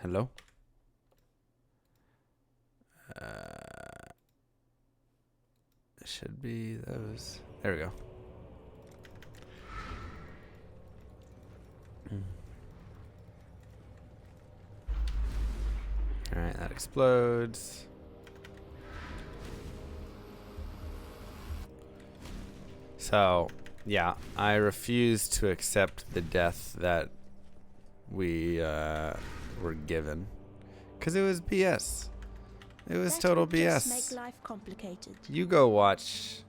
Hello? Should be those. There we go. Alright, that explodes. So, yeah, I refuse to accept the death that we were given. Because it was BS. It was total BS. Just make life complicated. You go watch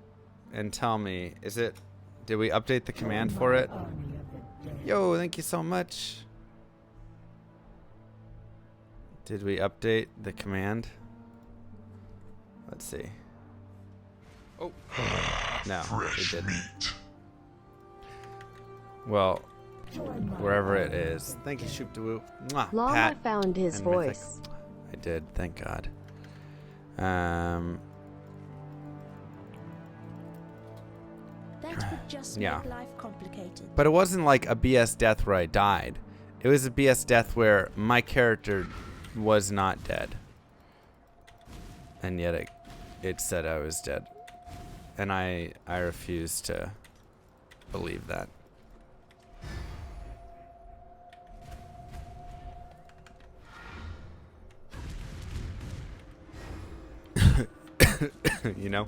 and tell me, did we update the command for it? Yo, thank you so much. Did we update the command? Let's see. Oh, no, we didn't. Well, wherever it is. Thank you, Shoop-de-woo. Mwah, Long Pat I found his and Mythic. voice. I did, thank God. That would just Yeah. make life complicated. But it wasn't like a BS death where I died. It was a BS death where my character was not dead. And yet it said I was dead. And I refuse to believe that. You know?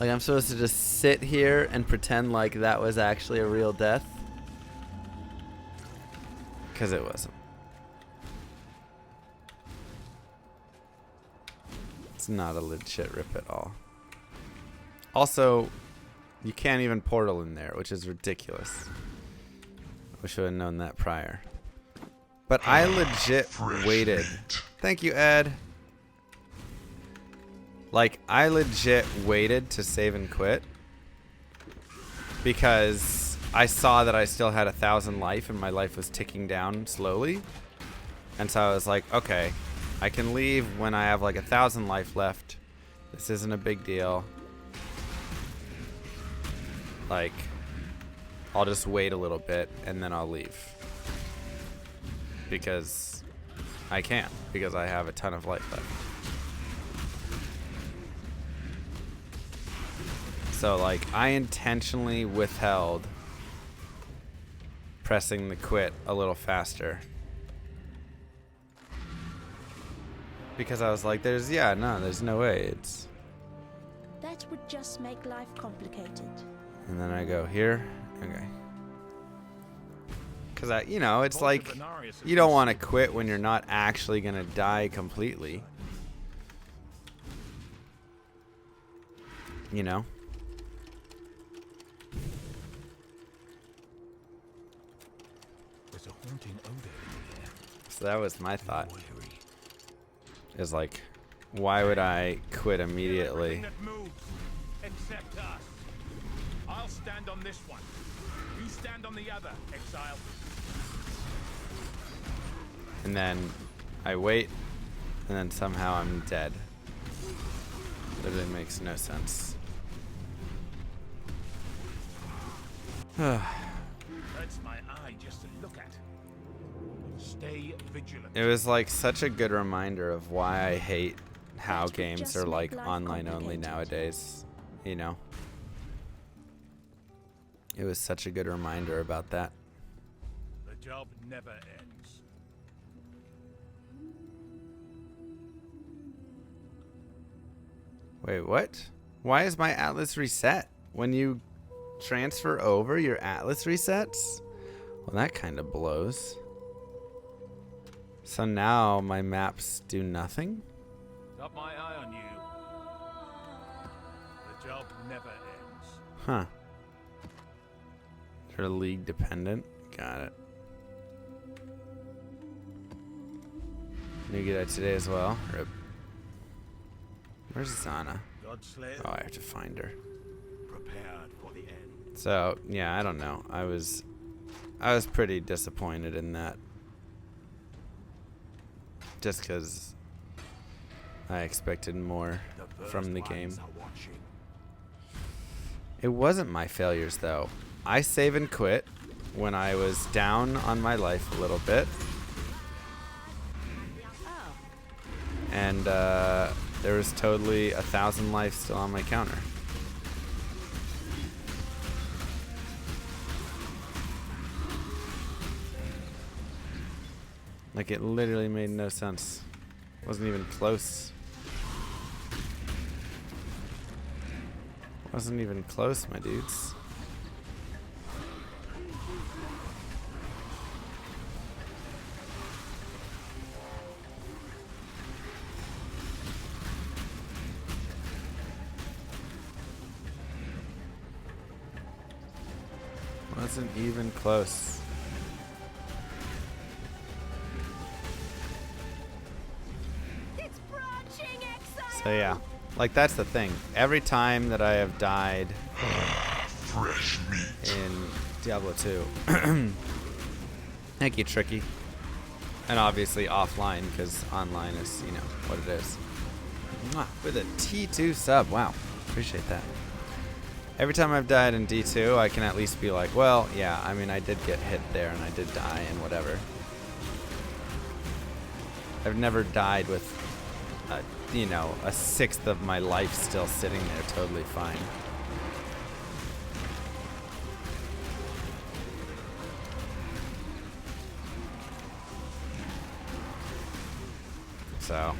Like I'm supposed to just sit here and pretend like that was actually a real death? Because it wasn't. It's not a legit rip at all. Also, you can't even portal in there, which is ridiculous. Wish I would have known that prior. But I legit waited. Thank you, Ed. Like, I legit waited to save and quit because I saw that I still had 1,000 life and my life was ticking down slowly. And so I was like, okay, I can leave when I have like 1,000 life left. This isn't a big deal. Like, I'll just wait a little bit and then I'll leave. Because I can, because I have a ton of life left. So, like, I intentionally withheld pressing the quit a little faster. Because I was like, there's no way. That would just make life complicated. And then I go here. Okay. Because it's like, you don't want to quit when you're not actually going to die completely. You know? So that was my thought. Is like, why would I quit immediately? Except us. I'll stand on this one. You stand on the other, exile. And then I wait, and then somehow I'm dead. Literally makes no sense. Hurts my eye just to look at. Stay vigilant. It was like such a good reminder of why I hate how games are like online only nowadays, you know? It was such a good reminder about that. The job never ends. Wait, what? Why is my atlas reset? When you transfer over, your atlas resets? Well, that kind of blows. So now my maps do nothing? Got my eye on you. The job never ends. Huh. They're league dependent? Got it. New get today as well. Rip. Where's Zana? Godslayer, Oh, I have to find her. prepared for the end. So, yeah, I don't know. I was pretty disappointed in that. Just because I expected more from the game. It wasn't my failures, though. I save and quit when I was down on my life a little bit. and there was totally 1,000 life still on my counter. Like, it literally made no sense. Wasn't even close. Wasn't even close, my dudes. Wasn't even close. So yeah, like that's the thing. Every time that I have died Fresh meat. in Diablo 2, thank you, Tricky. And obviously offline, because online is, you know, what it is. Mwah, with a T2 sub, wow, appreciate that. Every time I've died in D2, I can at least be like, well, yeah, I mean, I did get hit there and I did die and whatever. I've never died with, you know, a sixth of my life still sitting there totally fine. So,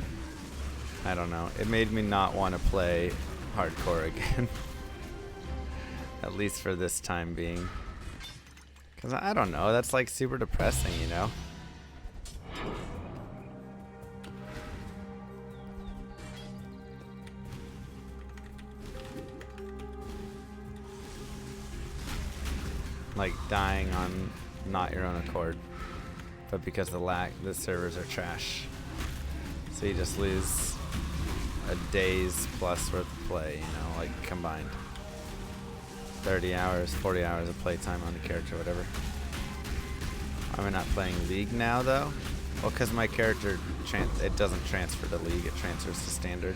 I don't know. It made me not want to play hardcore again. At least for this time being. Because I don't know, that's like super depressing, you know? Like dying on not your own accord, but because the servers are trash. So you just lose a day's plus worth of play, you know, like combined. 30 hours, 40 hours of playtime on the character, whatever. Am I not playing League now, though? Well, because my character, it doesn't transfer to League, it transfers to Standard.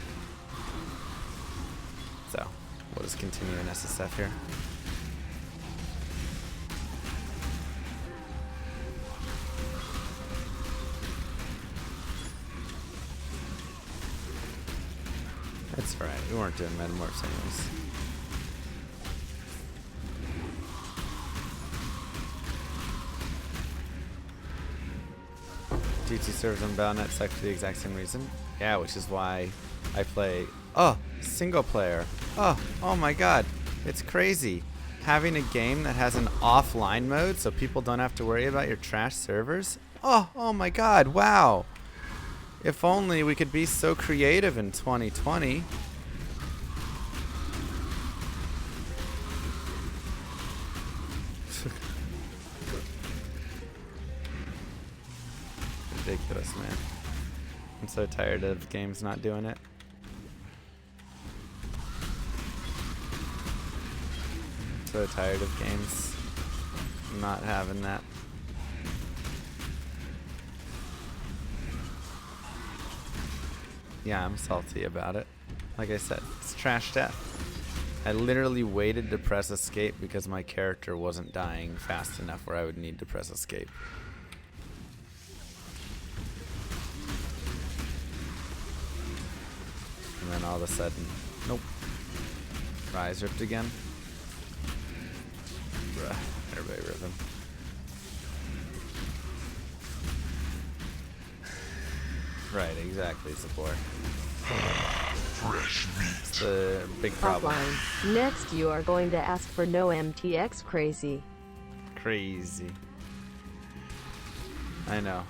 So, we'll just continue in SSF here. That's right, we weren't doing Metamorphs anyways. DT servers on Battle.net suck for the exact same reason. Yeah, which is why I play, single player. Oh my god, it's crazy. Having a game that has an offline mode so people don't have to worry about your trash servers. Oh my god, wow. If only we could be so creative in 2020. Ridiculous, man. I'm so tired of games not doing it. So tired of games not having that. Yeah, I'm salty about it. Like I said, it's trash death. I literally waited to press escape because my character wasn't dying fast enough where I would need to press escape. And then all of a sudden, nope. Rise ripped again. Bruh, everybody ripping. Right, exactly, support. Fresh meat. It's the big problem. Offline. Next, you are going to ask for no MTX crazy. Crazy. I know.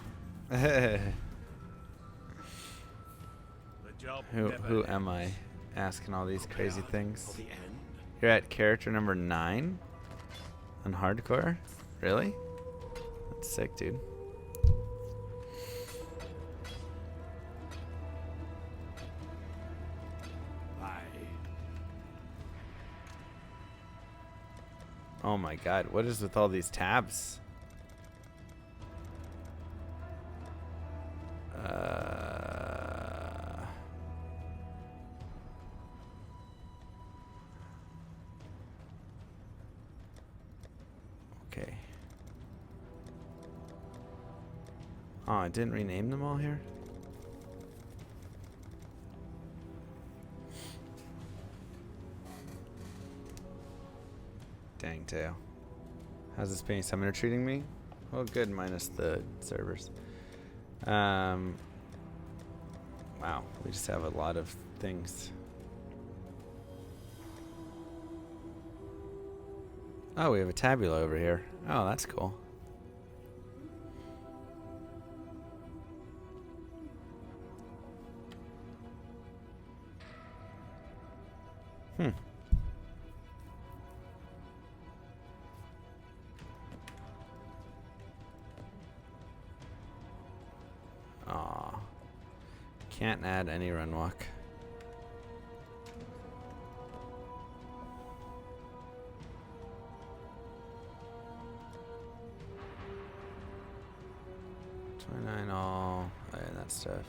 Who am I asking all these crazy things? You're at character number 9 on hardcore? Really? That's sick, dude. Oh my god, what is with all these tabs? Okay. Oh, I didn't rename them all here? thing too. How's this being summoner treating me? Well, good, minus the servers. Wow, we just have a lot of things. Oh, we have a tabula over here. Oh, that's cool. Hmm. Aw. Can't add any run walk. All that stuff.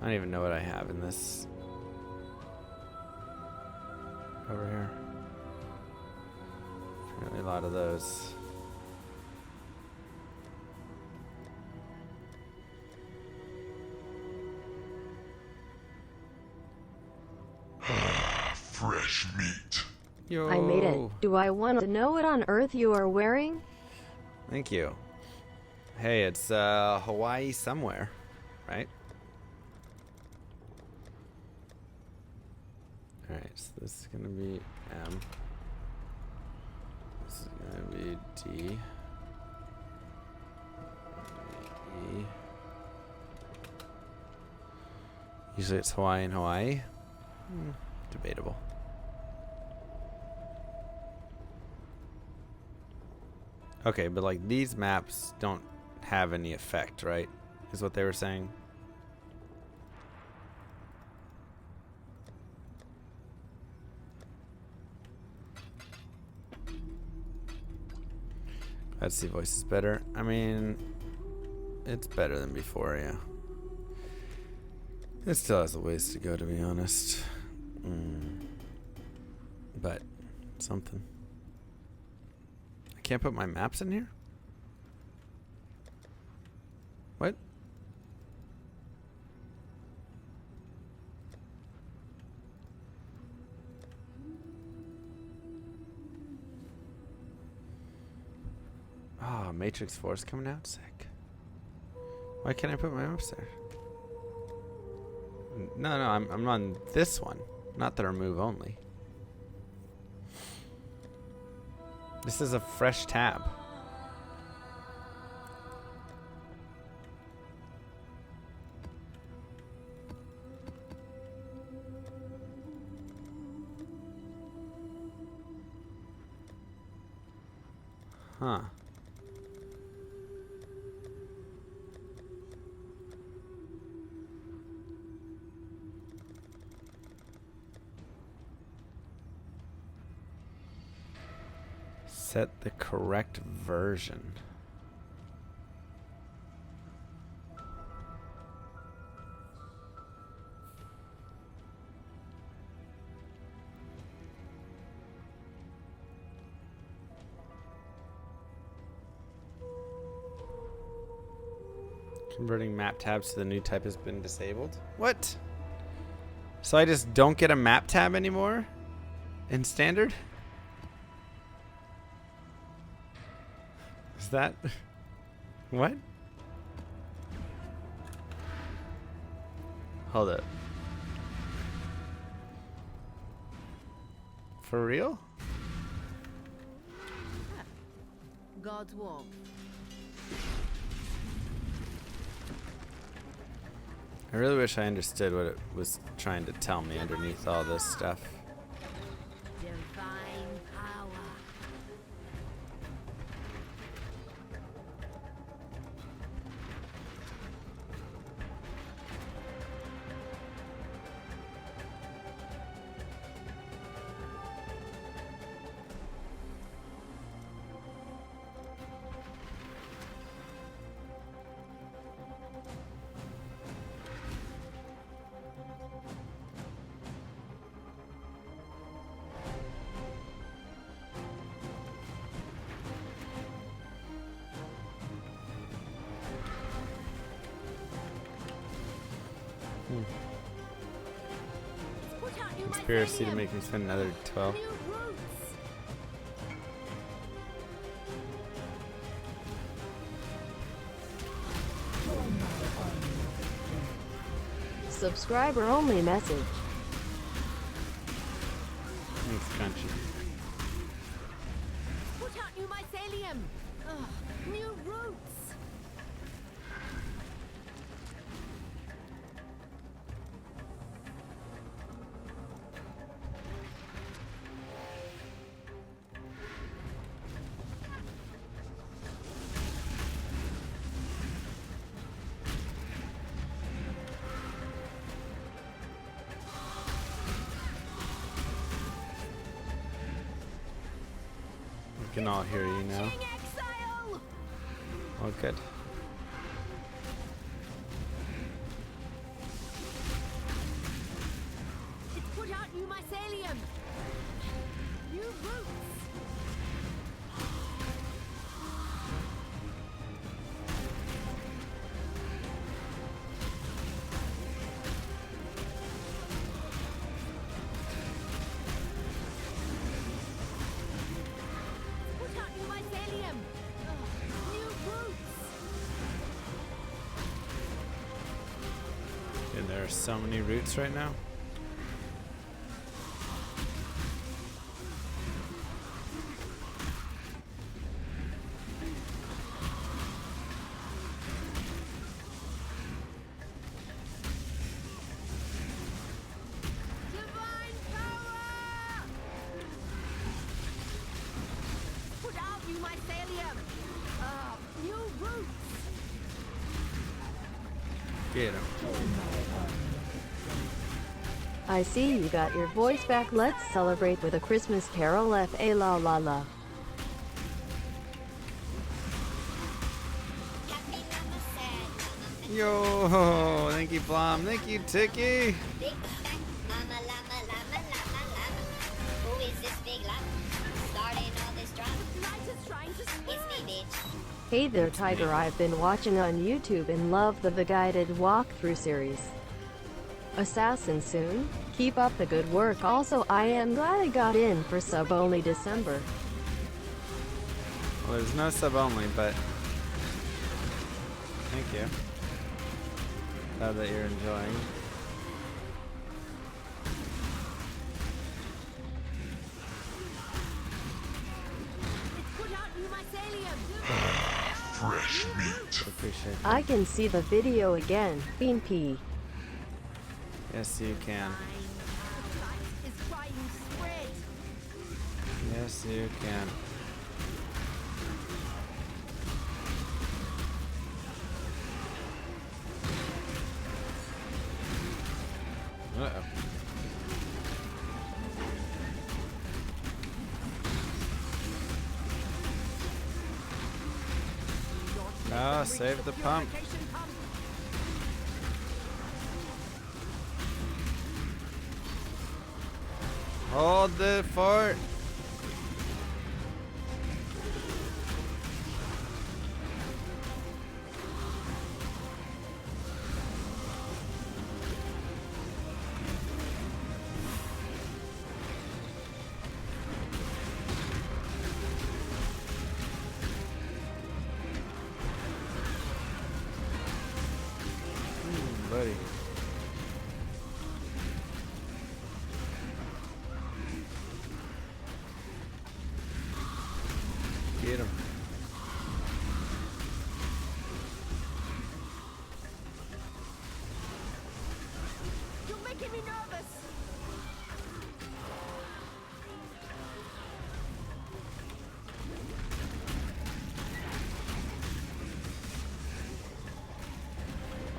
I don't even know what I have in this over here. Apparently a lot of those. Fresh meat. Yo. I made it. Do I want to know what on earth you are wearing? Thank you. Hey, it's Hawaii somewhere, right? Alright, so this is gonna be M. This is gonna be D. E. Usually it's Hawaii and Hawaii. Debatable. Okay, but like these maps don't have any effect, right? Is what they were saying. Let's see, voice is better. I mean, it's better than before, yeah. It still has a ways to go, to be honest. But something. I can't put my maps in here? What? Oh, Matrix 4 is coming out? Sick. Why can't I put my maps there? No, I'm on this one, not the remove only. This is a fresh tab. Huh. Set the correct version. Converting map tabs to the new type has been disabled. What? So I just don't get a map tab anymore in standard? Is that what? Hold up. For real? God's warmth. I really wish I understood what it was trying to tell me underneath all this stuff. Divine power. Put out new Conspiracy to Miscellaneous. make me spend another 12. New route. Subscriber only message. Thanks, Crunchy. Put out new mycelium. Ugh, new roots. We can all hear you now. King exile. Oh, good. It's put out new mycelium. New roots. Put out new mycelium. Ugh, new roots. And there are so many roots right now. Divine power! Put out new mycelium. New roots. Get him. I see you got your voice back. Let's celebrate with a Christmas carol. F.A. la la la. Yo, thank you, Blom. Thank you, Tiki. Big bang, llama, llama, llama, llama, llama. Who is this big llama? Starting all this drama. Light is trying to It's spread. me, bitch. Hey there, Tiger. I've been watching on YouTube and love the guided walkthrough series. Assassin soon. Keep up the good work. Also, I am glad I got in for sub only December. Well, there's no sub only, but thank you. Glad that you're enjoying. It's put out new mycelium. Fresh meat. Appreciate it. I can see the video again. Bean P. Yes, you can. Light is trying to spread. Yes, you can. Uh-oh. Ah, save the pump. Purification pump. Hold the fort. Buddy. Get him. You're making me nervous.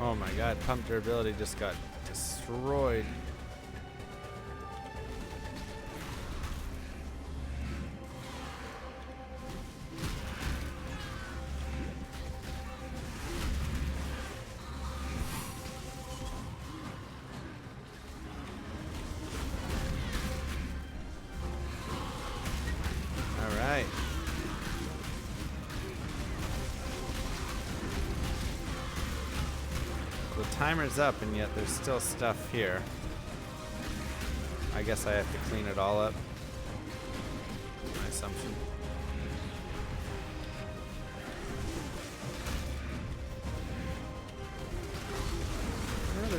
Oh my god, pump durability just got destroyed. Alright. The timer's up and yet there's still stuff here. I guess I have to clean it all up. My assumption.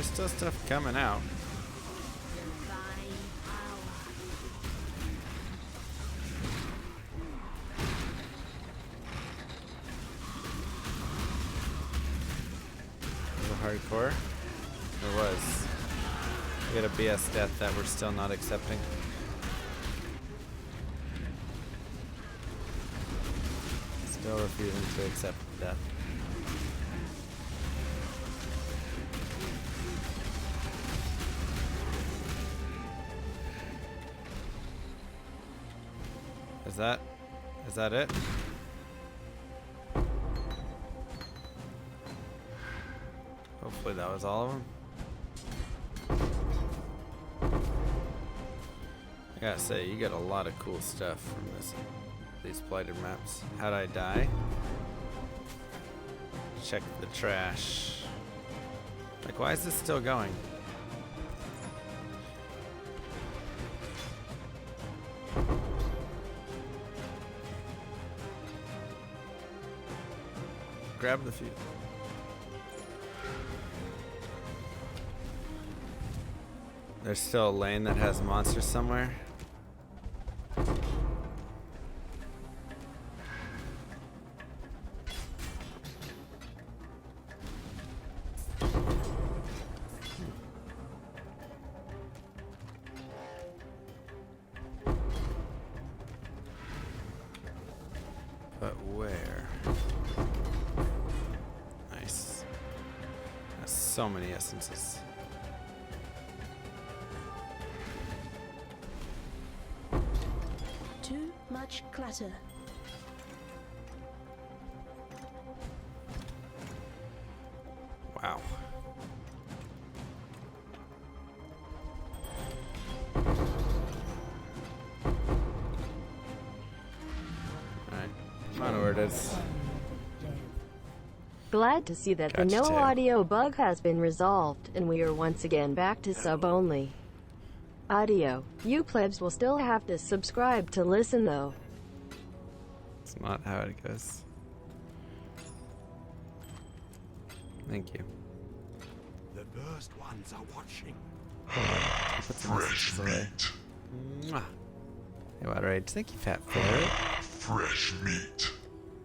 there's still stuff coming out. Divine power. Was it hardcore? There was. We got a BS death that we're still not accepting. Still refusing to accept death. Is that it? Hopefully that was all of them. I gotta say, you get a lot of cool stuff from these blighted maps. How'd I die? Check the trash. Like, why is this still going? Grab the fuse. There's still a lane that has monsters somewhere. But where? Nice. That's so many essences. Too much clutter. Wow. Alright. Come on, where it is. Glad to see that the Gotcha, no too. audio bug has been resolved, and we are once again back to sub only. Audio. You plebs will still have to subscribe to listen though. It's not how it goes. Thank you. The first ones are watching. Put some Fresh messages away. meat. Mwah. Hey, Water Rage. Thank you, Fat Ferret. Fresh meat.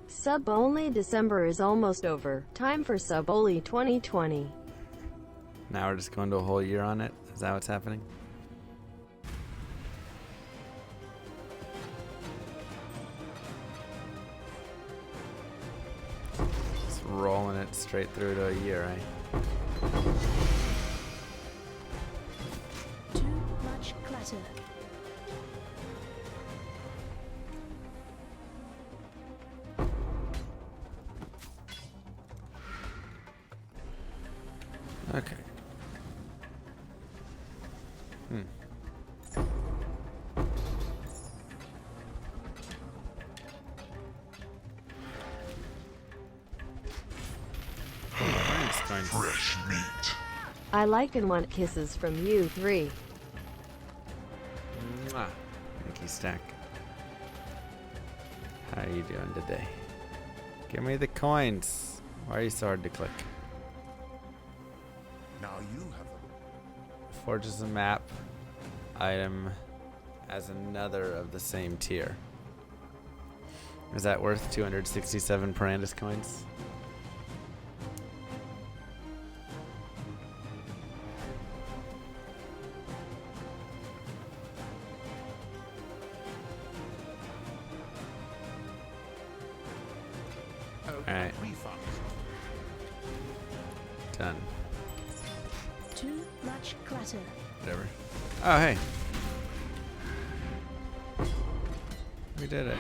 Sub only December is almost over. Time for sub only 2020. Now we're just going to a whole year on it? Is that what's happening? Just rolling it straight through to a year, eh? Too much clutter. Okay. Fresh meat. I like and want kisses from you three. Mwah. Thank you, Stack. How are you doing today? Give me the coins. Why are you so hard to click? Now you have them. Forges a map item as another of the same tier. Is that worth 267 Parandus coins? Alright. Done. Too much clutter. Whatever. Oh, hey. We did it.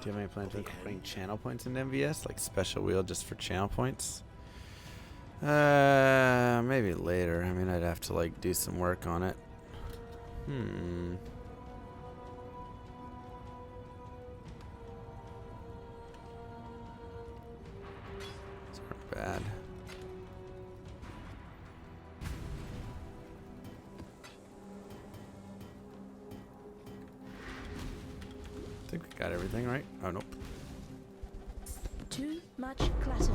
Do you have any plans of putting channel points into MVS? Like special wheel just for channel points? Maybe later. I mean, I'd have to like do some work on it. It's not bad. I think we got everything right. Oh, nope. much clutter.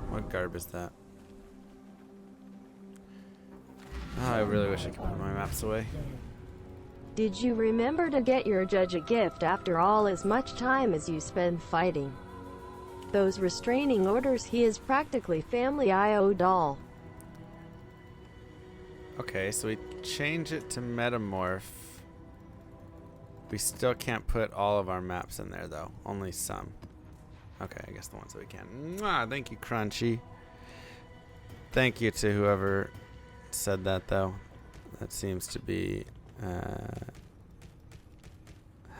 What garb is that? Oh, I really wish I could put my maps away. Did you remember to get your judge a gift after all as much time as you spend fighting those restraining orders? He is practically family IO doll. Okay, so we change it to metamorph. We still can't put all of our maps in there though, only some. Okay, I guess the ones that we can. Mwah, thank you, Crunchy. Thank you to whoever said that, though. That seems to be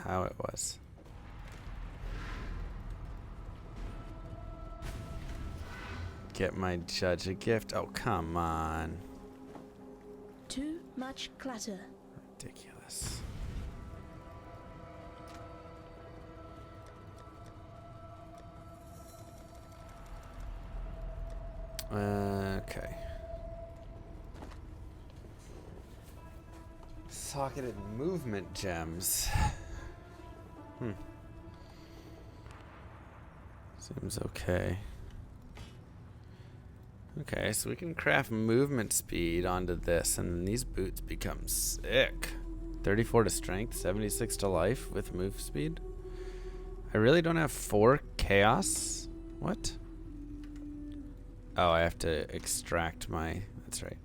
how it was. Get my judge a gift. Oh, come on. Too much clutter. Ridiculous. Okay. Socketed movement gems. Seems okay. Okay, so we can craft movement speed onto this, and then these boots become sick. 34 to strength, 76 to life with move speed. I really don't have 4 chaos? What? Oh, I have to extract my... That's right.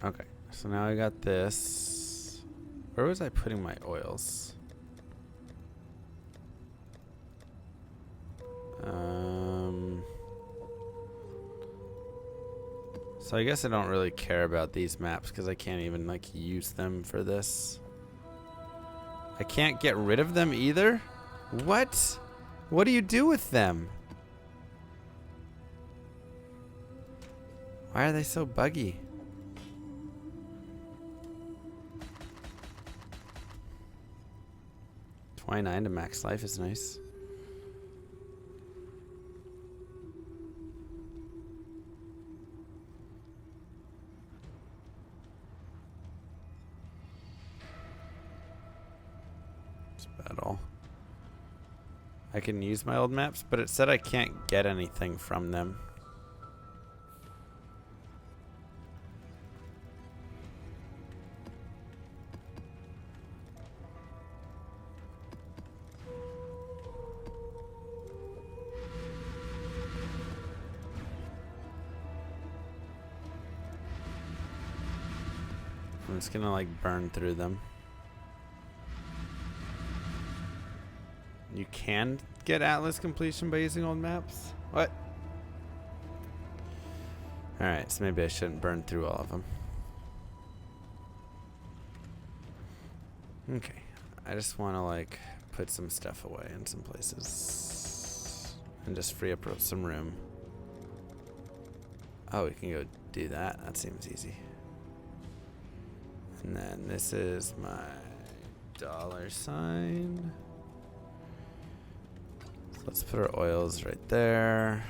Okay, so now I got this. Where was I putting my oils? So I guess I don't really care about these maps because I can't even like use them for this. I can't get rid of them either? What? What do you do with them? Why are they so buggy? $29 to max life is nice. Battle. I can use my old maps, but it said I can't get anything from them. I'm just gonna like burn through them. You can get Atlas completion by using old maps? What? Alright, so maybe I shouldn't burn through all of them. Okay. I just want to like put some stuff away in some places. And just free up some room. Oh, we can go do that. That seems easy. And then this is my $sign. Let's put our oils right there.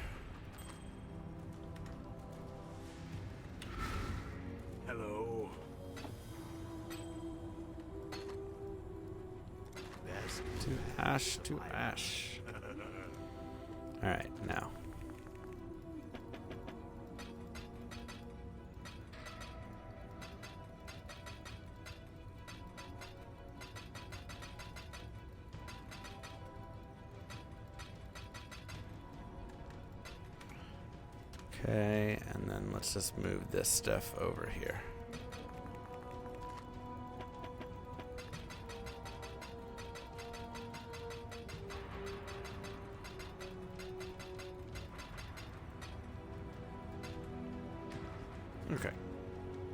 Hello. To ash to ash. Alright, now. Okay, and then let's just move this stuff over here. Okay.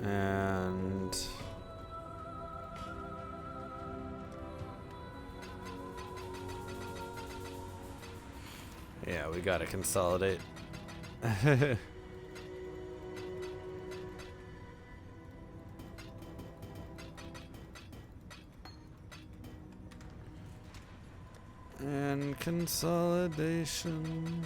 And yeah, we gotta consolidate. And consolidation.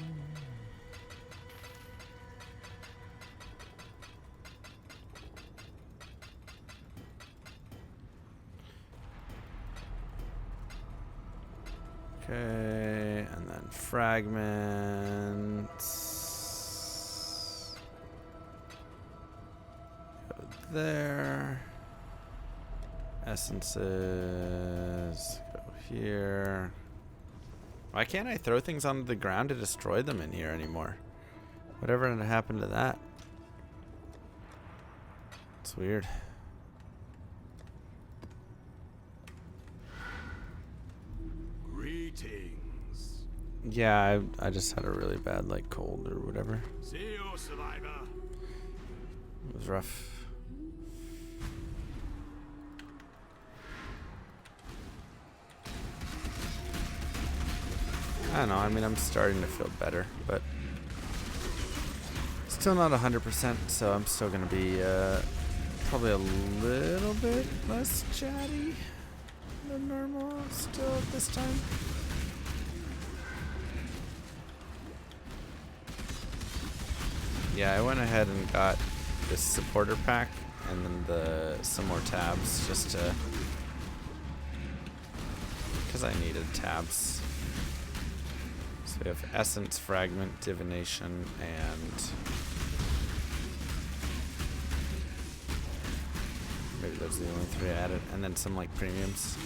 Okay, and then fragments. Go there. Essences. Go here. Why can't I throw things onto the ground to destroy them in here anymore? Whatever happened to that? It's weird. Greetings. Yeah, I just had a really bad like cold or whatever. See you, survivor. It was rough. I don't know, I mean I'm starting to feel better, but still not 100%, so I'm still gonna be probably a little bit less chatty than normal still at this time. Yeah, I went ahead and got this supporter pack and then some more tabs just to, because I needed tabs. So we have essence, fragment, divination, and maybe those are the only three I added, and then some like premiums.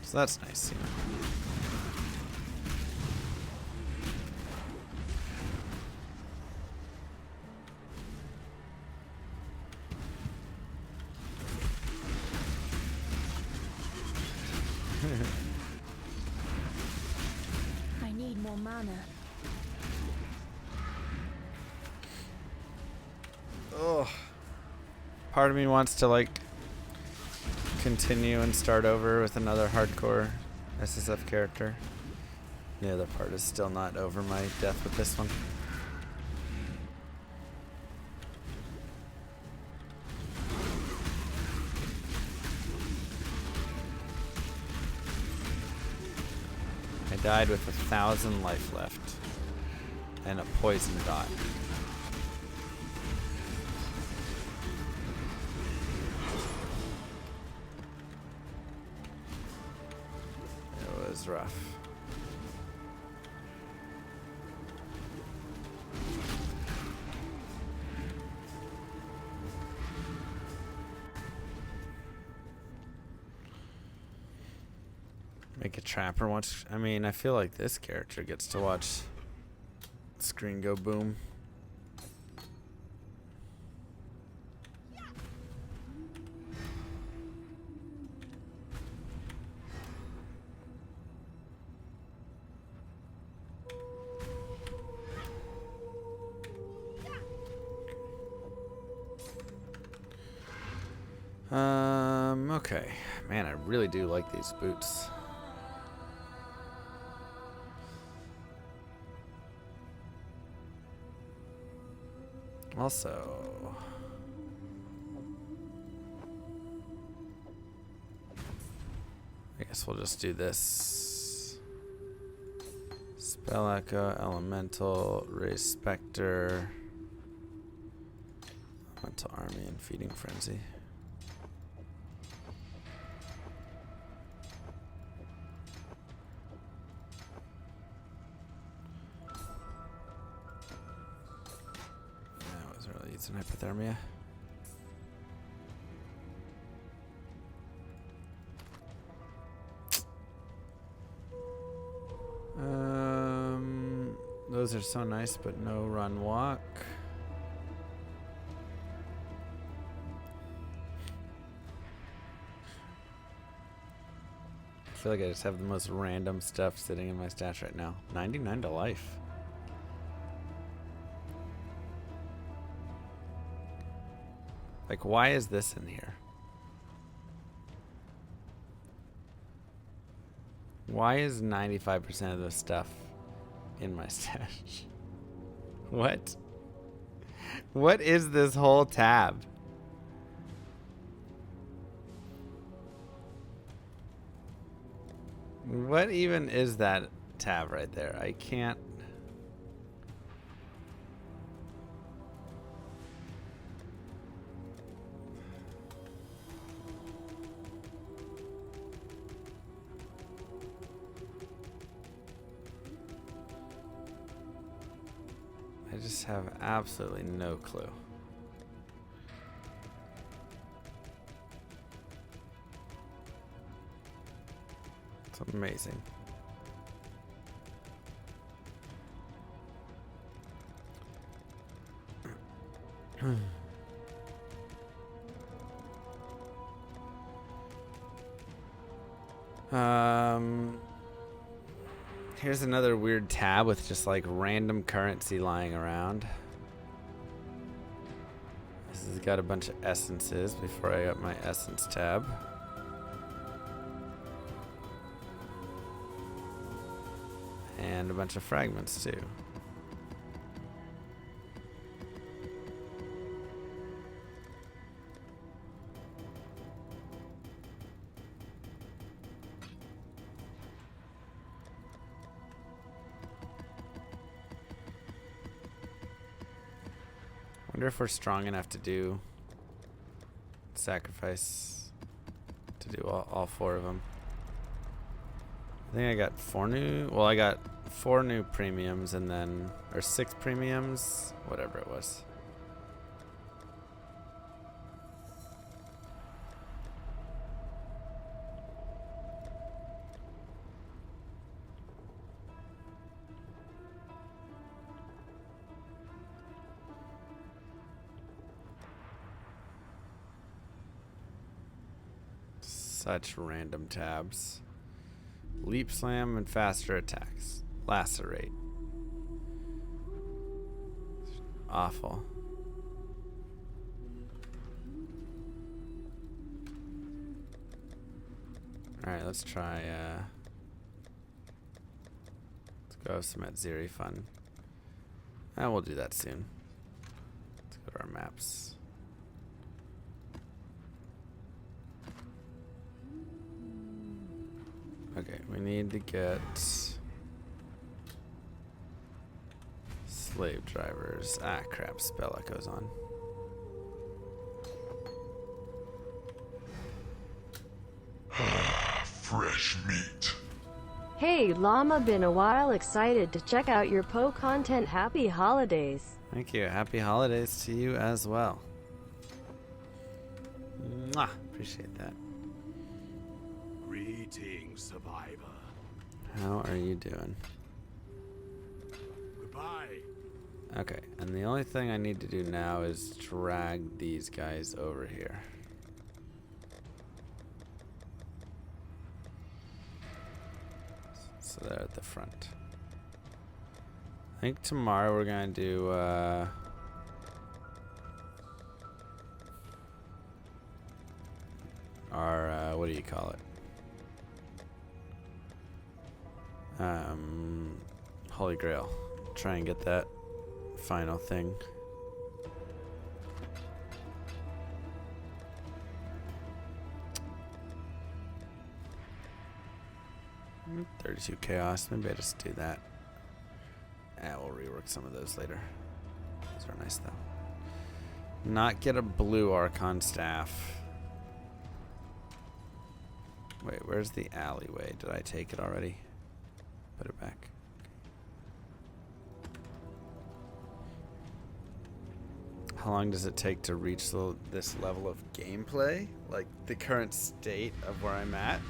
So that's nice, you know. I need more mana. Ugh. Part of me wants to like continue and start over with another hardcore SSF character. The other part is still not over my death with this one. I died with 1,000 life left and a poison dot. It was rough. Make a trapper watch. I mean, I feel like this character gets to watch screen go boom. Okay. Man, I really do like these boots. Also, I guess we'll just do this. Spell Echo, Elemental, Raise Spectre, Elemental Army, and Feeding Frenzy. Using hypothermia. Those are so nice, but no run walk. I feel like I just have the most random stuff sitting in my stash right now. 99 to life. Like, why is this in here? Why is 95% of this stuff in my stash? What? What is this whole tab? What even is that tab right there? I can't. I just have absolutely no clue. It's amazing. Here's another weird tab with just like random currency lying around. This has got a bunch of essences before I got my essence tab. And a bunch of fragments too. Wonder if we're strong enough to do sacrifice to do all four of them. I think I got 4 new. Well, I got 4 new premiums and then, or 6 premiums, whatever it was. Such random tabs. Leap slam and faster attacks. Lacerate. Awful. Alright, let's try let's go have some Atziri fun. And we'll do that soon. Let's go to our maps. Okay, we need to get slave drivers. Ah, crap, spell echoes on. Fresh meat. Hey Llama, been a while, excited to check out your POE content. Happy holidays. Thank you. Happy holidays to you as well. Mwah, appreciate that. Greetings, survivor. How are you doing? Goodbye. Okay, and the only thing I need to do now is drag these guys over here. So they're at the front. I think tomorrow we're gonna do our what do you call it? Holy Grail. Try and get that final thing. Mm, 32 chaos. Maybe I just do that. We'll rework some of those later. Those are nice though. Not get a blue Archon staff. Wait, where's the alleyway? Did I take it already? Put it back. How long does it take to reach this level of gameplay? Like the current state of where I'm at?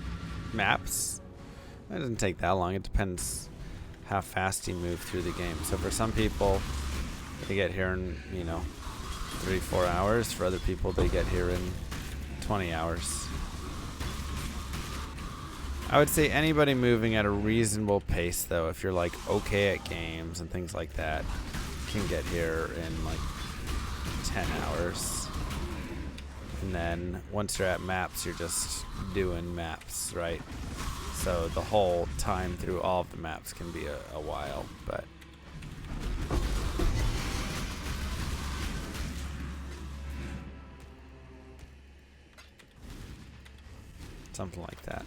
Maps? It doesn't take that long. It depends how fast you move through the game. So for some people, they get here in, 3-4 hours. For other people, they get here in 20 hours. I would say anybody moving at a reasonable pace, though, if you're like okay at games and things like that, can get here in like 10 hours. And then once you're at maps, you're just doing maps, right? So the whole time through all of the maps can be a while, but something like that.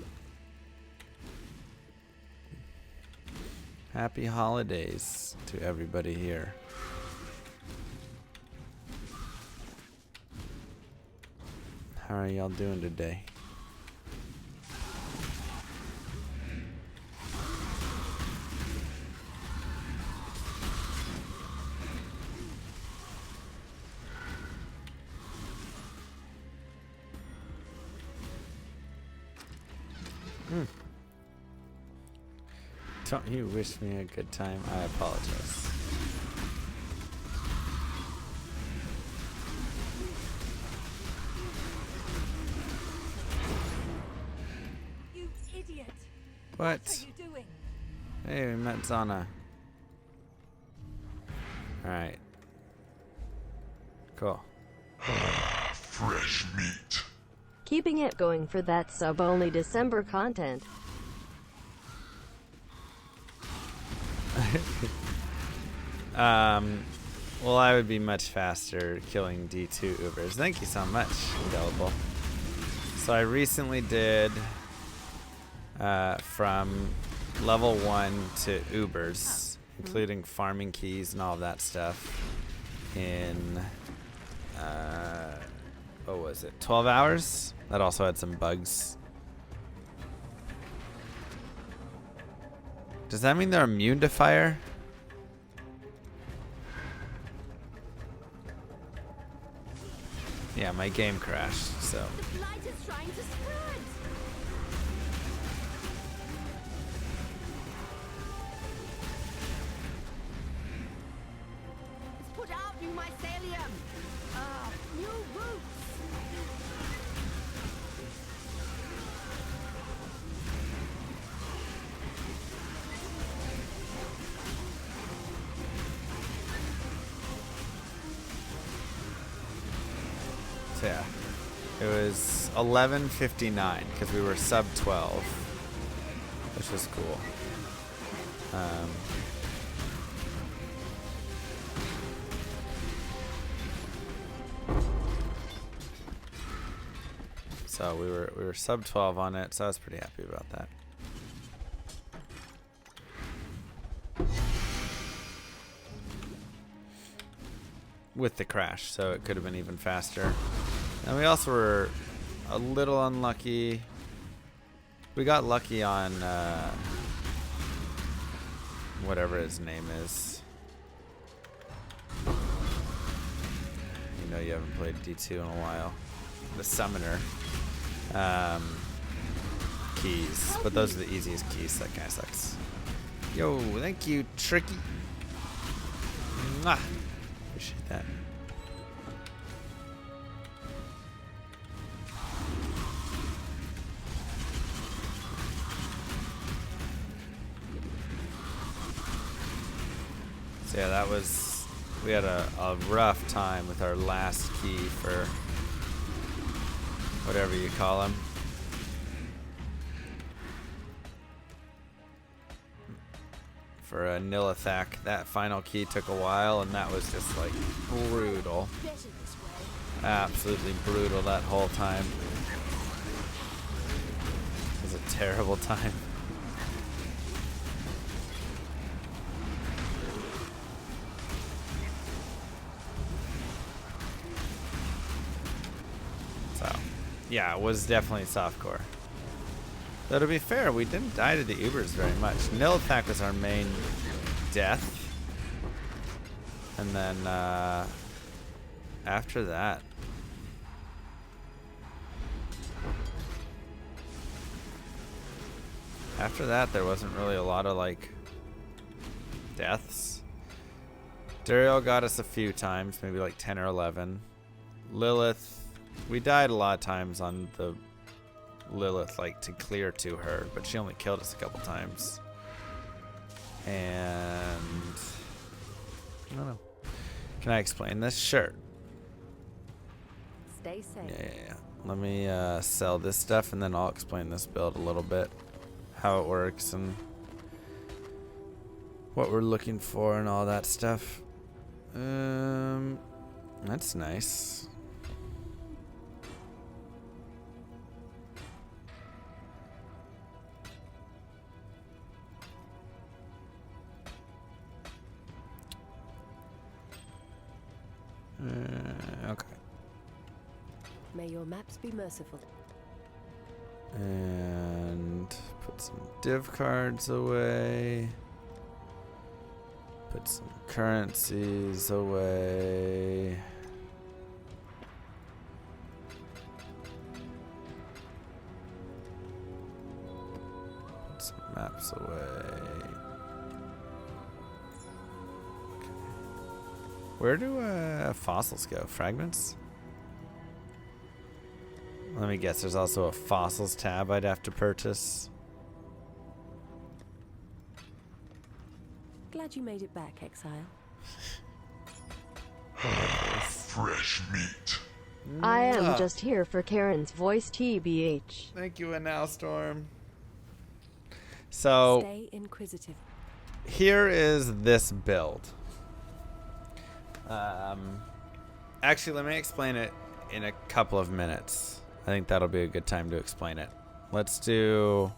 Happy holidays to everybody here. How are y'all doing today? Don't you wish me a good time? I apologize. You idiot! What? What are you doing? Hey, we met Zana. Alright. Cool. Fresh meat. Keeping it going for that sub-only December content. Well, I would be much faster killing D2 Ubers. Thank you so much, Indelible. So I recently did from level 1 to Ubers, including farming keys and all of that stuff, in what was it, 12 hours? That also had some bugs. Does that mean they're immune to fire? Yeah, my game crashed, so. The blight is trying to spread. It's put out new mycelium. New roots. So yeah, it was 11:59 because we were sub 12, which was cool. So we were sub 12 on it, so I was pretty happy about that. With the crash, so it could have been even faster. And we also were a little unlucky. We got lucky on whatever his name is. You know you haven't played D2 in a while. The summoner keys, but those are the easiest keys. That kind of sucks. Yo, thank you, Tricky. Mwah. Appreciate that. So yeah, that was, we had a rough time with our last key for whatever you call them. For a Nilithak, that final key took a while, and that was just like brutal. Absolutely brutal that whole time. It was a terrible time. So, yeah, it was definitely softcore. Though to be fair, we didn't die to the Ubers very much. Nilithak was our main death. And then after that, there wasn't really a lot of like deaths. Duriel got us a few times, maybe like 10 or 11. Lilith, we died a lot of times on the Lilith, like to clear to her, but she only killed us a couple times. And I don't know. Can I explain this? Sure. Stay safe. Yeah. Let me sell this stuff and then I'll explain this build a little bit. how it works and what we're looking for and all that stuff. That's nice. Okay. May your maps be merciful. And put some div cards away. Put some currencies away. Put some maps away. Okay. Where do fossils go? Fragments? Let me guess, there's also a fossils tab I'd have to purchase. Glad you made it back, Exile. Fresh meat. I am just here for Karen's voice, TBH. Thank you, Storm. So, Stay inquisitive. here is this build. Actually, let me explain it in a couple of minutes. I think that'll be a good time to explain it. Let's do...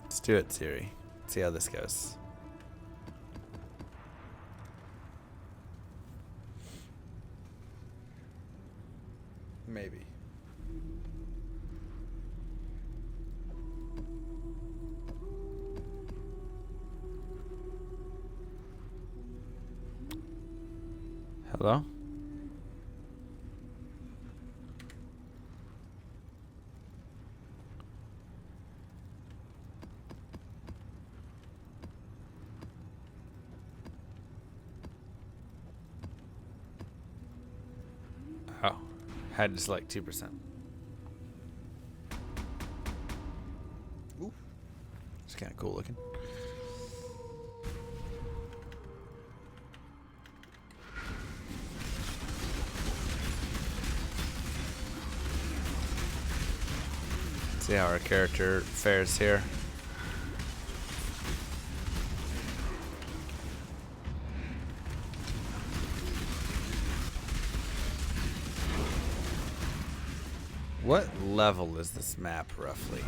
Let's do it, Atziri. See how this goes. Maybe. Hello? Oh, had just like 2%. Ooh, it's kind of cool looking. See how our character fares here. What level is this map roughly?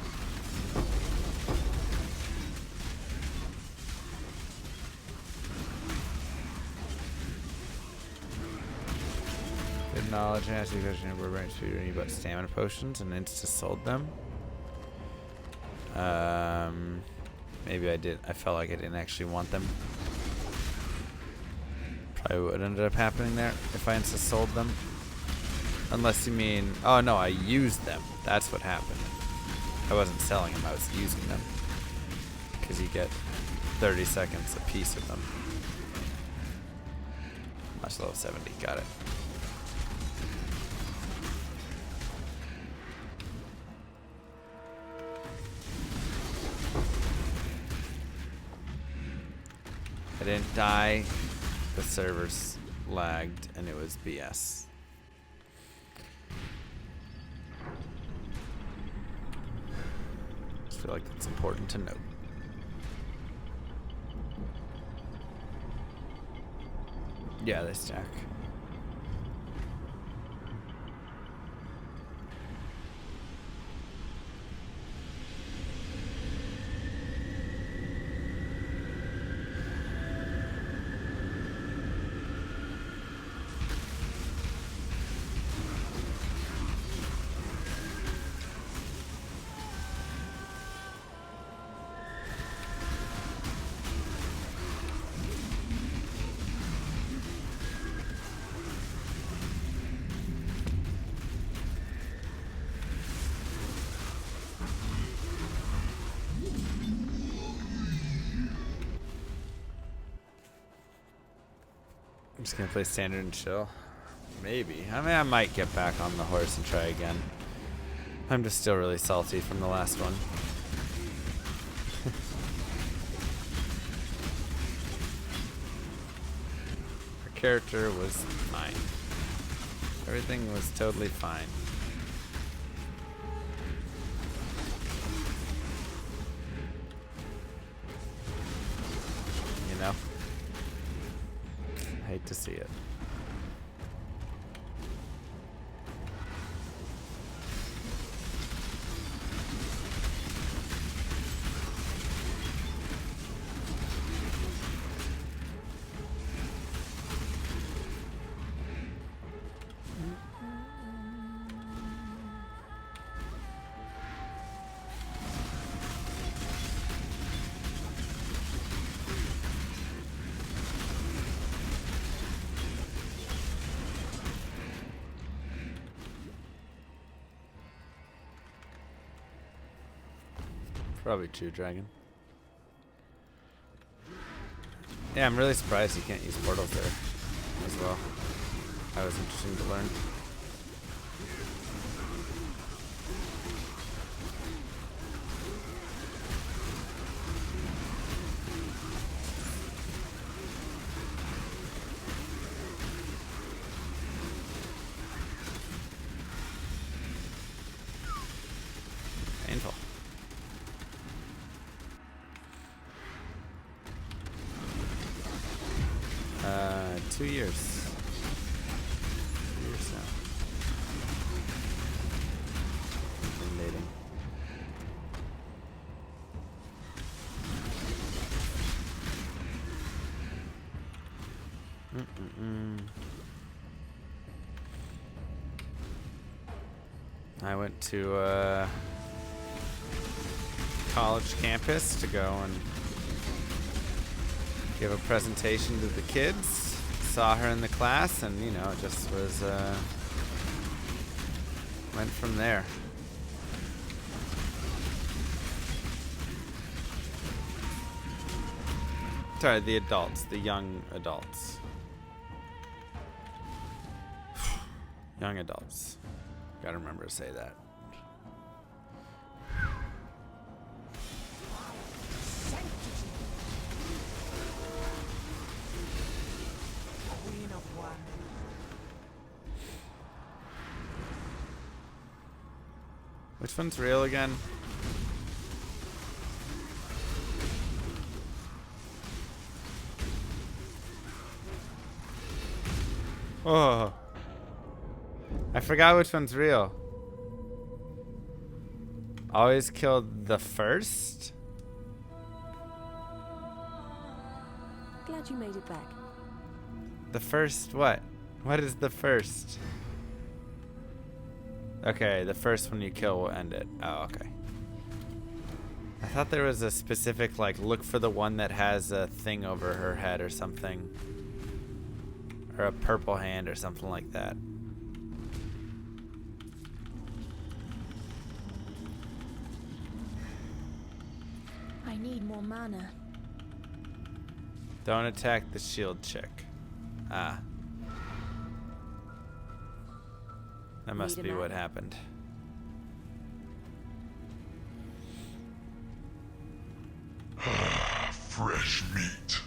Good knowledge and suggestion of range speedrun. You bought stamina potions and insta sold them. Maybe I did. I felt like I didn't actually want them. Probably what ended up happening there if I insta sold them. Unless you mean, oh no, I used them. That's what happened. I wasn't selling them, I was using them. Because you get 30 seconds a piece of them. Much level 70, got it. I didn't die, the servers lagged, and it was BS. I feel like that's important to note. Yeah, they stack. I'm just gonna play standard and chill. Maybe. I mean, I might get back on the horse and try again. I'm just still really salty from the last one. Our character was fine. Everything was totally fine. You know? I hate to see it. Probably true, Dragon. Yeah, I'm really surprised you can't use portals there as well. That was interesting to learn. Painful. 2 years. 2 years now. Been dating. I went to college campus to go and give a presentation to the kids. Saw her in the class, and you know, it just was went from there. Sorry, the adults, the young adults. Young adults. Gotta remember to say that. Which one's real again? Oh. I forgot which one's real. Always killed the first? Glad you made it back. The first what? What is the first? Okay, the first one you kill will end it. Oh, okay. I thought there was a specific, like, look for the one that has a thing over her head or something. Or a purple hand or something like that. I need more mana. Don't attack the shield chick. Ah. That must be what happened. Fresh meat.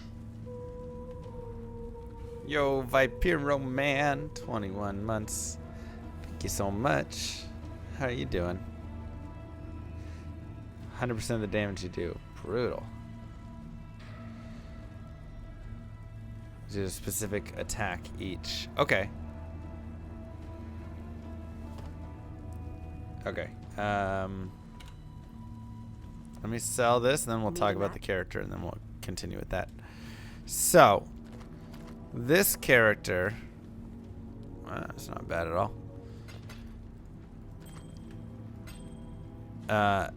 Yo, Vipiro man, 21 months. Thank you so much. How are you doing? 100% of the damage you do. Brutal. Do a specific attack each. Okay. Okay. Let me sell this, and then we'll talk about the character, and then we'll continue with that. So, this character, it's not bad at all.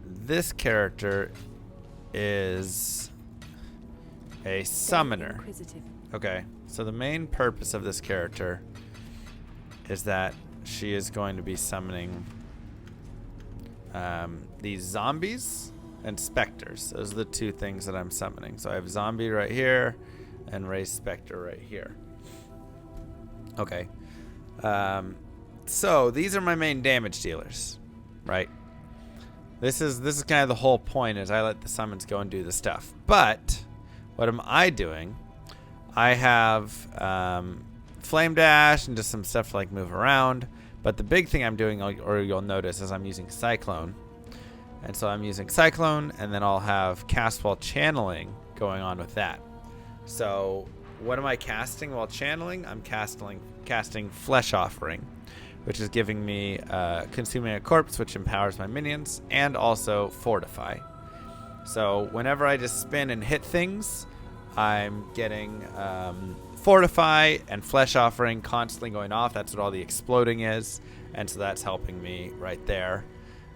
This character is a summoner. Okay, so the main purpose of this character is that she is going to be summoning these zombies and specters. Those are the two things that I'm summoning. So I have zombie right here and raised specter right here. Okay. So these are my main damage dealers, right? This is kind of the whole point, is I let the summons go and do the stuff. But what am I doing? I have flame dash and just some stuff to like move around. But the big thing I'm doing, or you'll notice, is I'm using Cyclone. And so I'm using Cyclone, and then I'll have cast while channeling going on with that. So what am I casting while channeling? I'm casting Flesh Offering, which is giving me Consuming a Corpse, which empowers my minions, and also Fortify. So whenever I just spin and hit things, I'm getting Fortify and Flesh Offering constantly going off. That's what all the exploding is, and so that's helping me right there.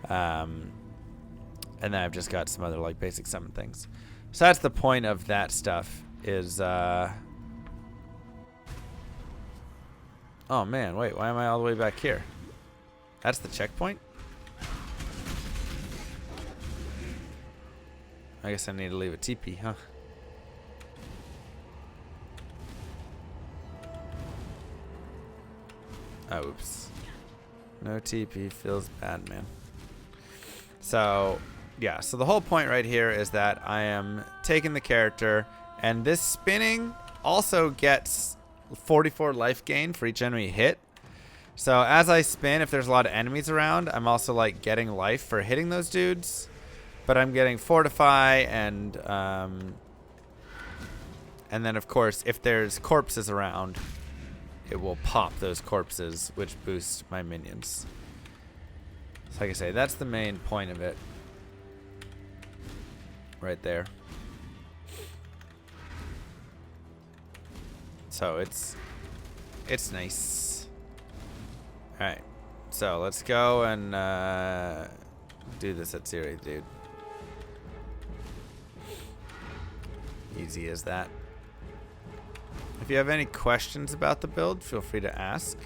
And then I've just got some other like basic summon things. So that's the point of that stuff is... Oh man, wait, why am I all the way back here? That's the checkpoint? I guess I need to leave a TP, huh? Oh, oops. No TP, feels bad, man. So, yeah, so the whole point right here is that I am taking the character, and this spinning also gets 44 life gain for each enemy hit. So as I spin, if there's a lot of enemies around, I'm also like getting life for hitting those dudes. But I'm getting Fortify and then of course if there's corpses around, it will pop those corpses, which boosts my minions. So like I say, that's the main point of it. Right there. So it's nice. Alright. So let's go and do this Atziri, dude. Easy as that. If you have any questions about the build, feel free to ask.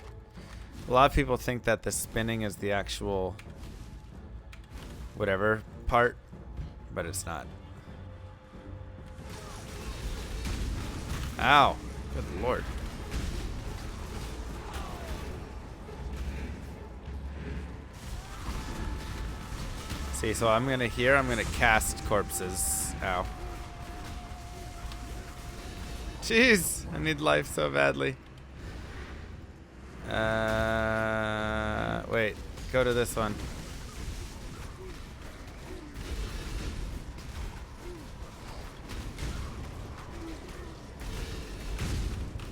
A lot of people think that the spinning is the actual whatever part, but it's not. Ow. Good lord. See, so I'm gonna cast corpses. Ow. Jeez, I need life so badly. Wait, go to this one.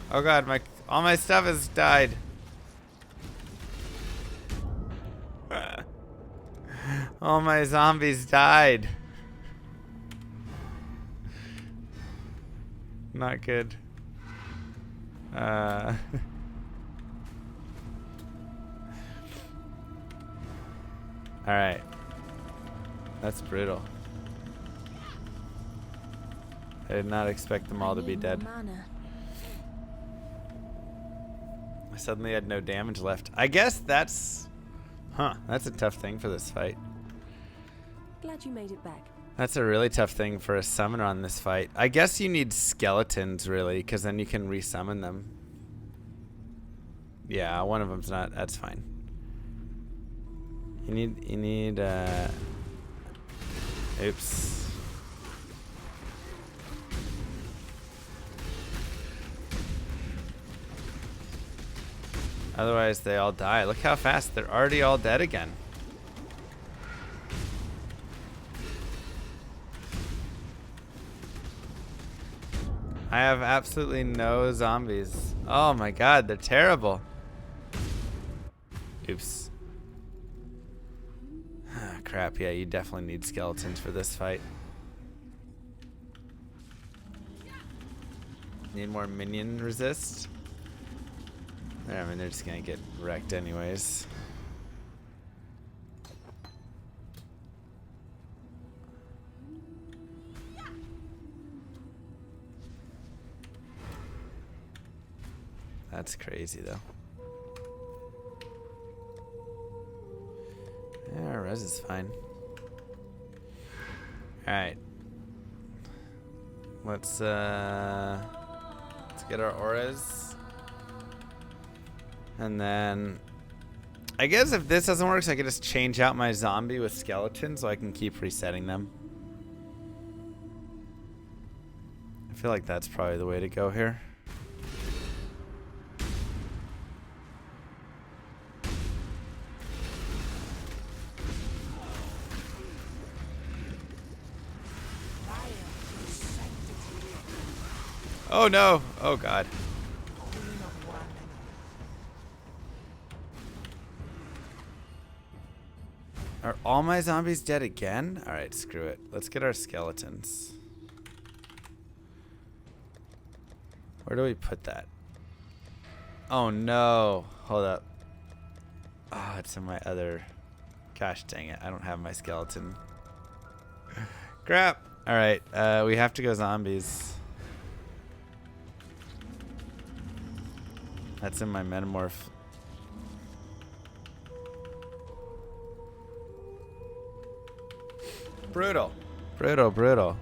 Oh god, all my stuff has died. All my zombies died. Not good. Alright. That's brutal. I did not expect them all to be dead. I suddenly had no damage left. I guess that's... that's a tough thing for this fight. Glad you made it back. That's a really tough thing for a summoner on this fight. I guess you need skeletons, really, because then you can resummon them. Yeah, one of them's not... That's fine. You need, oops. Otherwise, they all die. Look how fast. They're already all dead again. I have absolutely no zombies. Oh my god, they're terrible. Oops. Crap, yeah, you definitely need skeletons for this fight. Need more minion resist? I mean, they're just gonna get wrecked anyways. That's crazy, though. Yeah, our res is fine. Alright. Let's get our auras. And then... I guess if this doesn't work, so I can just change out my zombie with skeletons so I can keep resetting them. I feel like that's probably the way to go here. Oh no! Oh god. Are all my zombies dead again? Alright, screw it. Let's get our skeletons. Where do we put that? Oh no. Hold up. Oh, it's in my other... Gosh dang it. I don't have my skeleton. Crap. Alright, we have to go zombies. That's in my metamorph. Brutal. Brutal, brutal.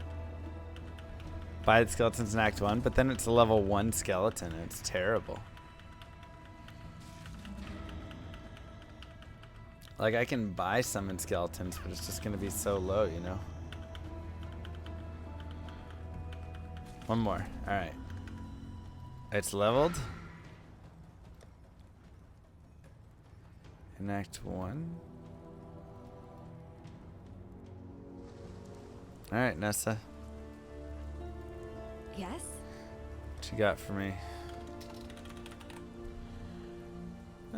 Buy the skeletons in Act 1, but then it's a level 1 skeleton, and it's terrible. Like, I can buy summon skeletons, but it's just gonna be so low, you know? One more. Alright. It's leveled. In Act 1. Alright, Nessa. Yes? What you got for me?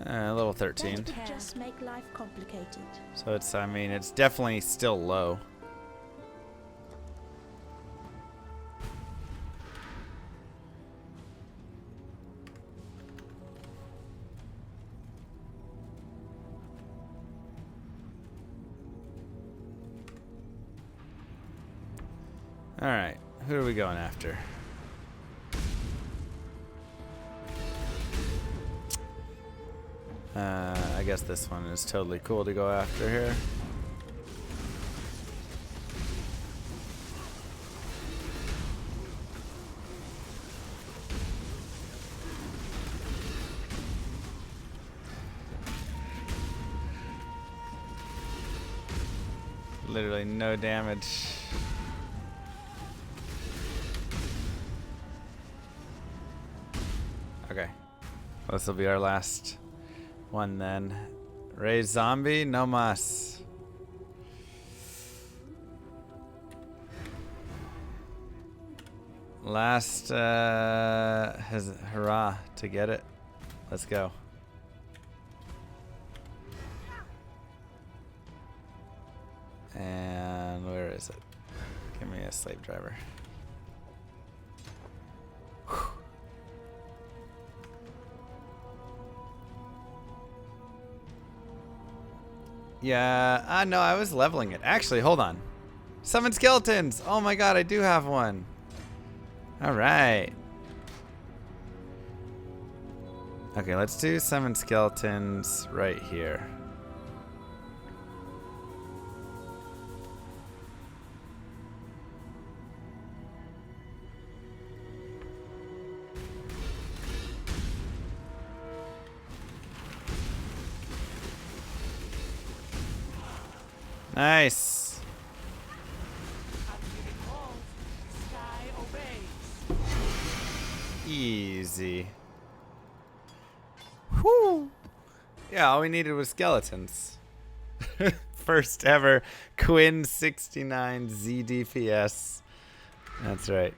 Level 13. That would just make life complicated. So it's, I mean, it's definitely still low. Alright, who are we going after? I guess this one is totally cool to go after here. Literally no damage. Okay. This will be our last one then. Raise zombie, no mas. Last hurrah to get it. Let's go. And where is it? Give me a slave driver. Yeah, no, I was leveling it. Actually, hold on. Summon skeletons! Oh my god, I do have one. Alright. Okay, let's do summon skeletons right here. Nice. Easy. Whew. Yeah, all we needed was skeletons. First ever Quinn 69 ZDPS. That's right.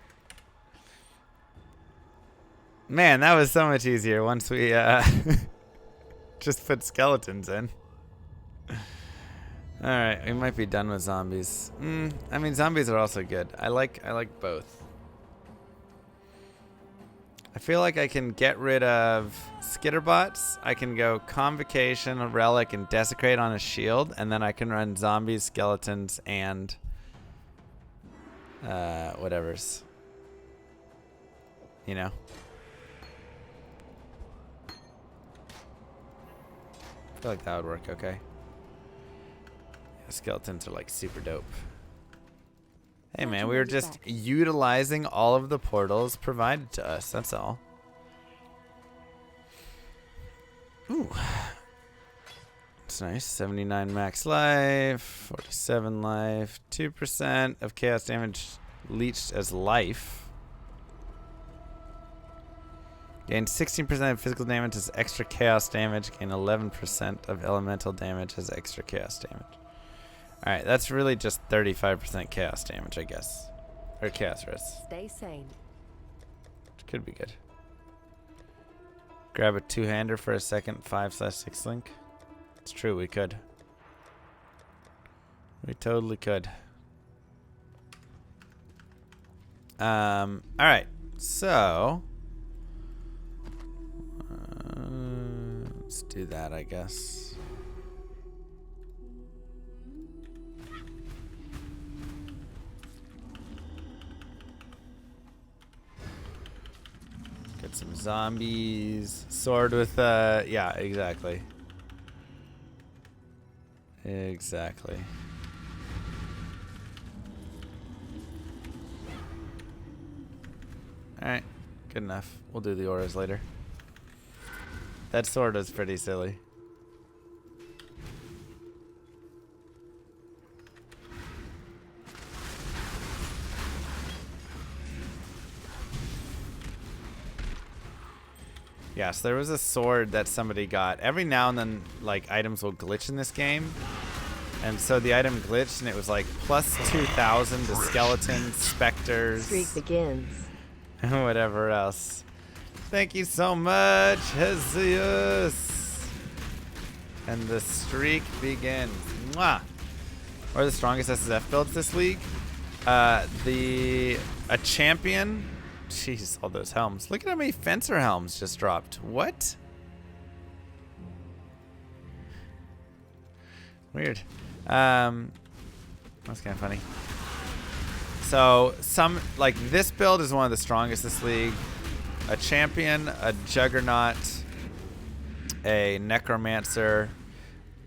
Man, that was so much easier once we just put skeletons in. Alright, we might be done with zombies. I mean, zombies are also good. I like both. I feel like I can get rid of skitterbots. I can go Convocation, a Relic, and Desecrate on a shield, and then I can run zombies, skeletons, and whatever's. You know? I feel like that would work okay. Skeletons are like super dope. Hey man, we were just utilizing all of the portals provided to us, that's all. Ooh. It's nice. 79 max life, 47 life, 2% of chaos damage leached as life. Gain 16% of physical damage as extra chaos damage. Gain 11% of elemental damage as extra chaos damage. Alright, that's really just 35% chaos damage, I guess. Or chaos res. Stay sane. Could be good. Grab a two-hander for a second 5/6 link. It's true, we could. We totally could. Alright, so let's do that, I guess. Get some zombies. Sword with, yeah, exactly. Exactly. Alright, good enough. We'll do the auras later. That sword was pretty silly. Yes, there was a sword that somebody got. Every now and then, like, items will glitch in this game. And so the item glitched, and it was like plus 2,000 to skeletons, specters. Streak begins. And whatever else. Thank you so much, Jesus. And the streak begins. Mwah! Or the strongest SSF builds this league. A champion. Jeez, all those helms. Look at how many fencer helms just dropped. What? Weird. That's kind of funny. So like this build is one of the strongest this league. A champion, a juggernaut, a necromancer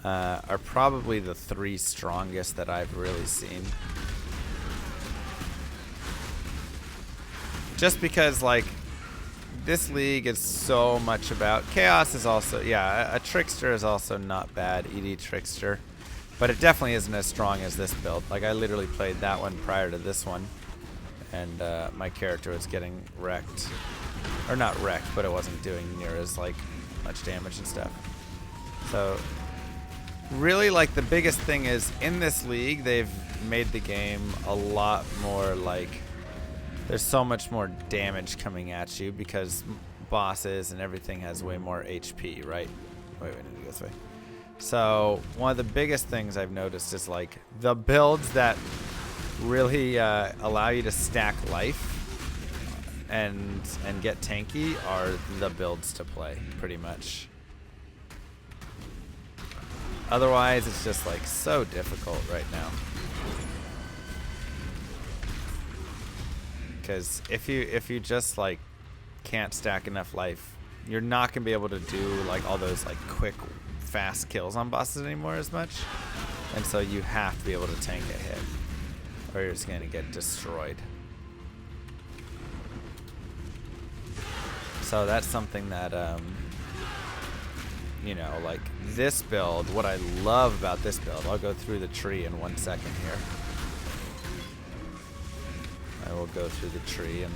are probably the three strongest that I've really seen. Just because, like, this league is so much about chaos. Is also, yeah, a trickster is also not bad, ED trickster, but it definitely isn't as strong as this build. Like, I literally played that one prior to this one, and my character was getting wrecked, or not wrecked, but it wasn't doing near as like much damage and stuff. So really, like, the biggest thing is in this league they've made the game a lot more like. There's so much more damage coming at you because bosses and everything has way more HP, right? Wait, we need to go this way. So one of the biggest things I've noticed is like the builds that really allow you to stack life and get tanky are the builds to play, pretty much. Otherwise, it's just like so difficult right now. Because if you just like can't stack enough life, you're not gonna be able to do like all those like quick, fast kills on bosses anymore as much, and so you have to be able to tank a hit, or you're just gonna get destroyed. So that's something that you know, like this build. What I love about this build, I'll go through the tree in 1 second here. I will go through the tree and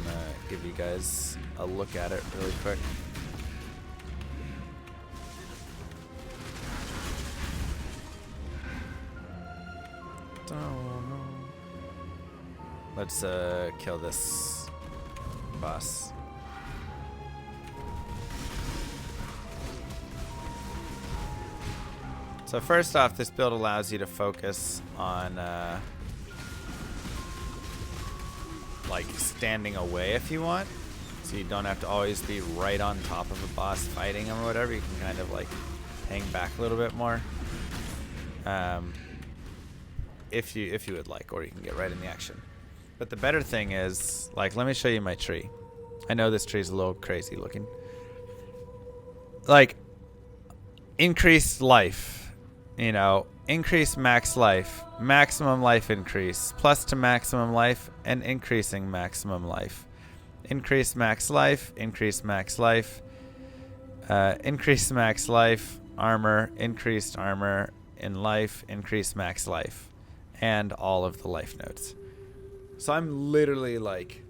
give you guys a look at it really quick. Let's kill this boss. So first off, this build allows you to focus on like standing away if you want, so you don't have to always be right on top of a boss fighting him or whatever. You can kind of like hang back a little bit more, if you would like, or you can get right in the action. But the better thing is, like, let me show you my tree. I know this tree is a little crazy looking. Like, increased life, you know, increase max life, maximum life increase, plus to maximum life, and increasing maximum life. Increase max life, increase max life, increase max life, armor, increased armor in life, increase max life, and all of the life nodes. So I'm literally like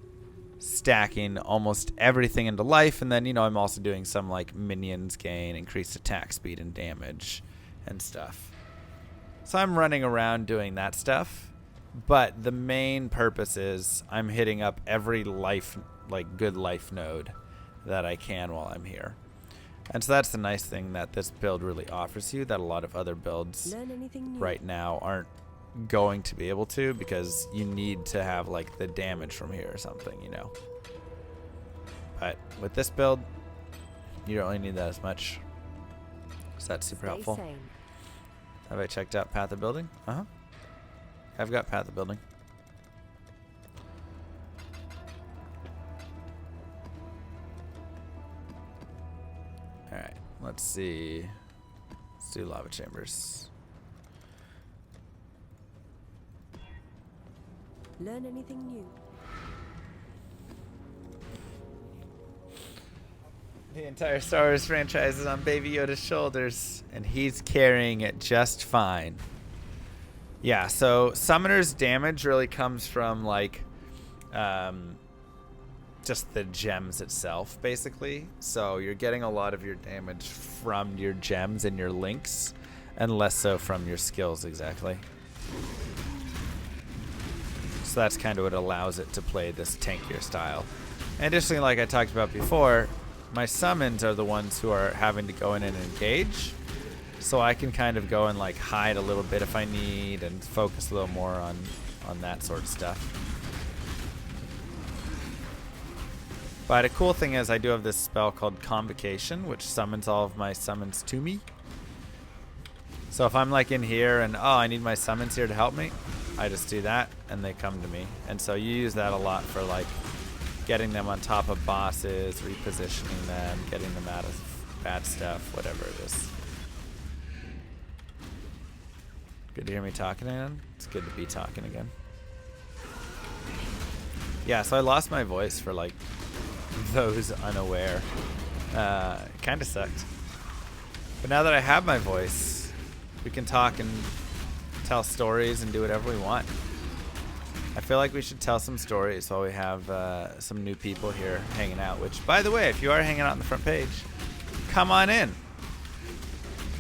stacking almost everything into life, and then, you know, I'm also doing some like minions gain, increased attack speed and damage and stuff. So I'm running around doing that stuff. But the main purpose is I'm hitting up every life, like good life node that I can while I'm here. And so that's the nice thing that this build really offers you that a lot of other builds Learn anything new. right now aren't going to be able to, because you need to have like the damage from here or something, you know. But with this build, you don't really need that as much. So that's super Stay helpful. sane. Have I checked out Path of Building? I've got Path of Building. Alright, let's see. Let's do lava chambers. Learn anything new. The entire Star Wars franchise is on Baby Yoda's shoulders, and he's carrying it just fine. Yeah, so Summoner's damage really comes from, like, just the gems itself, basically. So you're getting a lot of your damage from your gems and your links, and less so from your skills, exactly. So that's kind of what allows it to play this tankier style. And additionally, like I talked about before, my summons are the ones who are having to go in and engage. So I can kind of go and like hide a little bit if I need and focus a little more on that sort of stuff. But a cool thing is I do have this spell called Convocation, which summons all of my summons to me. So if I'm like in here and, oh, I need my summons here to help me, I just do that and they come to me. And so you use that a lot for like getting them on top of bosses, repositioning them, getting them out of bad stuff, whatever it is. Good to hear me talking again. It's good to be talking again. Yeah, so I lost my voice for like those unaware. Kind of sucked. But now that I have my voice, we can talk and tell stories and do whatever we want. I feel like we should tell some stories while we have some new people here hanging out. Which, by the way, if you are hanging out on the front page, come on in.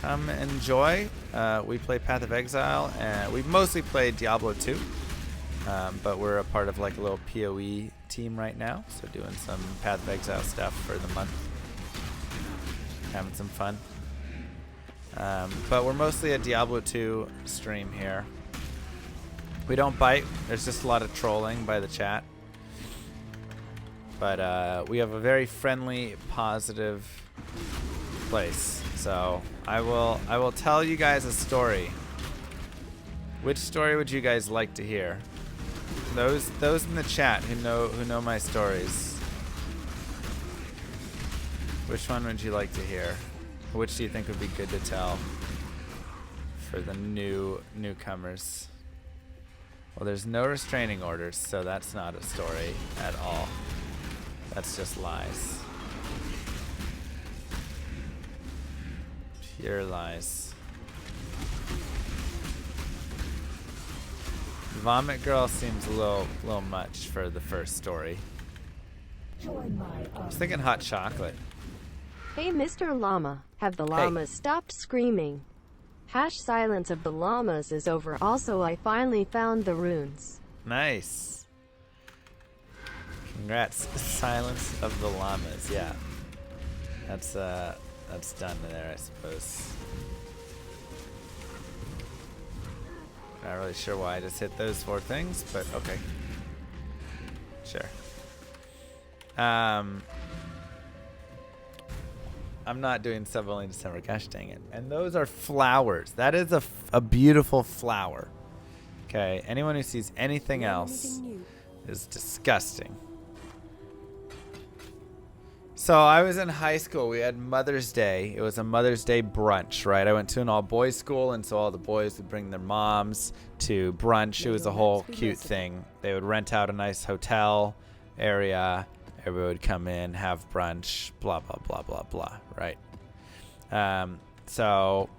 Come enjoy. We play Path of Exile, and we mostly play Diablo 2. But we're a part of like a little POE team right now, so doing some Path of Exile stuff for the month. Having some fun. But we're mostly a Diablo 2 stream here. We don't bite. There's just a lot of trolling by the chat. But we have a very friendly, positive place. So I will tell you guys a story. Which story would you guys like to hear? Those in the chat who know my stories. Which one would you like to hear? Which do you think would be good to tell for the newcomers? Well, there's no restraining orders, so that's not a story at all. That's just lies. Pure lies. Vomit Girl seems a little much for the first story. I was thinking hot chocolate. Hey, Mr. Llama, have the llamas stopped screaming? Silence of the llamas is over. Also, I finally found the runes. Nice. Congrats. Silence of the llamas. Yeah. That's done there, I suppose. Not really sure why I just hit those 4 things, but okay. Sure. I'm not doing sub only December. Gosh dang it. And those are flowers. That is a beautiful flower. Okay. Anyone who sees anything else is disgusting. So I was in high school. We had Mother's Day. It was a Mother's Day brunch, right? I went to an all-boys school, and so all the boys would bring their moms to brunch. It was a whole cute thing. They would rent out a nice hotel area. Everybody would come in, have brunch, blah, blah, blah, blah, blah, right? So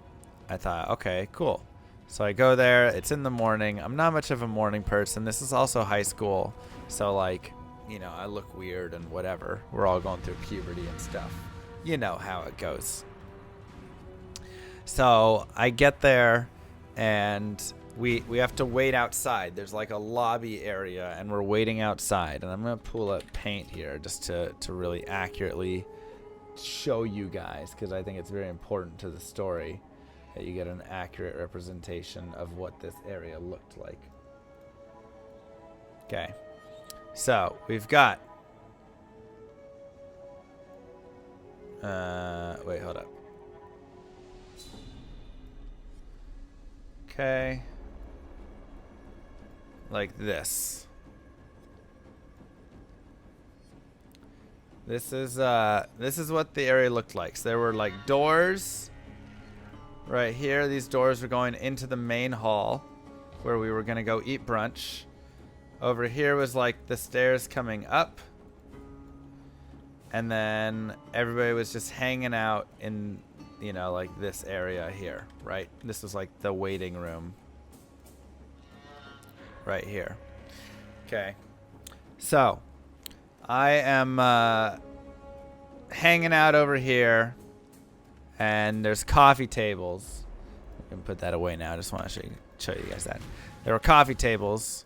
I thought, okay, cool. So I go there. It's in the morning. I'm not much of a morning person. This is also high school. So, like, you know, I look weird and whatever. We're all going through puberty and stuff. You know how it goes. So I get there, and we have to wait outside. There's like a lobby area, and we're waiting outside. And I'm gonna pull up paint here just to really accurately show you guys, because I think it's very important to the story that you get an accurate representation of what this area looked like. Okay, so we've got wait, hold up. Okay, like this. This is what the area looked like. So there were like doors right here. These doors were going into the main hall where we were gonna go eat brunch. Over here was like the stairs coming up, and then everybody was just hanging out in, you know, like this area here, right? This was like the waiting room right here. Okay, so I am hanging out over here, and there's coffee tables. I can put that away now. I just want to show you guys that. There were coffee tables,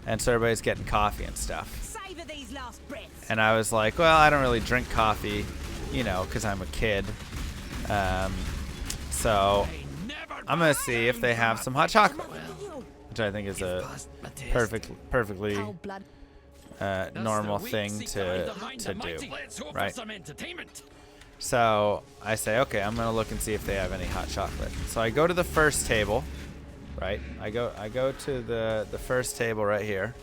and so everybody's getting coffee and stuff. Savor these last breaths. And I was like, well, I don't really drink coffee, you know, because I'm a kid. So I'm going to see if they have some hot chocolate, which I think is a perfectly normal thing to do, right? So I say, okay, I'm gonna look and see if they have any hot chocolate. So I go to the first table, right? I go to the first table right here,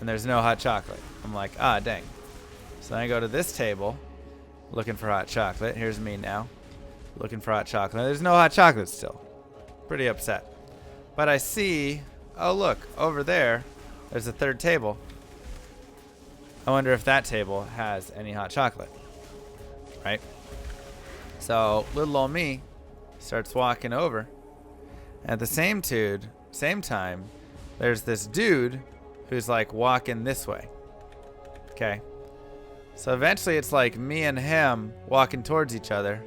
and there's no hot chocolate. I'm like, ah, dang. So then I go to this table, looking for hot chocolate. Here's me now, looking for hot chocolate. There's no hot chocolate still. Pretty upset. But I see, oh look, over there, there's a third table. I wonder if that table has any hot chocolate, right? So little old me starts walking over. At the same time, there's this dude who's like walking this way. Okay. So eventually it's like me and him walking towards each other.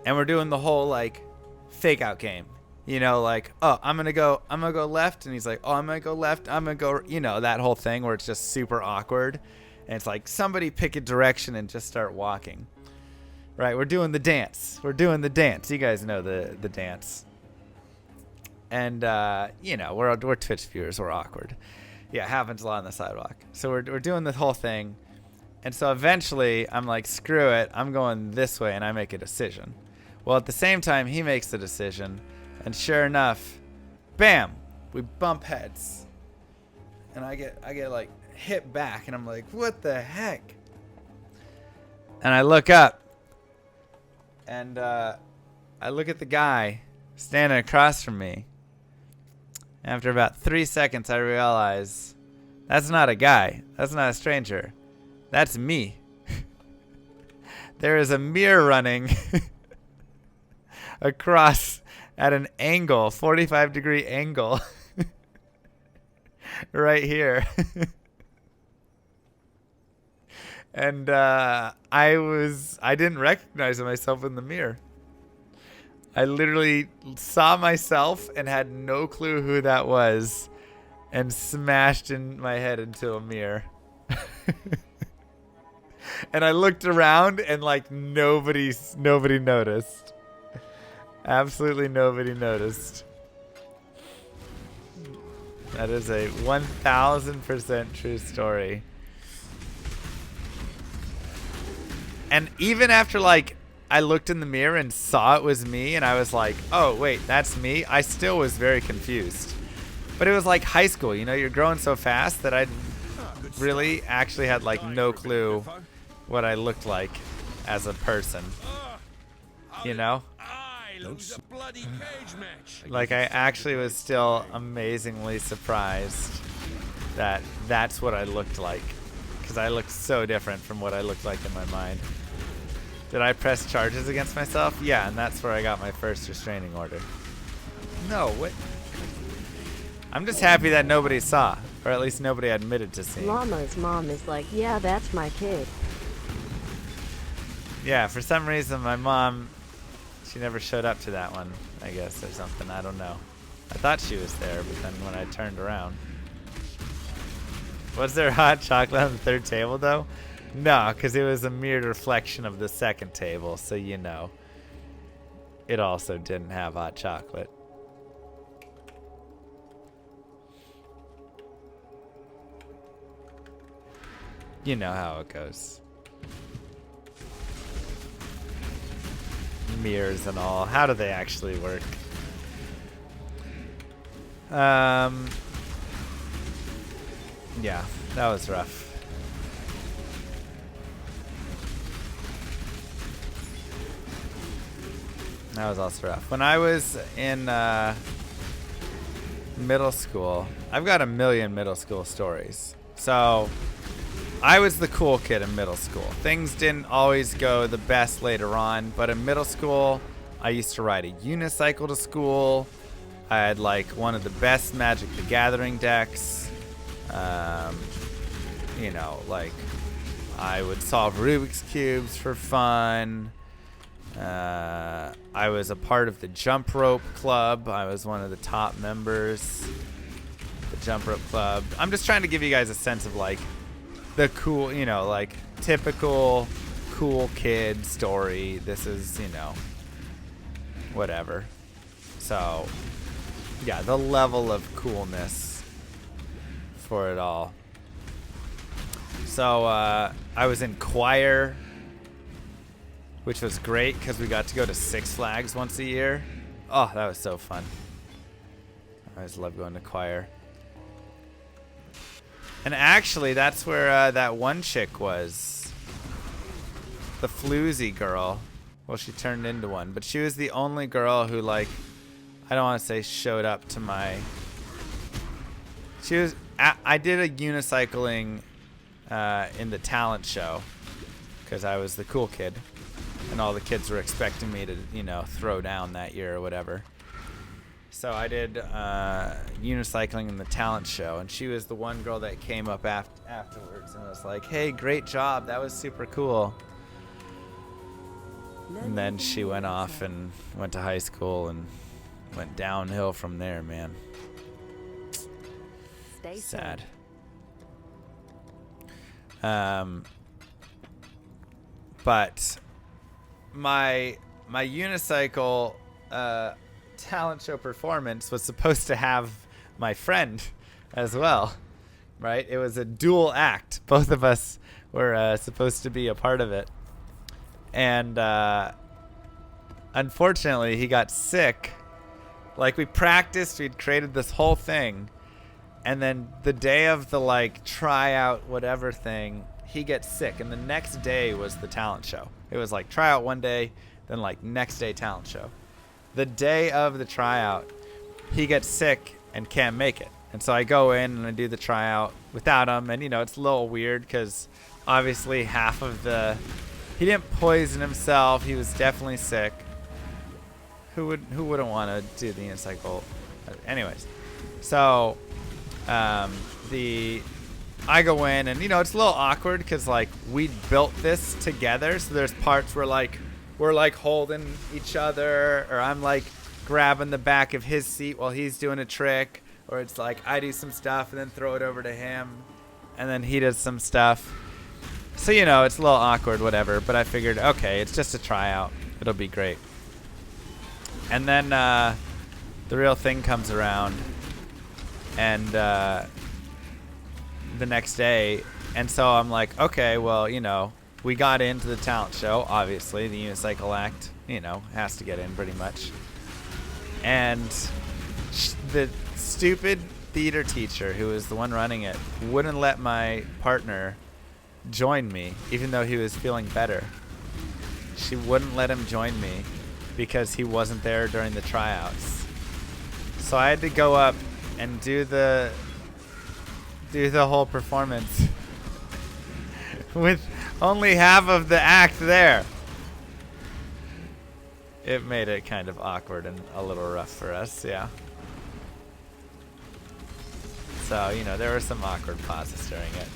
And we're doing the whole like fake out game. You know, like, oh, I'm gonna go left, and he's like, oh, I'm gonna go left, I'm gonna go, you know, that whole thing where it's just super awkward, and it's like somebody pick a direction and just start walking. Right, we're doing the dance. You guys know the dance. And you know, we're Twitch viewers, we're awkward. Yeah, it happens a lot on the sidewalk. So we're doing the whole thing, and so eventually I'm like, screw it, I'm going this way, and I make a decision. Well, at the same time, he makes the decision. And sure enough, bam, we bump heads. And I get like hit back, and I'm like, what the heck? And I look up, and I look at the guy standing across from me. After about 3 seconds, I realize that's not a guy. That's not a stranger. That's me. There is a mirror running across at an angle, 45-degree angle, right here. And I didn't recognize myself in the mirror. I literally saw myself and had no clue who that was, and smashed in my head into a mirror. And I looked around, and like nobody noticed. Absolutely nobody noticed. That is a 1000% true story. And even after like I looked in the mirror and saw it was me, and I was like, oh wait, that's me, I still was very confused. But it was like high school, you know, you're growing so fast that I really actually had like no clue what I looked like as a person. You know? Like, I actually was still amazingly surprised that that's what I looked like, because I looked so different from what I looked like in my mind. Did I press charges against myself? Yeah, and that's where I got my first restraining order. No, what? I'm just happy that nobody saw, or at least nobody admitted to seeing. Llama's mom is like, yeah, that's my kid. Yeah, for some reason my mom, she never showed up to that one. I guess, or something. I don't know. I thought she was there, but then when I turned around. Was there hot chocolate on the third table, though? No, because it was a mirrored reflection of the second table, so you know. It also didn't have hot chocolate. You know how it goes. Mirrors and all. How do they actually work? Yeah, that was rough. That was also rough. When I was in middle school, I've got a million middle school stories. So I was the cool kid in middle school. Things didn't always go the best later on, but in middle school, I used to ride a unicycle to school. I had like one of the best Magic the Gathering decks. You know, like I would solve Rubik's Cubes for fun. I was a part of the jump rope club. I was one of the top members. The jump rope club. I'm just trying to give you guys a sense of like the cool, you know, like typical cool kid story. This is, you know, whatever. So, yeah, the level of coolness for it all. So, I was in choir, which was great because we got to go to Six Flags once a year. Oh, that was so fun. I always love going to choir. And actually, that's where that one chick was. The floozy girl. Well, she turned into one. But she was the only girl who, like, I don't want to say showed up to my... She was... I did a unicycling in the talent show because I was the cool kid. And all the kids were expecting me to, you know, throw down that year or whatever. So I did unicycling in the talent show, and she was the one girl that came up afterwards and was like, "Hey, great job. That was super cool." And then she went off and went to high school and went downhill from there, man. Stay Sad. But my unicycle talent show performance was supposed to have my friend as well, right? It was a dual act. Both of us were supposed to be a part of it. And unfortunately, he got sick. Like, we practiced, we'd created this whole thing, and then the day of the, like, tryout whatever thing, he gets sick, and the next day was the talent show. It was like tryout one day, then like next day talent show. The day of the tryout, he gets sick and can't make it. And so I go in and I do the tryout without him. And, you know, it's a little weird because obviously half of he didn't poison himself. He was definitely sick. Who wouldn't want to do the unicycle? Anyways, so I go in and, you know, it's a little awkward because, like, we built this together. So there's parts where, like, we're, like, holding each other, or I'm, like, grabbing the back of his seat while he's doing a trick, or it's, like, I do some stuff and then throw it over to him, and then he does some stuff. So, you know, it's a little awkward, whatever, but I figured, okay, it's just a tryout. It'll be great. And then the real thing comes around, and the next day, and so I'm like, okay, well, you know, we got into the talent show, obviously. The unicycle act, you know, has to get in pretty much. And the stupid theater teacher, who was the one running it, wouldn't let my partner join me, even though he was feeling better. She wouldn't let him join me because he wasn't there during the tryouts. So I had to go up and do the whole performance with only half of the act there. It made it kind of awkward and a little rough for us, yeah. So, you know, there were some awkward pauses during it.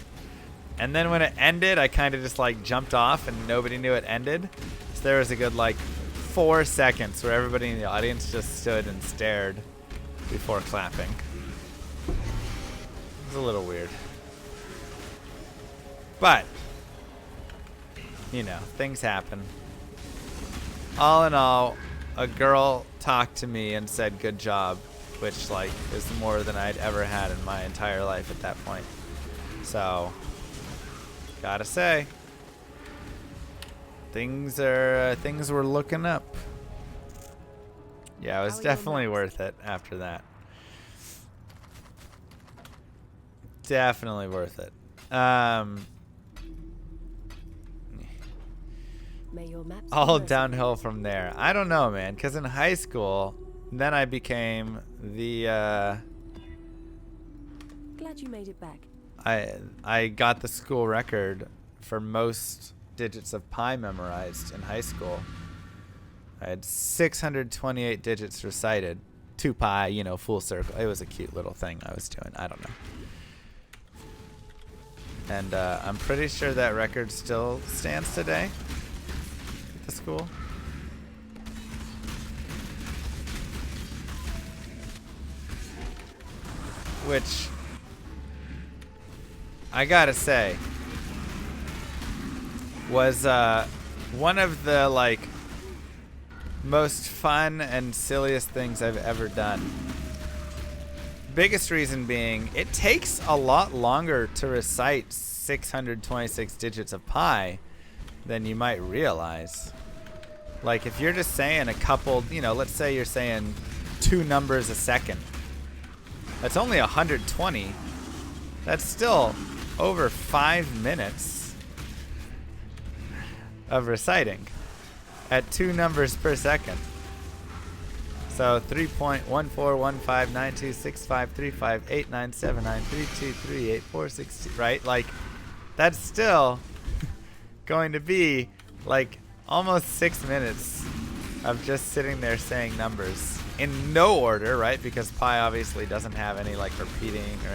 And then when it ended, I kind of just, like, jumped off and nobody knew it ended. So there was a good, like, 4 seconds where everybody in the audience just stood and stared before clapping. It was a little weird. But, you know, things happen. All in all, a girl talked to me and said good job, which like is more than I'd ever had in my entire life at that point. So, gotta say, things were looking up. Yeah, it was definitely worth it after that. Definitely worth it. May your maps be All merciful. downhill from there. I don't know, man, because in high school, then I became the Glad you made it back. I got the school record for most digits of pi memorized in high school. I had 628 digits recited. 2 pi, you know, full circle. It was a cute little thing I was doing. I don't know. And I'm pretty sure that record still stands today at the school. Which, I gotta say, was one of the like most fun and silliest things I've ever done. Biggest reason being, it takes a lot longer to recite 626 digits of pi than you might realize. Like if you're just saying a couple, you know, let's say you're saying 2 numbers a second. That's only 120. That's still over 5 minutes of reciting at 2 numbers per second. So 3.14159265358979323846, right? Like that's still going to be like almost 6 minutes of just sitting there saying numbers in no order, right? Because pi obviously doesn't have any like repeating or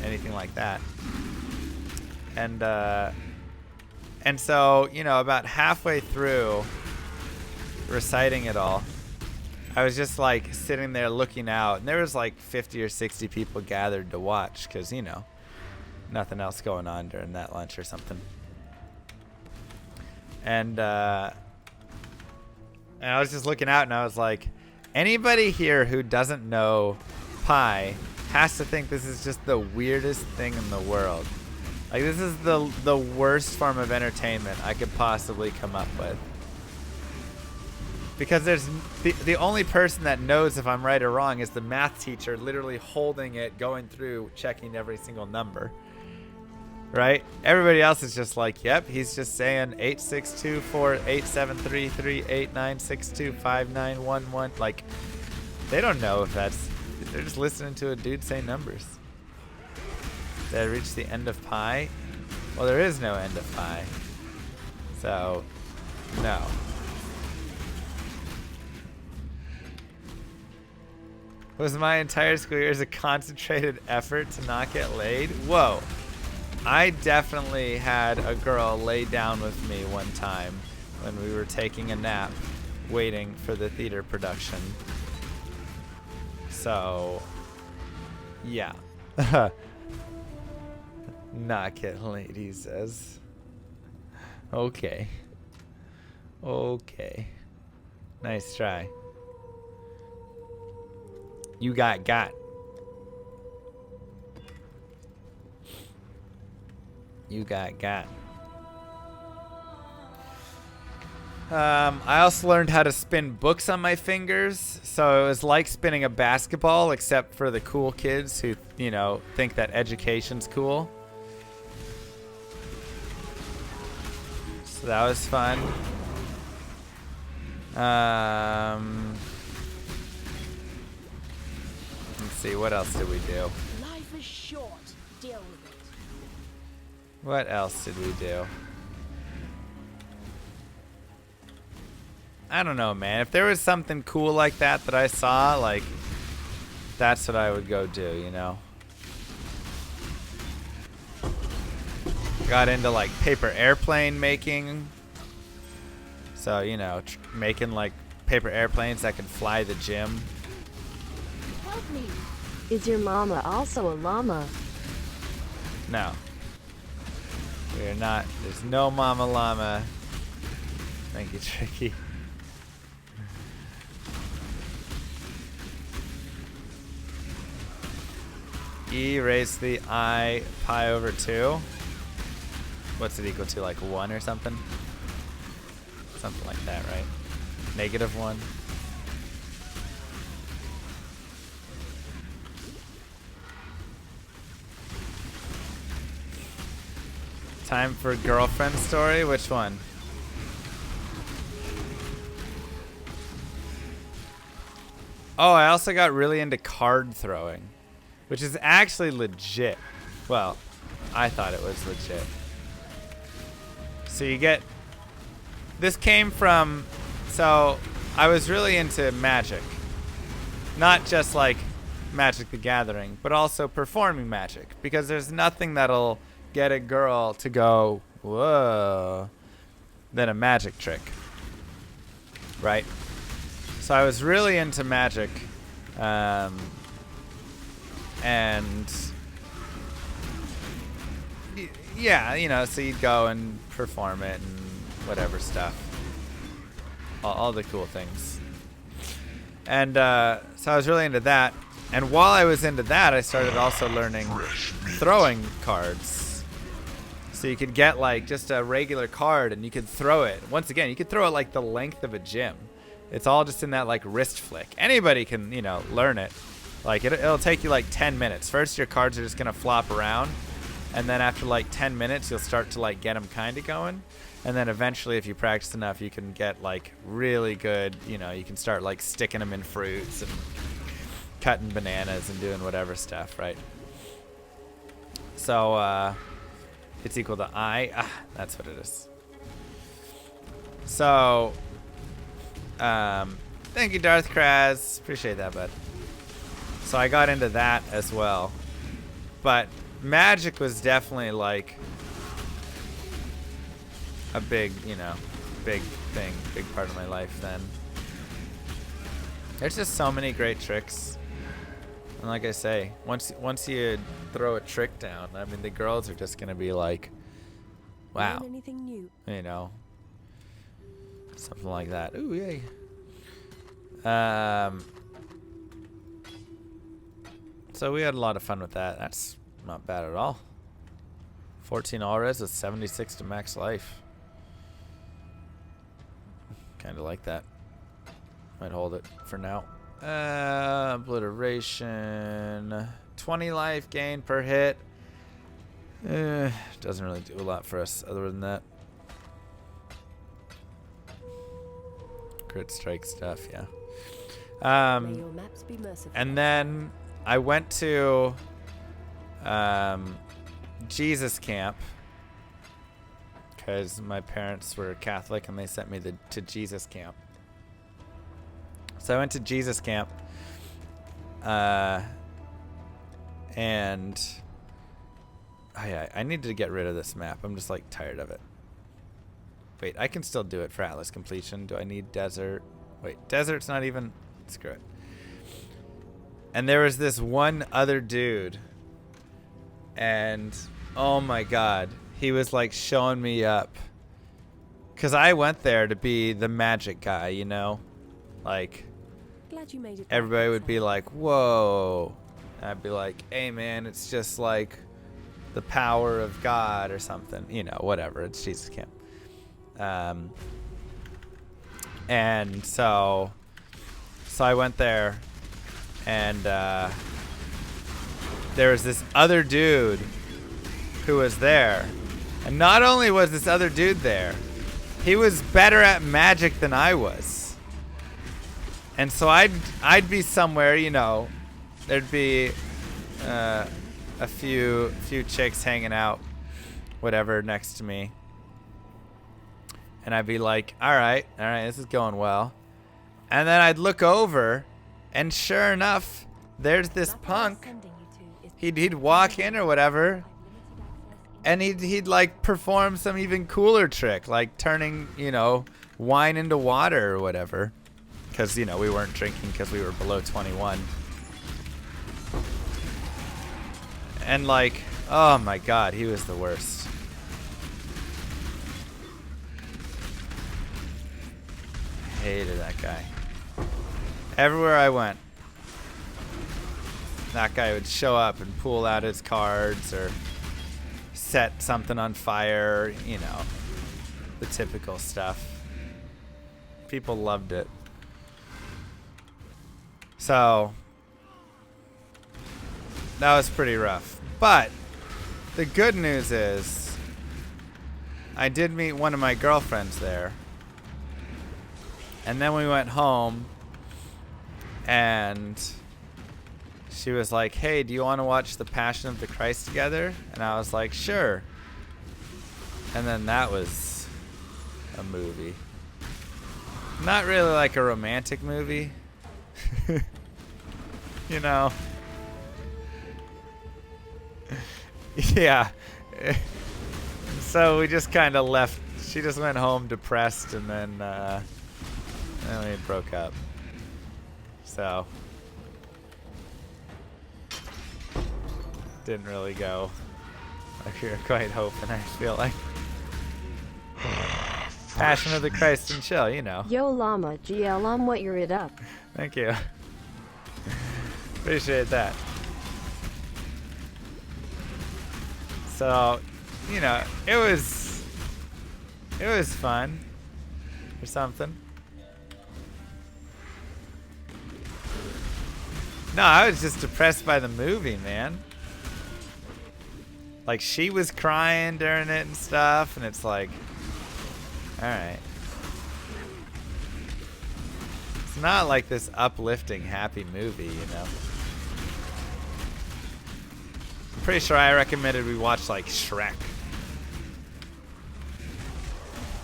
anything like that. And so, you know, about halfway through reciting it all, I was just like sitting there looking out, and there was like 50 or 60 people gathered to watch because, you know, nothing else going on during that lunch or something. And I was just looking out, and I was like, anybody here who doesn't know pi has to think this is just the weirdest thing in the world. Like this is the worst form of entertainment I could possibly come up with. Because there's the only person that knows if I'm right or wrong is the math teacher literally holding it, going through, checking every single number. Right? Everybody else is just like, yep, he's just saying 8624873389625911. Like, they don't know if that's, they're just listening to a dude say numbers. Did I reach the end of pi? Well, there is no end of pi. So, no. Was my entire school year a concentrated effort to not get laid? Whoa. I definitely had a girl lay down with me one time when we were taking a nap waiting for the theater production. So, yeah. Not get laid, he says. Okay. Okay. Nice try. You got. You got. I also learned how to spin books on my fingers, so it was like spinning a basketball, except for the cool kids who, you know, think that education's cool. So that was fun. Let's see, what else did we do? Life is short. Deal with it. What else did we do? I don't know, man. If there was something cool like that that I saw, like, that's what I would go do, you know? Got into, like, paper airplane making. So, you know, making, like, paper airplanes that can fly the gym. Help me. Is your mama also a llama? No. We're not. There's no mama llama. Thank you, Tricky. E raised the I pi over 2. What's it equal to? Like 1 or something? Something like that, right? -1. Time for girlfriend story? Which one? Oh, I also got really into card throwing, which is actually legit. Well, I thought it was legit. So you get... This came from... So, I was really into Magic. Not just like Magic the Gathering, but also performing Magic. Because there's nothing that'll get a girl to go, whoa, than a magic trick. Right? So I was really into Magic. And yeah, you know, so you'd go and perform it and whatever stuff. All the cool things. And so I was really into that. And while I was into that, I started also learning throwing cards. So you could get like just a regular card and you could throw it. Once again, you could throw it like the length of a gym. It's all just in that like wrist flick. Anybody can, you know, learn it. Like it'll take you like 10 minutes. First, your cards are just gonna flop around, and then after like 10 minutes, you'll start to like get them kind of going. And then eventually, if you practice enough, you can get like really good. You know, you can start like sticking them in fruits and cutting bananas and doing whatever stuff, right? So it's equal to I. That's what it is. So, thank you, Darth Kraz. Appreciate that, bud. So I got into that as well. But Magic was definitely like a big, you know, big thing, big part of my life then. There's just so many great tricks. And like I say, once you throw a trick down, I mean, the girls are just going to be like, wow. Learn anything new? You know, something like that. Ooh, yay. So we had a lot of fun with that. That's not bad at all. 14 all res with 76 to max life. Kind of like that. Might hold it for now. Obliteration. 20 life gain per hit. Doesn't really do a lot for us other than that. Crit strike stuff, yeah. May your maps be merciful. And then I went to Jesus camp because my parents were Catholic and they sent me to Jesus camp. So I went to Jesus camp, and oh yeah, I needed to get rid of this map. I'm just like tired of it. Wait, I can still do it for Atlas completion. Do I need desert? Wait, desert's not even. Screw it. And there was this one other dude, and oh my god, he was like showing me up. Cause I went there to be the magic guy, you know, like. Glad you made it. Everybody would be like, whoa. And I'd be like, hey man, it's just like the power of God or something. You know, whatever. It's Jesus camp. And so I went there, and there was this other dude who was there. And not only was this other dude there, he was better at magic than I was. And so I'd be somewhere, you know, there'd be a few chicks hanging out, whatever, next to me. And I'd be like, all right, this is going well. And then I'd look over, and sure enough, there's this punk. He'd walk in or whatever, and he'd like perform some even cooler trick, like turning, you know, wine into water or whatever. because, you know, we weren't drinking because we were below 21. And like, oh my god, he was the worst. Hated that guy. Everywhere I went, that guy would show up and pull out his cards or set something on fire, you know, the typical stuff. People loved it. So that was pretty rough. But the good news is I did meet one of my girlfriends there. And then we went home and she was like, hey, do you want to watch The Passion of the Christ together? And I was like, sure. And then that was a movie. Not really like a romantic movie. You know? Yeah. So we just kind of left. She just went home depressed, and then we broke up. So didn't really go like we were quite hoping, I feel like. Passion of the Christ and chill, you know. Yo llama, GL what you're it up. Thank you. Appreciate that. So, you know, it was fun or something. No, I was just depressed by the movie, man. Like, she was crying during it and stuff, and it's like, alright. It's not like this uplifting, happy movie, you know. I'm pretty sure I recommended we watch, like, Shrek.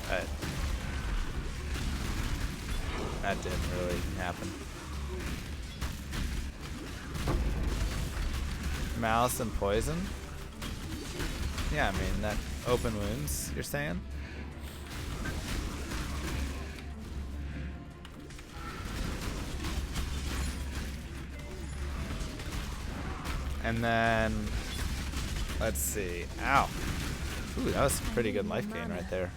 But that didn't really happen. Malice and Poison? Yeah, I mean, that open wounds, you're saying? And then, let's see. Ow. Ooh, that was a pretty good life gain right there.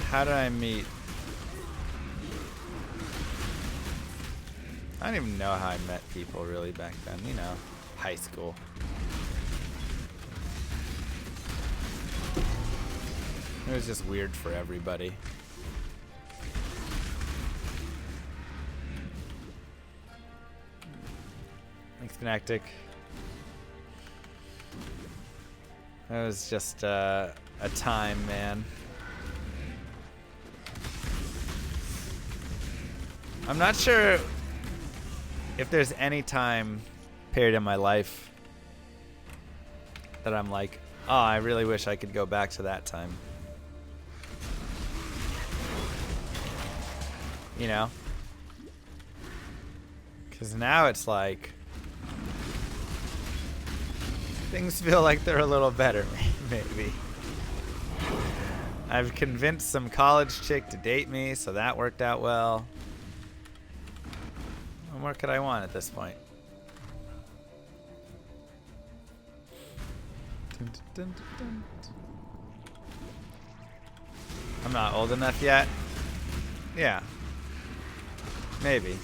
How did I meet? I don't even know how I met people really back then, you know, high school. It was just weird for everybody. Thanks, Fnactic. It was just a time, man. I'm not sure if there's any time period in my life that I'm like, oh, I really wish I could go back to that time. You know? Because now it's like, things feel like they're a little better, maybe. I've convinced some college chick to date me, so that worked out well. What more could I want at this point? Dun, dun, dun, dun. I'm not old enough yet. Yeah. Maybe.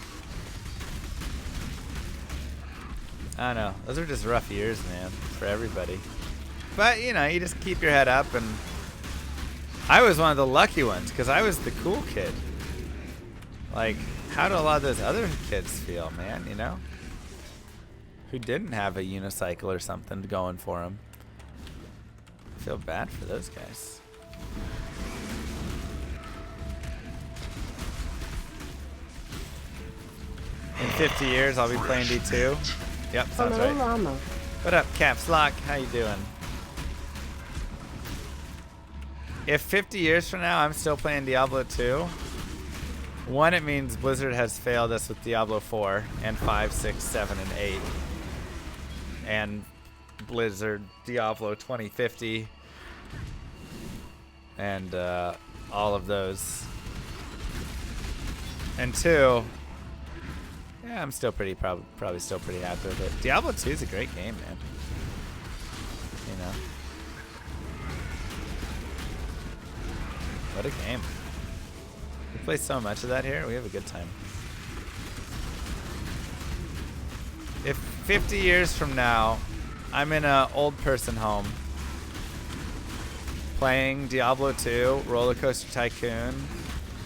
I don't know. Those are just rough years, man, for everybody. But, you know, you just keep your head up, and I was one of the lucky ones, because I was the cool kid. Like, how do a lot of those other kids feel, man, you know? Who didn't have a unicycle or something going for them. I feel bad for those guys. In 50 years, I'll be playing D2. Yep, sounds Hello, right. llama. What up, Caps Lock? How you doing? If 50 years from now I'm still playing Diablo 2, one, it means Blizzard has failed us with Diablo 4 and 5, 6, 7, and 8. And Blizzard Diablo 2050. And all of those. And 2, yeah, I'm still probably still pretty happy with it. Diablo 2 is a great game, man. You know. What a game. We play so much of that here. We have a good time. If 50 years from now, I'm in an old person home playing Diablo 2, Roller Coaster Tycoon,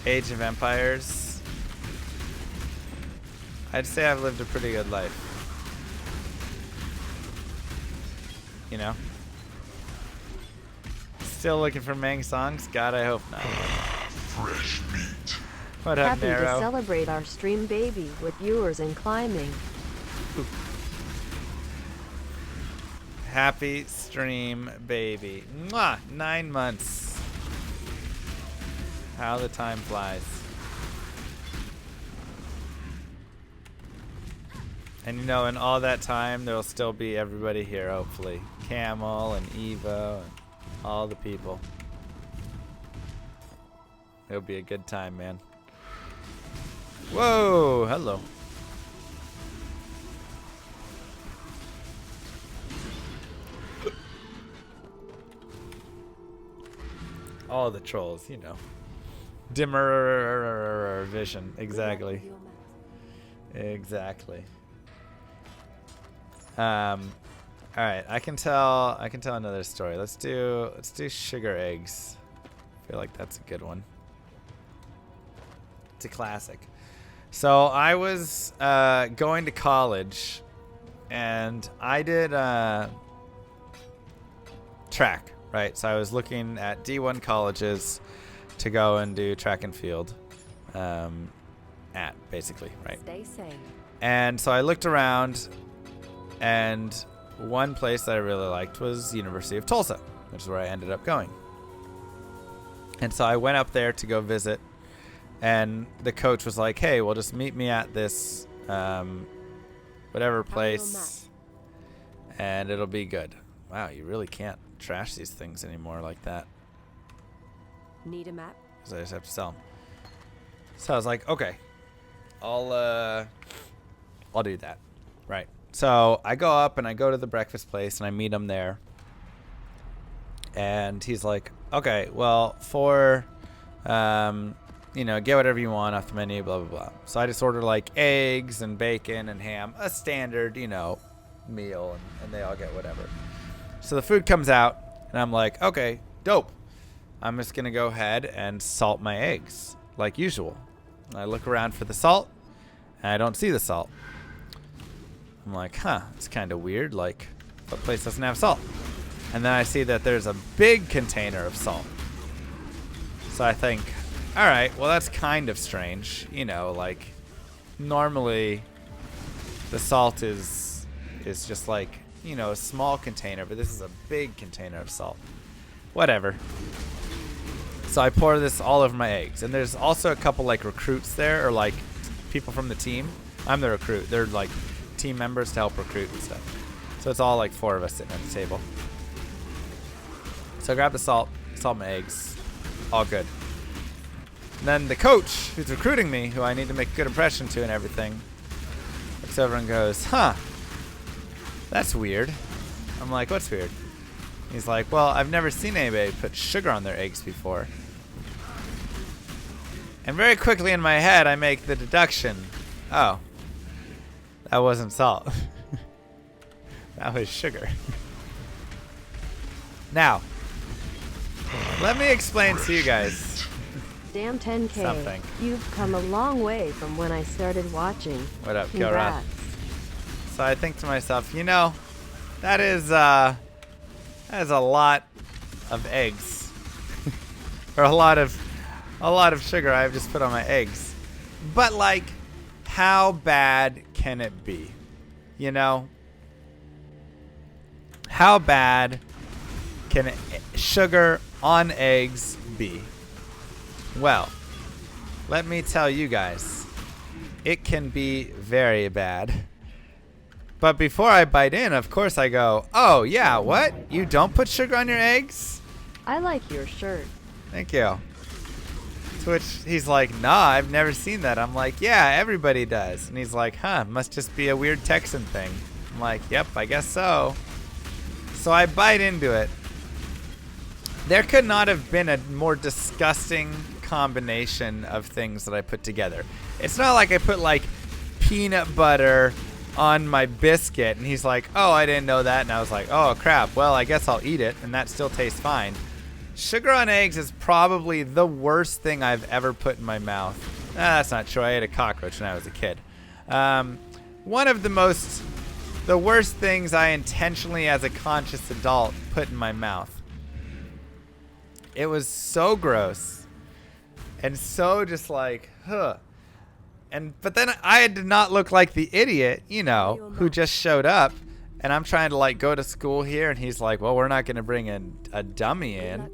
Age of Empires, I'd say I've lived a pretty good life. You know? Still looking for Mang songs? God, I hope not. Fresh meat. What up, Happy to Nero? celebrate our stream baby with viewers and climbing. Happy stream, baby. Mwah! 9 months. How the time flies. And you know, in all that time, there'll still be everybody here, hopefully. Camel and Evo and all the people. It'll be a good time, man. Whoa! Hello. All the trolls, you know. Dimmer vision. Exactly. Exactly. All right, I can tell another story. Let's do sugar eggs. I feel like that's a good one. It's a classic. So I was going to college, and I did track, right? So I was looking at D1 colleges to go and do track and field at, basically, right? Stay safe. And so I looked around, and one place that I really liked was University of Tulsa, which is where I ended up going. And so I went up there to go visit, and the coach was like, hey, well, just meet me at this whatever place, and it'll be good. Wow, you really can't trash these things anymore like that. Need a map? Because I just have to sell them. So I was like, okay, I'll do that. Right. So I go up and I go to the breakfast place and I meet him there. And he's like, okay, well, for, you know, get whatever you want off the menu, blah, blah, blah. So I just order like eggs and bacon and ham, a standard, you know, meal, and they all get whatever. So the food comes out and I'm like, okay, dope. I'm just going to go ahead and salt my eggs like usual. And I look around for the salt and I don't see the salt. I'm like, huh, it's kind of weird. Like, what place doesn't have salt? And then I see that there's a big container of salt. So I think, all right, well, that's kind of strange. You know, like, normally the salt is just like, you know, a small container, but this is a big container of salt. Whatever. So I pour this all over my eggs. And there's also a couple, like, recruits there, or, like, people from the team. I'm the recruit. They're, like, team members to help recruit and stuff. So it's all like 4 of us sitting at the table. So I grab the salt my eggs, all good. And then the coach who's recruiting me, who I need to make a good impression to and everything, looks over and goes, huh, that's weird. I'm like, what's weird? He's like, well, I've never seen anybody put sugar on their eggs before. And very quickly in my head, I make the deduction, oh, that wasn't salt. That was sugar. Now, let me explain to you guys Damn 10K. something. You've come a long way from when I started watching. What up, Gilrod? Congrats. So I think to myself, you know, that is a lot of eggs, or a lot of sugar I've just put on my eggs. But like, how bad can it be? You know? How bad can sugar on eggs be? Well, let me tell you guys, it can be very bad. But before I bite in, of course I go, oh yeah, what? You don't put sugar on your eggs? I like your shirt. Thank you. To which he's like, nah, I've never seen that. I'm like, yeah, everybody does. And he's like, huh, must just be a weird Texan thing. I'm like, yep, I guess so. So I bite into it. There could not have been a more disgusting combination of things that I put together. It's not like I put like peanut butter on my biscuit and he's like, oh, I didn't know that. And I was like, oh crap, well, I guess I'll eat it and that still tastes fine. Sugar on eggs is probably the worst thing I've ever put in my mouth. That's not true. I ate a cockroach when I was a kid. One of the worst things I intentionally as a conscious adult put in my mouth. It was so gross and so just like, huh. But then I did not look like the idiot, you know, who just showed up. And I'm trying to like go to school here, and he's like, well, we're not going to bring a dummy in.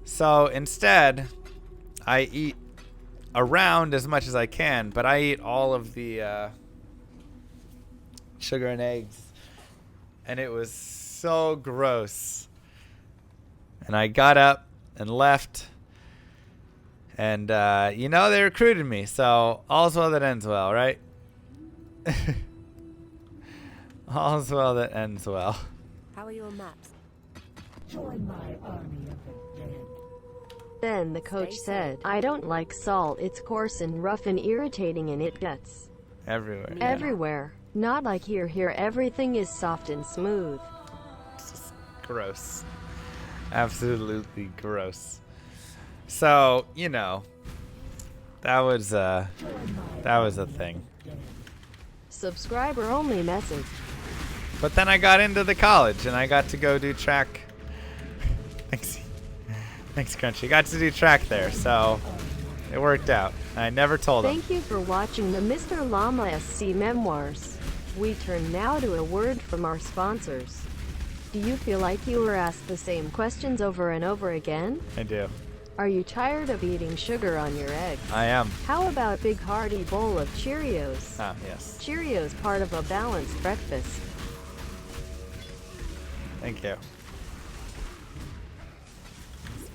So instead, I eat around as much as I can, but I eat all of the sugar and eggs. And it was so gross. And I got up and left. And, you know, they recruited me, so all's well that ends well, right? All's well that ends well. How are your maps? Join my army of the dead. Then the coach said, I don't like salt. It's coarse and rough and irritating and it gets Everywhere. everywhere. Not like here. Here everything is soft and smooth. It's just gross. Absolutely gross. So, you know, that was a thing. Subscriber only message. But then I got into the college and I got to go do track. Thanks, Crunchy. Got to do track there, so it worked out. I never told him. Thank you for watching the Mr. Llama SC Memoirs. We turn now to a word from our sponsors. Do you feel like you were asked the same questions over and over again? I do. Are you tired of eating sugar on your eggs? I am. How about a big hearty bowl of Cheerios? Ah, yes. Cheerios, part of a balanced breakfast. Thank you.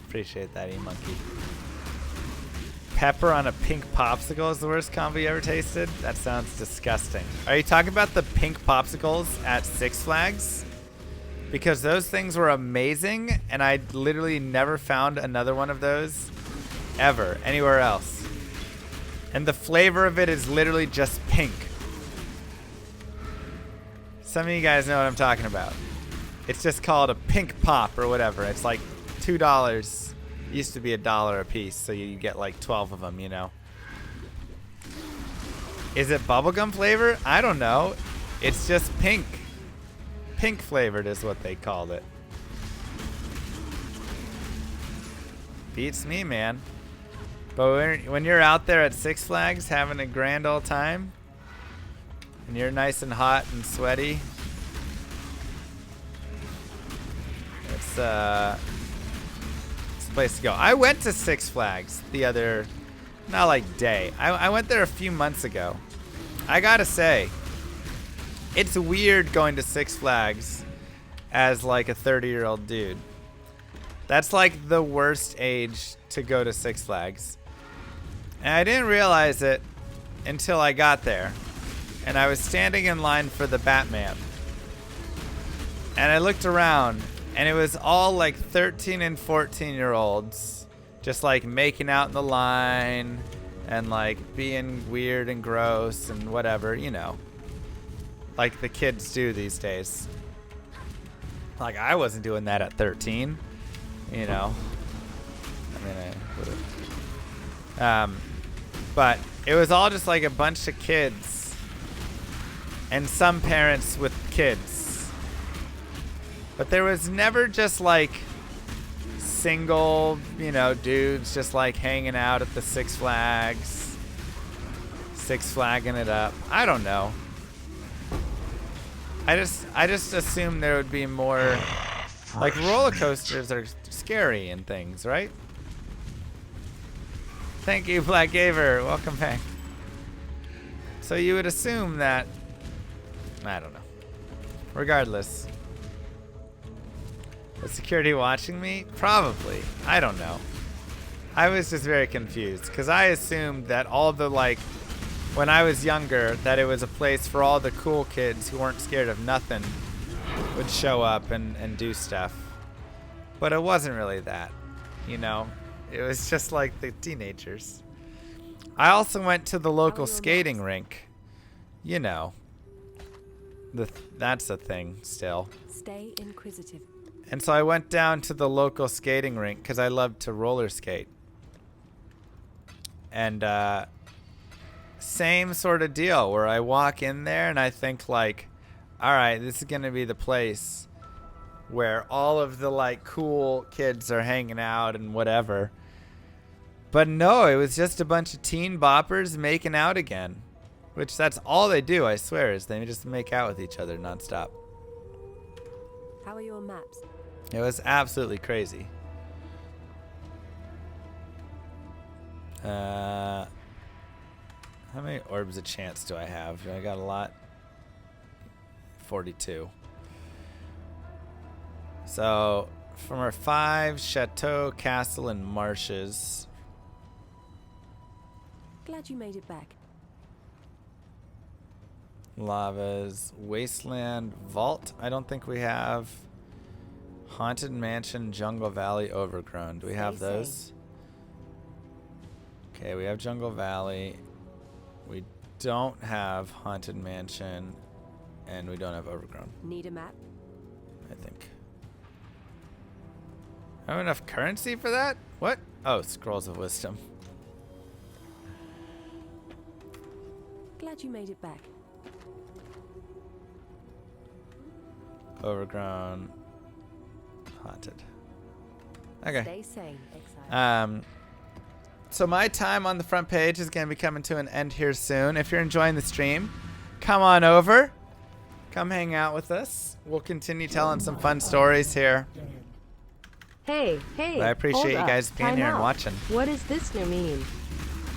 Appreciate that, E-Monkey. Pepper on a pink popsicle is the worst combo you ever tasted? That sounds disgusting. Are you talking about the pink popsicles at Six Flags? Because those things were amazing, and I literally never found another one of those ever anywhere else. And the flavor of it is literally just pink. Some of you guys know what I'm talking about. It's just called a pink pop or whatever. It's like $2. Used to be $1 a piece, so you get like 12 of them, you know. Is it bubblegum flavor? I don't know. It's just pink. Pink flavored is what they called it. Beats me, man. But when you're out there at Six Flags having a grand old time, and you're nice and hot and sweaty, it's a place to go. I went to Six Flags the other, not like day. I went there a few months ago. I gotta say, it's weird going to Six Flags as like a 30-year-old dude. That's like the worst age to go to Six Flags. And I didn't realize it until I got there. And I was standing in line for the Batman. And I looked around and it was all like 13 and 14-year-olds just like making out in the line and like being weird and gross and whatever, you know. Like the kids do these days. Like I wasn't doing that at 13, you know. I mean, I would have. But it was all just like a bunch of kids and some parents with kids. But there was never just like single, you know, dudes just like hanging out at the Six Flags, Six Flagging it up. I don't know. I just assumed there would be more, like roller coasters are scary and things, right? Thank you, Black Gaver. Welcome back. So you would assume that, I don't know. Regardless. The security watching me? Probably. I don't know. I was just very confused because I assumed that all the like, when I was younger, that it was a place for all the cool kids who weren't scared of nothing would show up and do stuff. But it wasn't really that, you know? It was just like the teenagers. I also went to the local skating rink. You know, that's a thing still. Stay inquisitive. And so I went down to the local skating rink because I love to roller skate. And same sort of deal where I walk in there and I think like, all right, this is going to be the place where all of the like cool kids are hanging out and whatever. But no, it was just a bunch of teen boppers making out again. Which that's all they do, I swear, is they just make out with each other nonstop. How are your maps? It was absolutely crazy. How many orbs of chance do I have? I got a lot. 42. So, from our 5, Chateau, Castle, and Marshes. Glad you made it back. Lavas, Wasteland, Vault. I don't think we have. Haunted Mansion, Jungle Valley, Overgrown. Do we have those? Okay, we have Jungle Valley. We don't have Haunted Mansion. And we don't have Overgrown. Need a map? I think. I have enough currency for that? What? Oh, Scrolls of Wisdom. Glad you made it back. Overgrown. Haunted. Okay. Stay sane, exile. So my time on the front page is going to be coming to an end here soon. If you're enjoying the stream, come on over. Come hang out with us. We'll continue telling some fun stories here. Hey, But I appreciate you guys being here and watching. What does this new mean?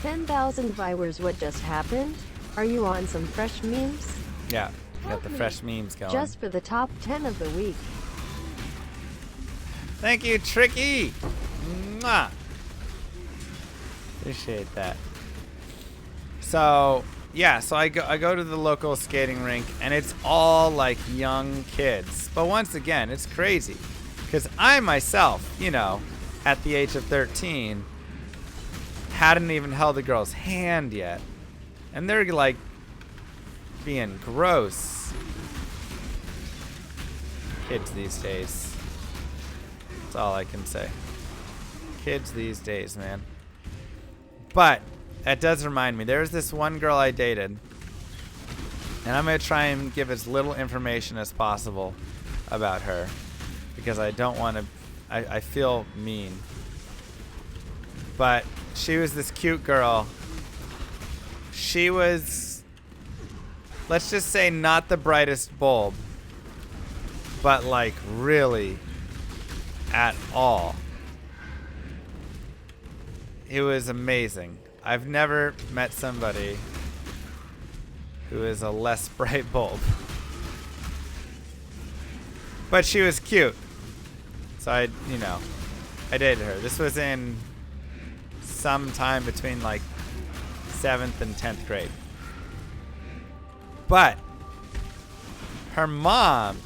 10,000 viewers, what just happened? Are you on some fresh memes? Yeah, got the fresh memes going. Just for the top 10 of the week. Thank you, Tricky. Mwah. Appreciate that. So yeah, so I go to the local skating rink and it's all like young kids. But once again, it's crazy because I myself, you know, at the age of 13, hadn't even held a girl's hand yet, and they're like being gross. Kids these days. That's all I can say. Kids these days, man. But that does remind me, there's this one girl I dated, and I'm going to try and give as little information as possible about her because I don't want to, I feel mean. But she was this cute girl. She was, let's just say, not the brightest bulb, but like really at all. It was amazing. I've never met somebody who is a less bright bulb. But she was cute. So I dated her. This was in some time between like 7th and 10th grade. But her mom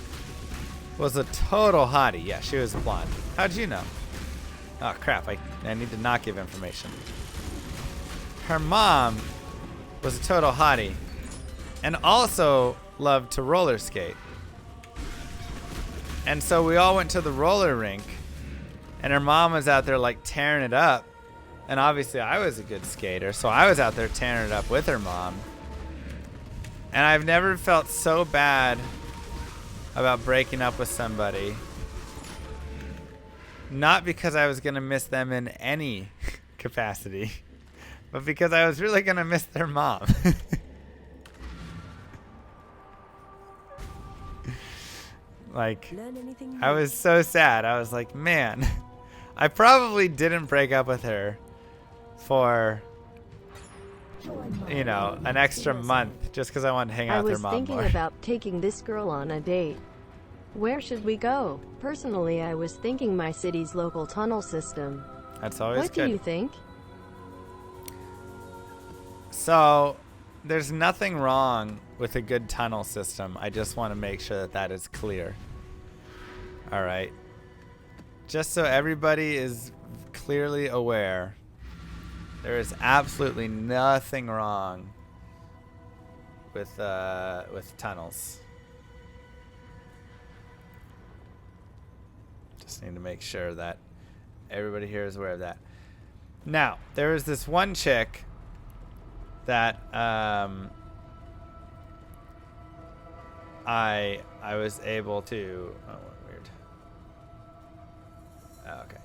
was a total hottie. Yeah, she was blonde. How'd you know? Oh crap, I need to not give information. Her mom was a total hottie and also loved to roller skate. And so we all went to the roller rink and her mom was out there like tearing it up. And obviously I was a good skater, so I was out there tearing it up with her mom. And I've never felt so bad about breaking up with somebody. Not because I was going to miss them in any capacity, but because I was really going to miss their mom. Like, I was so sad. I was like, man, I probably didn't break up with her for, you know, an extra month just because I wanted to hang out with her mom more. I was thinking about taking this girl on a date. Where should we go? Personally, I was thinking my city's local tunnel system. That's always What good. do you think? So, there's nothing wrong with a good tunnel system. I just want to make sure that that is clear. All right. Just so everybody is clearly aware, there is absolutely nothing wrong with tunnels. Just need to make sure that everybody here is aware of that. Now, there is this one chick that I was able to. Oh, weird. Oh, okay.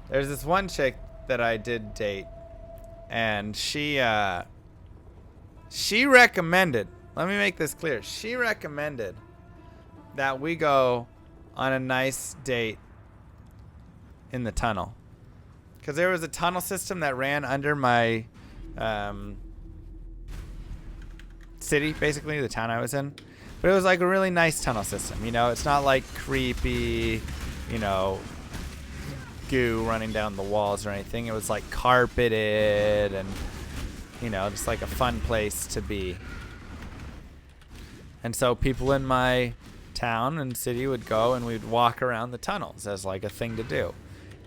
There's this one chick that I did date, and she recommended. Let me make this clear. She recommended that we go on a nice date in the tunnel, because there was a tunnel system that ran under my city, basically the town I was in, but it was like a really nice tunnel system. You know, it's not like creepy, you know, goo running down the walls or anything. It was like carpeted and, you know, just like a fun place to be. And so people in my town and city would go and we'd walk around the tunnels as like a thing to do.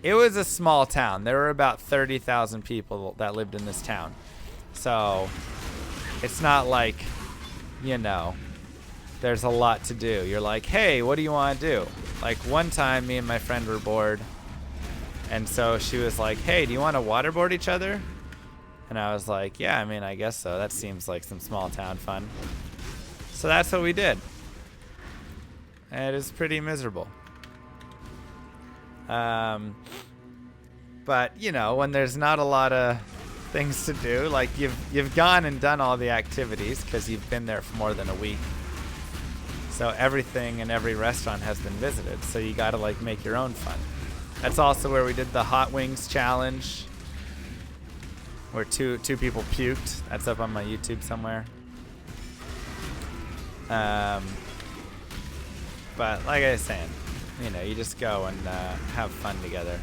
It was a small town. There were about 30,000 people that lived in this town. So it's not like, you know, there's a lot to do. You're like, hey, what do you want to do? Like one time me and my friend were bored. And so she was like, hey, do you want to waterboard each other? And I was like, yeah, I mean, I guess so. That seems like some small town fun. So that's what we did. And it was pretty miserable. But you know, when there's not a lot of things to do, like you've gone and done all the activities because you've been there for more than a week. So everything and every restaurant has been visited. So you got to like make your own fun. That's also where we did the hot wings challenge, where two people puked. That's up on my YouTube somewhere. But like I was saying, you know, you just go and have fun together.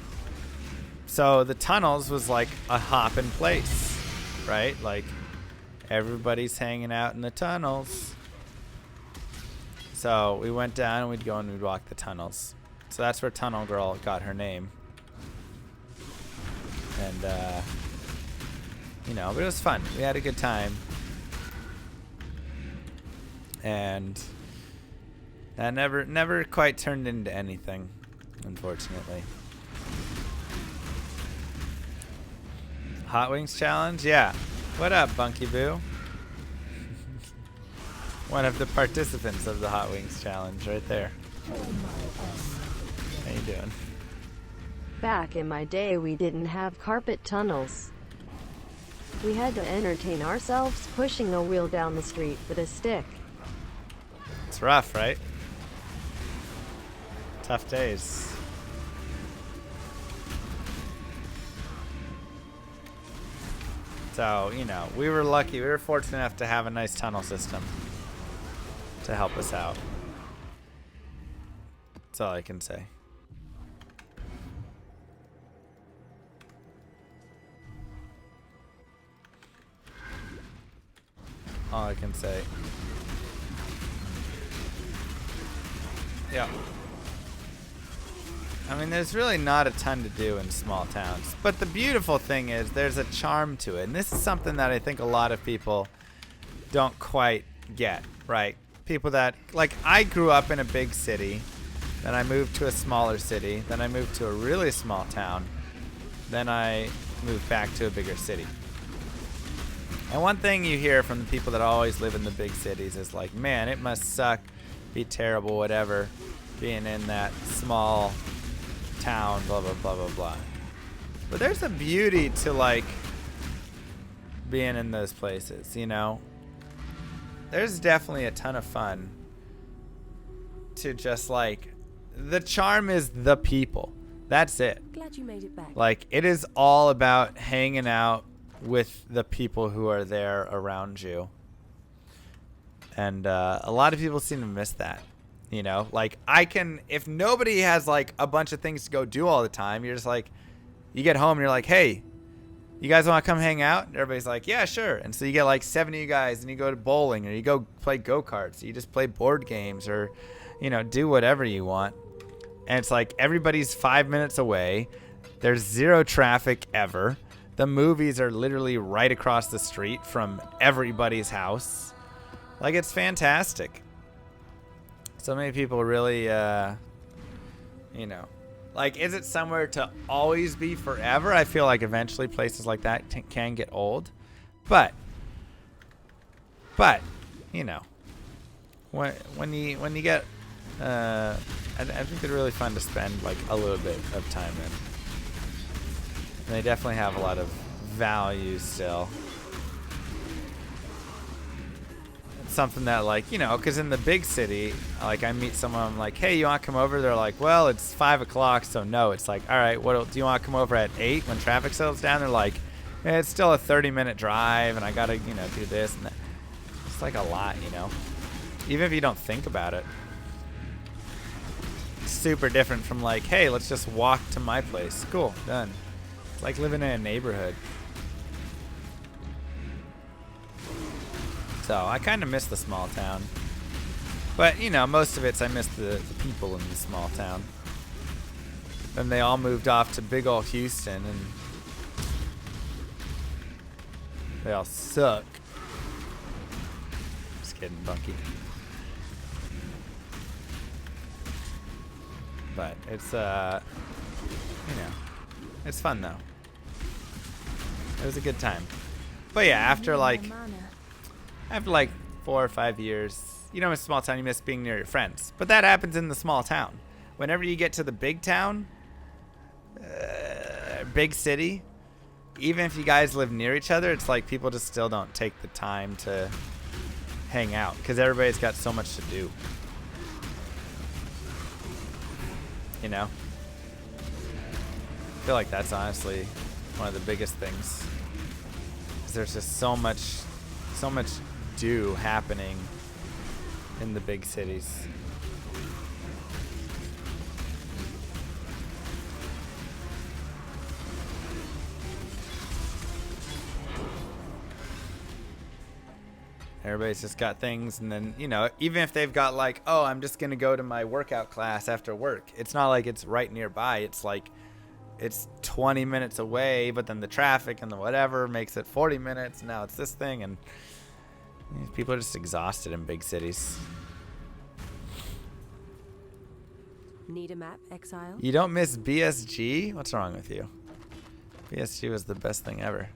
So the tunnels was like a hopping place, right? Like everybody's hanging out in the tunnels. So we went down and we'd go and we'd walk the tunnels. So that's where Tunnel Girl got her name. And, you know, but it was fun. We had a good time. And that never quite turned into anything, unfortunately. Hot Wings Challenge? Yeah. What up, Bunky Boo? One of the participants of the Hot Wings Challenge right there. How you doing? Back in my day, we didn't have carpet tunnels. We had to entertain ourselves pushing a wheel down the street with a stick. It's rough, right? Tough days. So, you know, we were lucky. We were fortunate enough to have a nice tunnel system to help us out. That's all I can say. All I can say. Yeah. I mean, there's really not a ton to do in small towns. But the beautiful thing is there's a charm to it. And this is something that I think a lot of people don't quite get, right? People that, like, I grew up in a big city. Then I moved to a smaller city. Then I moved to a really small town. Then I moved back to a bigger city. And one thing you hear from the people that always live in the big cities is like, man, it must suck, be terrible, whatever, being in that small town, blah, blah, blah, blah, blah. But there's a beauty to, like, being in those places, you know? There's definitely a ton of fun to just, like, the charm is the people. That's it. Glad you made it back. Like, it is all about hanging out with the people who are there around you. And a lot of people seem to miss that. You know, like, I can, if nobody has like a bunch of things to go do all the time, you're just like, You get home and you're like, hey, you guys want to come hang out? And everybody's like, yeah, sure. And so you get like 70 of you guys, and you go to bowling, or you go play go-karts. You just play board games, or, you know, do whatever you want. And it's like everybody's 5 minutes away. There's zero traffic ever. The movies are literally right across the street from everybody's house. Like, it's fantastic. So many people really, you know, like, is it somewhere to always be forever? I feel like eventually places like that can get old. But, you know, when you get, I think they're really fun to spend like a little bit of time in. And they definitely have a lot of value still. It's something that, like, you know, because in the big city, like, I meet someone, I'm like, hey, you want to come over? They're like, well, it's 5 o'clock, so no. It's like, all right, what do you want to come over at 8 when traffic settles down? They're like, it's still a 30-minute drive, and I got to, you know, do this and that. It's like a lot, you know, even if you don't think about it. It's super different from like, hey, let's just walk to my place. Cool, done. It's like living in a neighborhood. So I kind of miss the small town. But, you know, most of it's I miss the people in the small town. Then they all moved off to big old Houston, and they all suck. Just kidding, Bunky. But it's, you know, it's fun though. It was a good time. But yeah, after like 4 or 5 years, you know, in a small town, you miss being near your friends. But that happens in the small town. Whenever you get to the big town, big city, even if you guys live near each other, it's like people just still don't take the time to hang out because everybody's got so much to do. You know? I feel like that's honestly one of the biggest things. 'Cause there's just so much do happening in the big cities. Everybody's just got things, and then, you know, even if they've got like, oh, I'm just gonna go to my workout class after work, it's not like it's right nearby. It's like it's 20 minutes away, but then the traffic and the whatever makes it 40 minutes. Now it's this thing, and people are just exhausted in big cities. Need a map, Exile? You don't miss BSG? What's wrong with you? BSG was the best thing ever.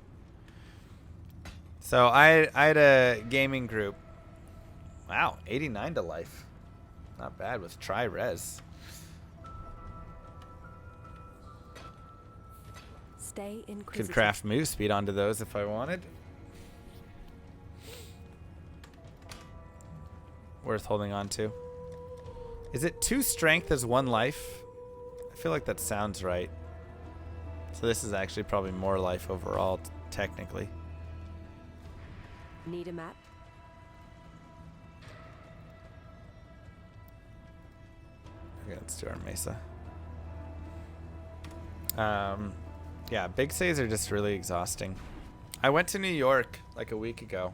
So I had a gaming group. Wow, 89 to life. Not bad with tri-res. Stay in. Could craft move speed onto those if I wanted. Worth holding on to. Is it 2 strength as 1 life? I feel like that sounds right. So this is actually probably more life overall, technically. Need a map? Okay, let's do our Mesa. Yeah, big cities are just really exhausting. I went to New York like a week ago.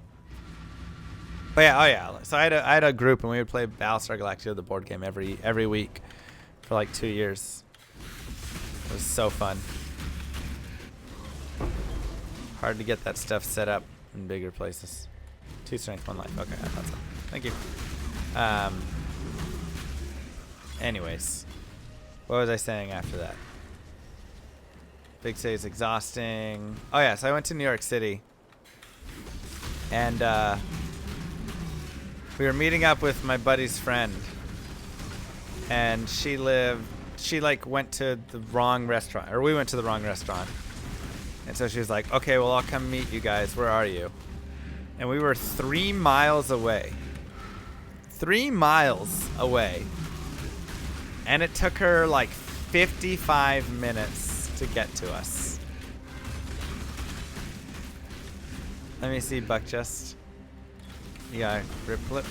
But yeah, oh yeah. So I had a group, and we would play Battlestar Galactica, the board game, every week for like 2 years. It was so fun. Hard to get that stuff set up in bigger places. 2 strength, 1 life. Okay, I thought so. Thank you. Anyways, what was I saying after that? Big city is exhausting. Oh yeah, so I went to New York City, and we were meeting up with my buddy's friend, and she like went to the wrong restaurant, or we went to the wrong restaurant. And so she was like, okay, well, I'll come meet you guys. Where are you? And we were 3 miles away. 3 miles away. And it took her like 55 minutes to get to us. Let me see, Buckchest. Yeah, rip clip.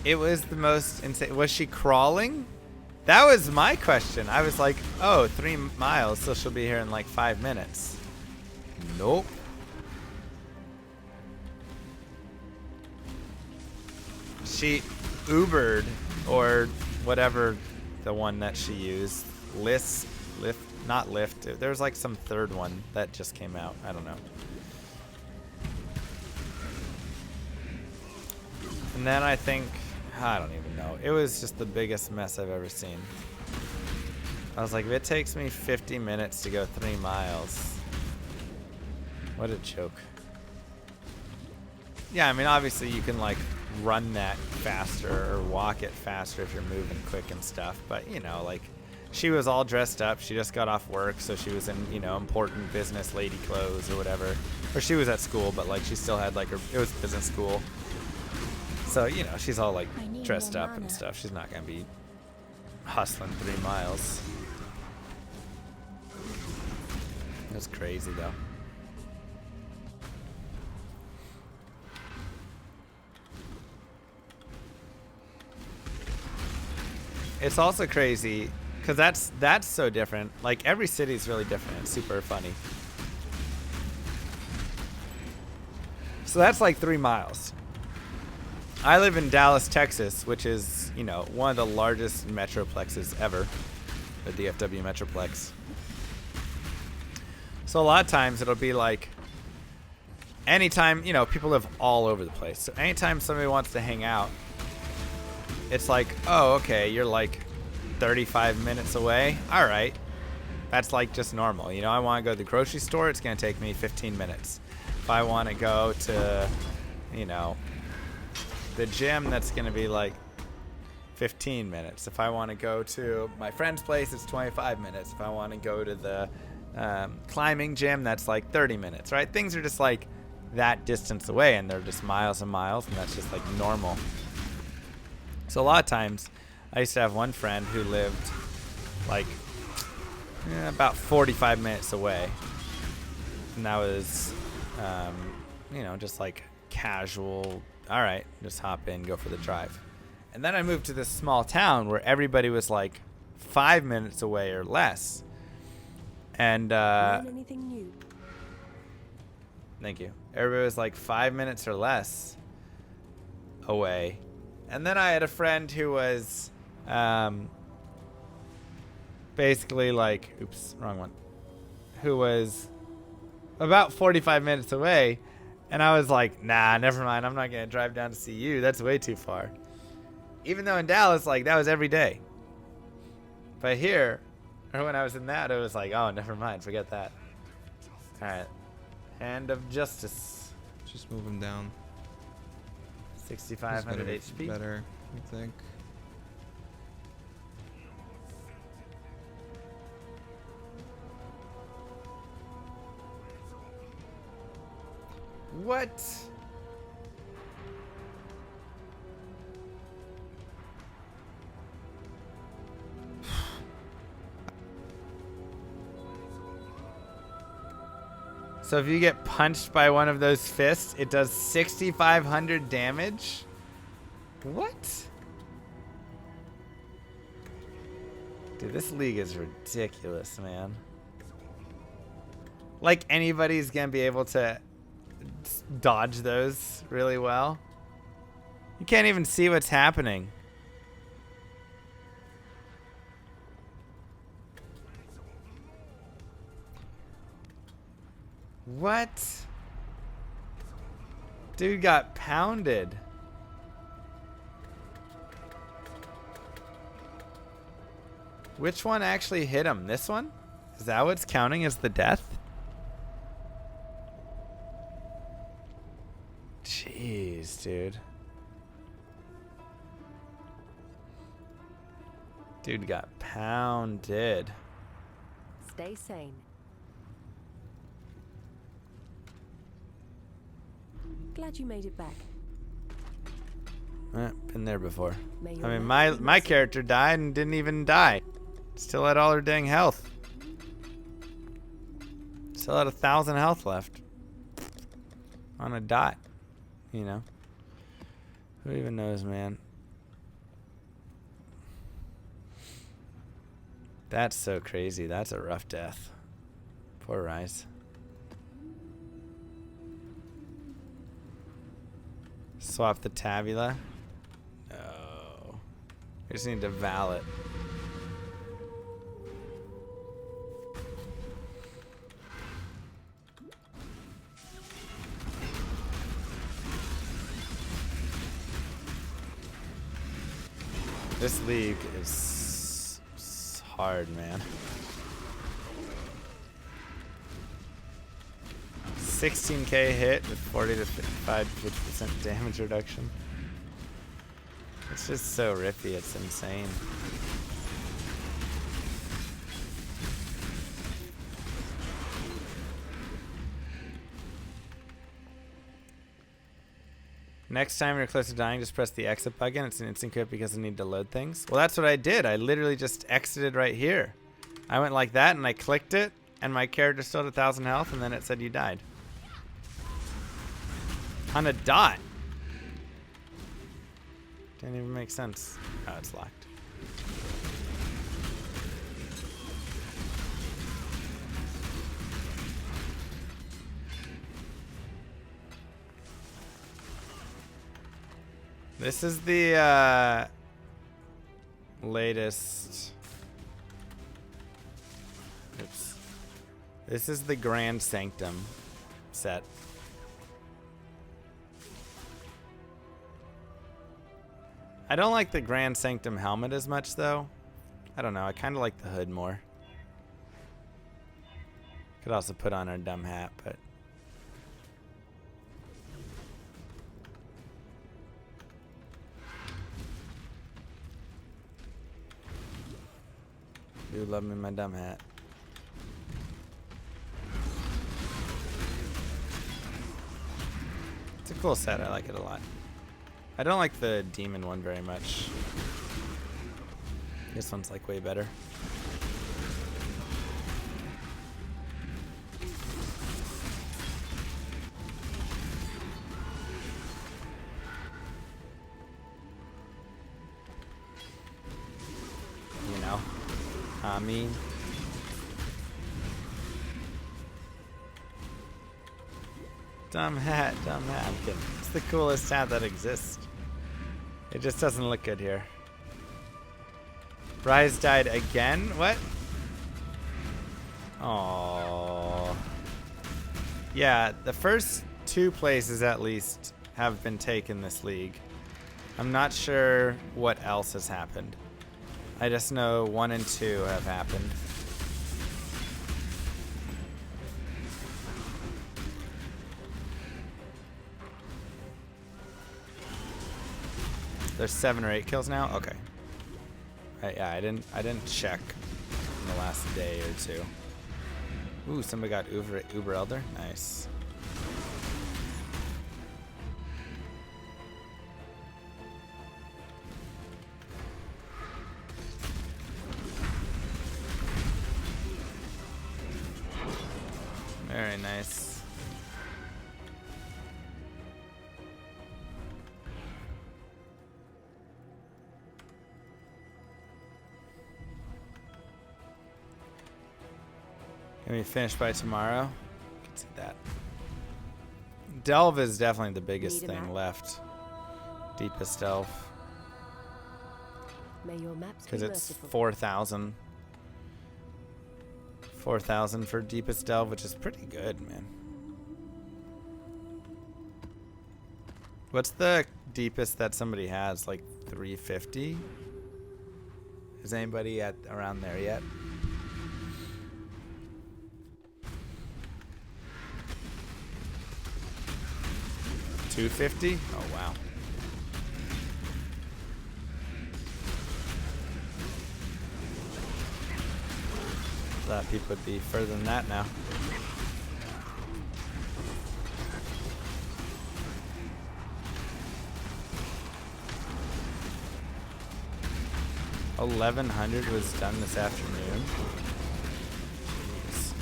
It was the most insane. Was she crawling? That was my question. I was like, oh, 3 miles, so she'll be here in like 5 minutes. Nope. She Ubered, or whatever the one that she used. Not Lyft. There's like some third one that just came out. I don't know. And then I think, I don't even know. It was just the biggest mess I've ever seen. I was like, if it takes me 50 minutes to go 3 miles, what a joke. Yeah, I mean, obviously you can like run that faster or walk it faster if you're moving quick and stuff. But, you know, like, she was all dressed up. She just got off work, so she was in, you know, important business lady clothes or whatever. Or she was at school, but like she still had like it was business school. So, you know, she's all like dressed up and stuff. She's not gonna be hustling 3 miles. That's crazy though. It's also crazy because that's so different. Like every city is really different. It's super funny. So that's like 3 miles. I live in Dallas, Texas, which is, you know, one of the largest metroplexes ever, the DFW Metroplex. So a lot of times it'll be like, anytime, you know, people live all over the place. So anytime somebody wants to hang out, it's like, oh, okay, you're like 35 minutes away. All right. That's like just normal. You know, I want to go to the grocery store. It's going to take me 15 minutes. If I want to go to, you know, the gym, that's going to be like 15 minutes. If I want to go to my friend's place, it's 25 minutes. If I want to go to the climbing gym, that's like 30 minutes, right? Things are just like that distance away, and they're just miles and miles, and that's just like normal. So a lot of times, I used to have one friend who lived like about 45 minutes away, and that was, you know, just like casual. All right, just hop in, go for the drive. And then I moved to this small town where everybody was like 5 minutes away or less. And Learn anything new? Thank you. Everybody was like 5 minutes or less away. And then I had a friend who was basically like, oops, wrong one. Who was about 45 minutes away. And I was like, nah, never mind. I'm not going to drive down to see you. That's way too far. Even though in Dallas, like, that was every day. But here, or when I was in that, it was like, oh, never mind. Forget that. All right. Hand of Justice. Just move him down. 6,500 HP. Better, I think. What? So if you get punched by one of those fists, it does 6,500 damage? What? Dude, this league is ridiculous, man. Like anybody's gonna be able to dodge those really well. You can't even see what's happening. What? Dude got pounded. Which one actually hit him? This one? Is that what's counting as the death? Jeez, dude. Dude got pounded. Stay sane. Glad you made it back. Been there before. May I your mean, life be my merciful. character died and didn't even die. Still had all her dang health. Still had 1,000 health left. On a dot. You know. Who even knows, man? That's so crazy. That's a rough death. Poor Rise. Swap the tabula. No. We just need to val it. This league is hard, man. 16k hit with 40 to 55 to 50% damage reduction. It's just so rippy, it's insane. Next time you're close to dying, just press the exit button. It's an instant quit because I need to load things. Well, that's what I did. I literally just exited right here. I went like that and I clicked it and my character still had 1,000 health and then it said you died. On a dot. Didn't even make sense. Oh, it's locked. This is the latest. Oops. This is the Grand Sanctum set. I don't like the Grand Sanctum helmet as much though. I don't know, I kind of like the hood more. Could also put on our dumb hat, but do love me my dumb hat. It's a cool set, I like it a lot. I don't like the demon one very much. This one's like way better. You know, I mean. Dumb hat, dumb hat. I'm kidding. It's the coolest hat that exists. It just doesn't look good here. Rise died again? What? Oh. Yeah, the first 2 places at least have been taken this league. I'm not sure what else has happened. I just know 1 and 2 have happened. There's 7 or 8 kills now? Okay. Yeah, I didn't check in the last day or 2. Ooh, somebody got Uber Elder. Nice. Very nice. Can we finish by tomorrow? You can see that. Delve is definitely the biggest thing left. Deepest delve. Because it's 4,000. 4,000 for deepest delve, which is pretty good, man. What's the deepest that somebody has? Like 350? Is anybody at around there yet? 250? Oh wow. Thought people would be further than that now. $1,100 was done this afternoon. Jeez.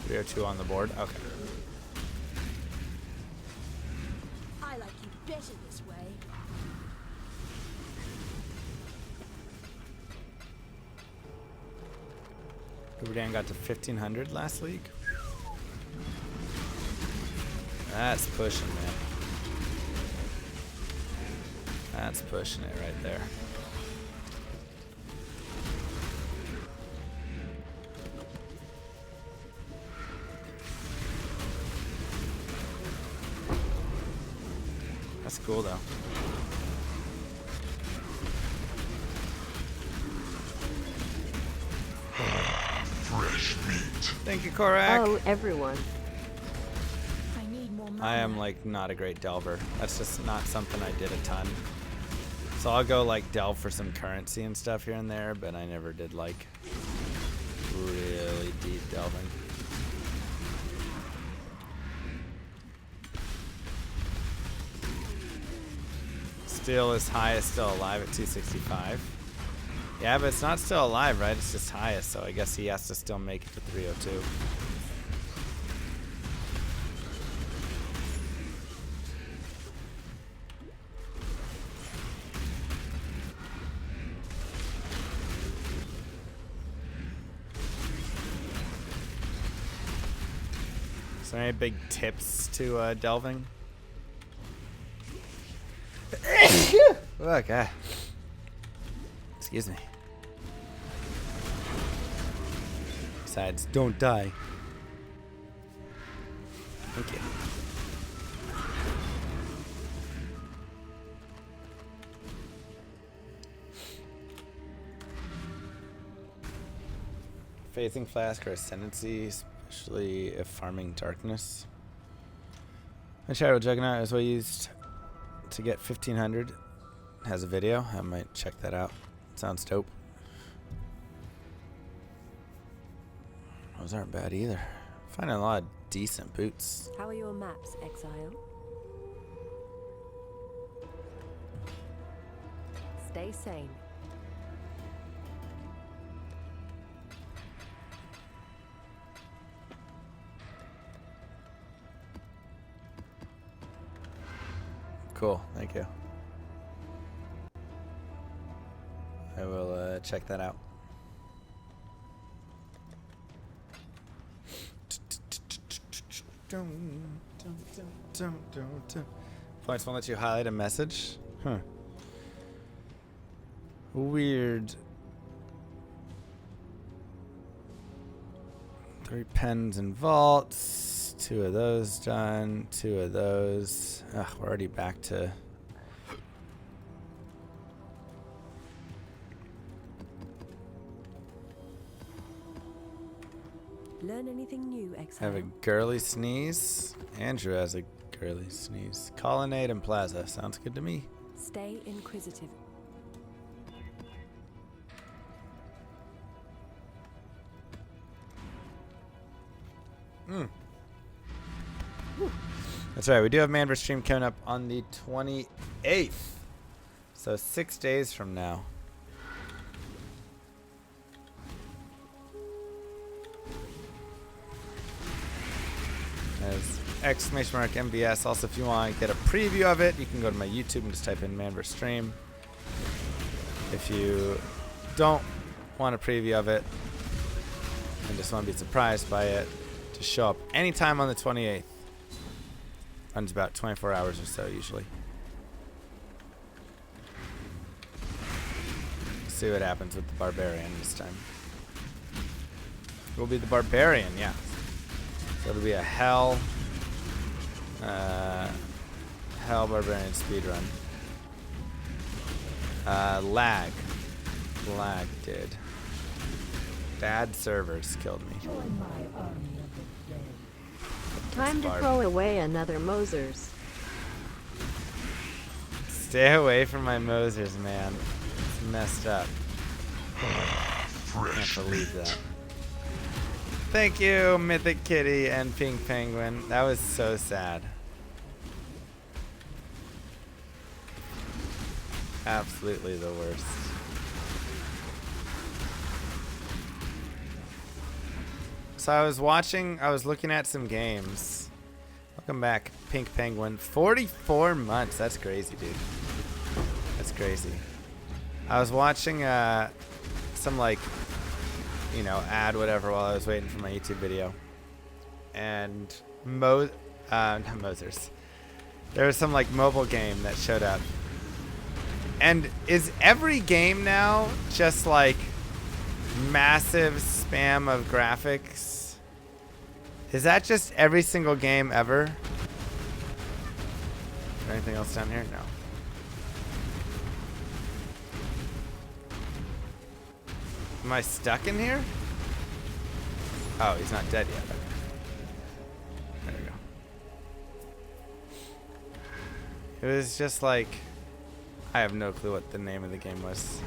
302 on the board. Okay. Dan got to 1,500 last week. That's pushing, man. That's pushing it right there. That's cool, though. Fresh meat. Thank you, Korak. Oh, everyone. I need more money. I am like not a great delver. That's just not something I did a ton. So I'll go like delve for some currency and stuff here and there, but I never did like really deep delving. Still is highest, still alive at 265. Yeah, but it's not still alive, right? It's just highest, so I guess he has to still make it to 302. Is there any big tips to delving? Okay. Excuse me. Besides, don't die. Thank you. Phasing flask or ascendancy, especially if farming darkness. My Shadow Juggernaut is what I used to get 1,500. Has a video. I might check that out. Sounds dope. Those aren't bad either. Finding a lot of decent boots. How are your maps, Exile? Stay sane. Cool, thank you. I will check that out. Points won't let you highlight a message? Huh. Weird. 3 pens and vaults. 2 of those done. 2 of those. Ugh, we're already back to... Learn anything new, Exile? Have a girly sneeze. Andrew has a girly sneeze. Colonnade and Plaza. Sounds good to me. Stay inquisitive. That's right. We do have Manver stream coming up on the 28th. So 6 days from now. As exclamation mark MBS. Also, if you want to get a preview of it, you can go to my YouTube and just type in Manver stream. If you don't want a preview of it and just want to be surprised by it, just show up anytime on the 28th. Runs about 24 hours or so usually. See what happens with the barbarian this time. It will be the barbarian, yeah. So it'll be a hell barbarian speedrun. Lag did. Bad servers killed me. Join my army of the dead. Time to throw away another Mosers. Stay away from my Mosers, man. It's messed up. Can't believe that. Thank you, Mythic Kitty and Pink Penguin. That was so sad. Absolutely the worst. So I was looking at some games. Welcome back, Pink Penguin. 44 months. That's crazy, dude. That's crazy. I was watching some like you know, add whatever while I was waiting for my YouTube video. And not Mosers. There was some like mobile game that showed up. And is every game now just like massive spam of graphics? Is that just every single game ever? Is there anything else down here? No. Am I stuck in here? Oh, he's not dead yet. Okay. There we go. It was just like, I have no clue what the name of the game was.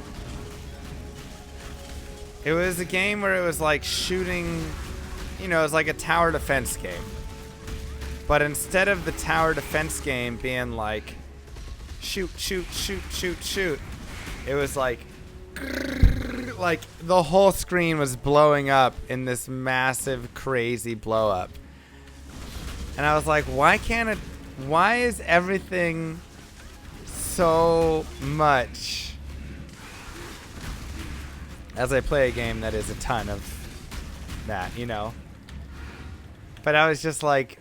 It was a game where it was like shooting, you know, it was like a tower defense game. But instead of the tower defense game being like shoot, shoot, shoot, shoot, shoot, it was like the whole screen was blowing up in this massive, crazy blow up. And I was like, why is everything so much as I play a game that is a ton of that, you know? But I was just like,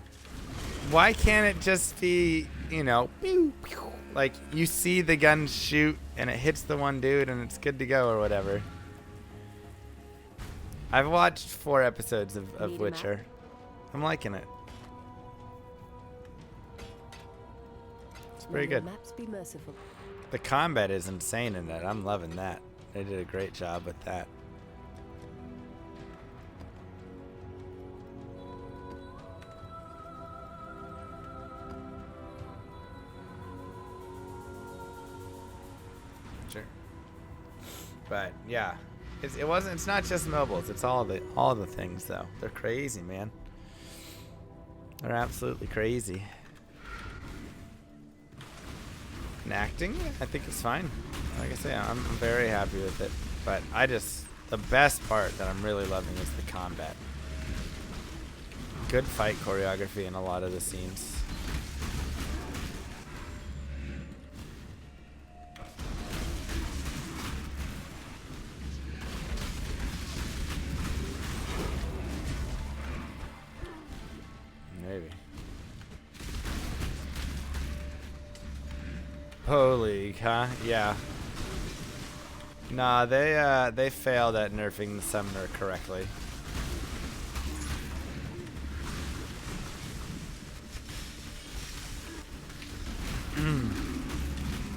why can't it just be, you know, pew, pew, like you see the gun shoot and it hits the one dude and it's good to go or whatever. I've watched 4 episodes of Witcher. I'm liking it. It's pretty good. Maps be merciful. The combat is insane in it. I'm loving that. They did a great job with that. Sure. But yeah, it's not just mobiles. It's all the things though. They're crazy, man. They're absolutely crazy. And acting, I think it's fine. Like I say, I'm very happy with it. But the best part that I'm really loving is the combat. Good fight choreography in a lot of the scenes. Maybe. Holy, huh? Yeah. Nah, they failed at nerfing the summoner correctly.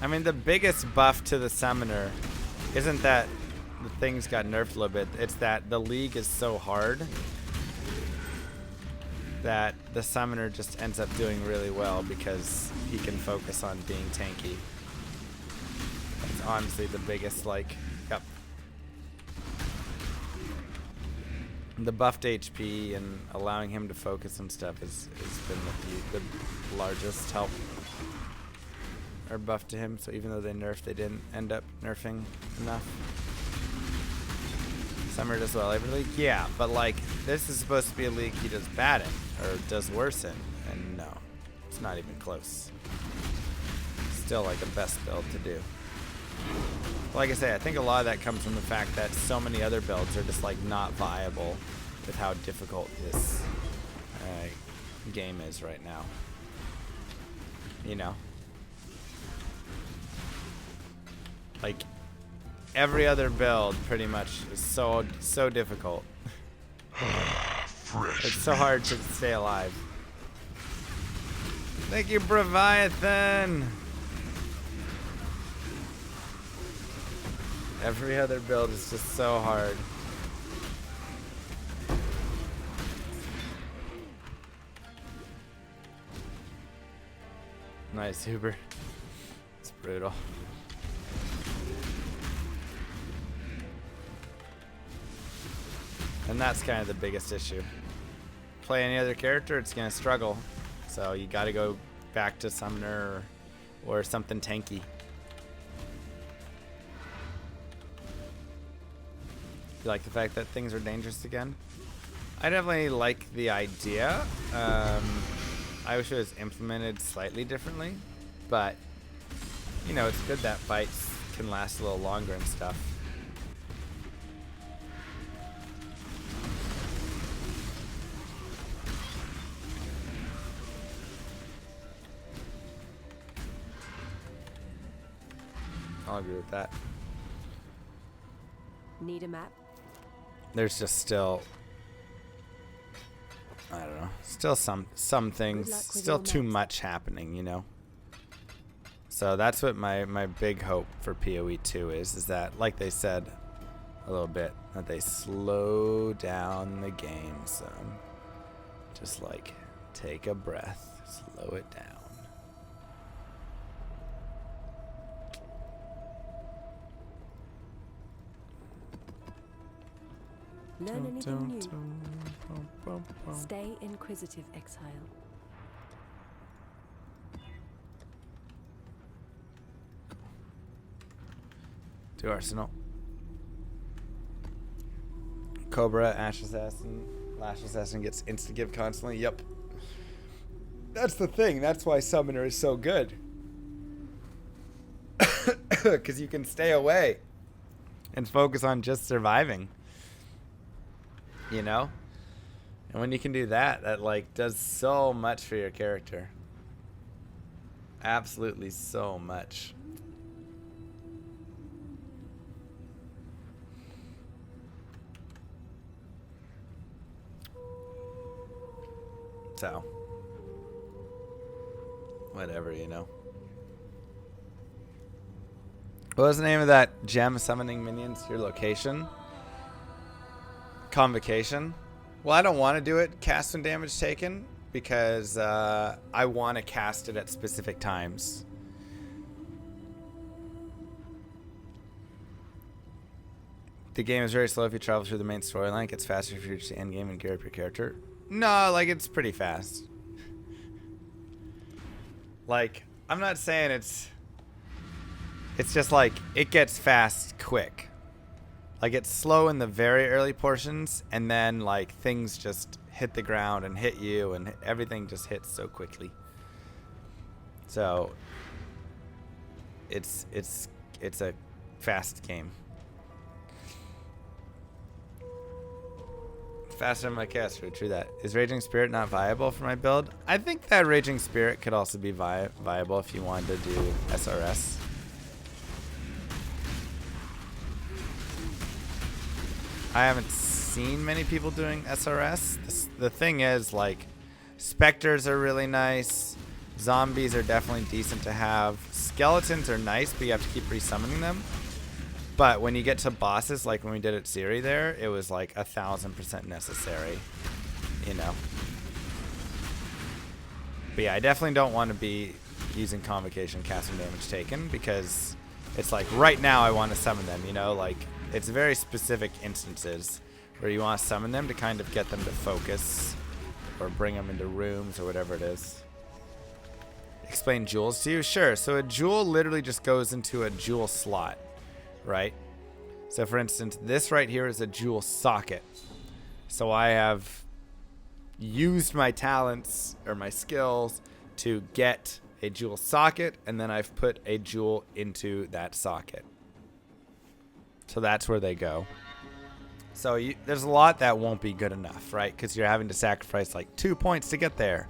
I mean, the biggest buff to the summoner isn't that the things got nerfed a little bit. It's that the league is so hard that the summoner just ends up doing really well because he can focus on being tanky. That's honestly the biggest, like, yep. The buffed HP and allowing him to focus and stuff has been the largest help or buff to him. So even though they nerfed, they didn't end up nerfing enough. Summer does well every league, yeah, but like this is supposed to be a league he does bad in or does worse in, and no, it's not even close. Still like a best build to do. Like I say, I think a lot of that comes from the fact that so many other builds are just like not viable with how difficult this game is right now. You know, like every other build pretty much is so difficult. It's so hard to stay alive. Thank you, Breviathan. Every other build is just so hard. Nice, Huber. It's brutal. And that's kind of the biggest issue. Play any other character, it's gonna struggle. So you gotta go back to Summoner or something tanky. You like the fact that things are dangerous again? I definitely like the idea. I wish it was implemented slightly differently, but you know, it's good that fights can last a little longer and stuff. I'll agree with that. Need a map? There's just still, I don't know, still some things, still too much happening, you know? So that's what my big hope for PoE 2 is that, like they said a little bit, that they slow down the game some. Just like, take a breath, slow it down. Learn anything new. Stay inquisitive, exile. Do Arsenal. Cobra, Ash Assassin, Lash Assassin gets insta give constantly. Yep. That's the thing. That's why Summoner is so good. Because you can stay away and focus on just surviving. You know? And when you can do that, that like does so much for your character. Absolutely so much. So, whatever, you know. What was the name of that gem summoning minions to your location? Convocation. Well, I don't want to do it cast when damage taken because I want to cast it at specific times. The game is very slow if you travel through the main storyline. It gets faster if you reach the end game and gear up your character. No, like it's pretty fast. Like, I'm not saying it's just like it gets fast quick. Like it's slow in the very early portions and then like things just hit the ground and hit you and everything just hits so quickly. So it's a fast game. Faster than my caster, true that. Is Raging Spirit not viable for my build? I think that Raging Spirit could also be viable if you wanted to do SRS. I haven't seen many people doing SRS. The thing is, like, Spectres are really nice. Zombies are definitely decent to have. Skeletons are nice, but you have to keep resummoning them. But when you get to bosses, like when we did Atziri there, it was like 1000% necessary, you know. But yeah, I definitely don't want to be using Convocation casting damage taken because it's like right now I want to summon them, you know, like it's very specific instances where you want to summon them to kind of get them to focus or bring them into rooms or whatever it is. Explain jewels to you? Sure. So a jewel literally just goes into a jewel slot. Right? So for instance, this right here is a jewel socket. So I have used my talents or my skills to get a jewel socket, and then I've put a jewel into that socket. So that's where they go. So there's a lot that won't be good enough, right? Because you're having to sacrifice like 2 points to get there.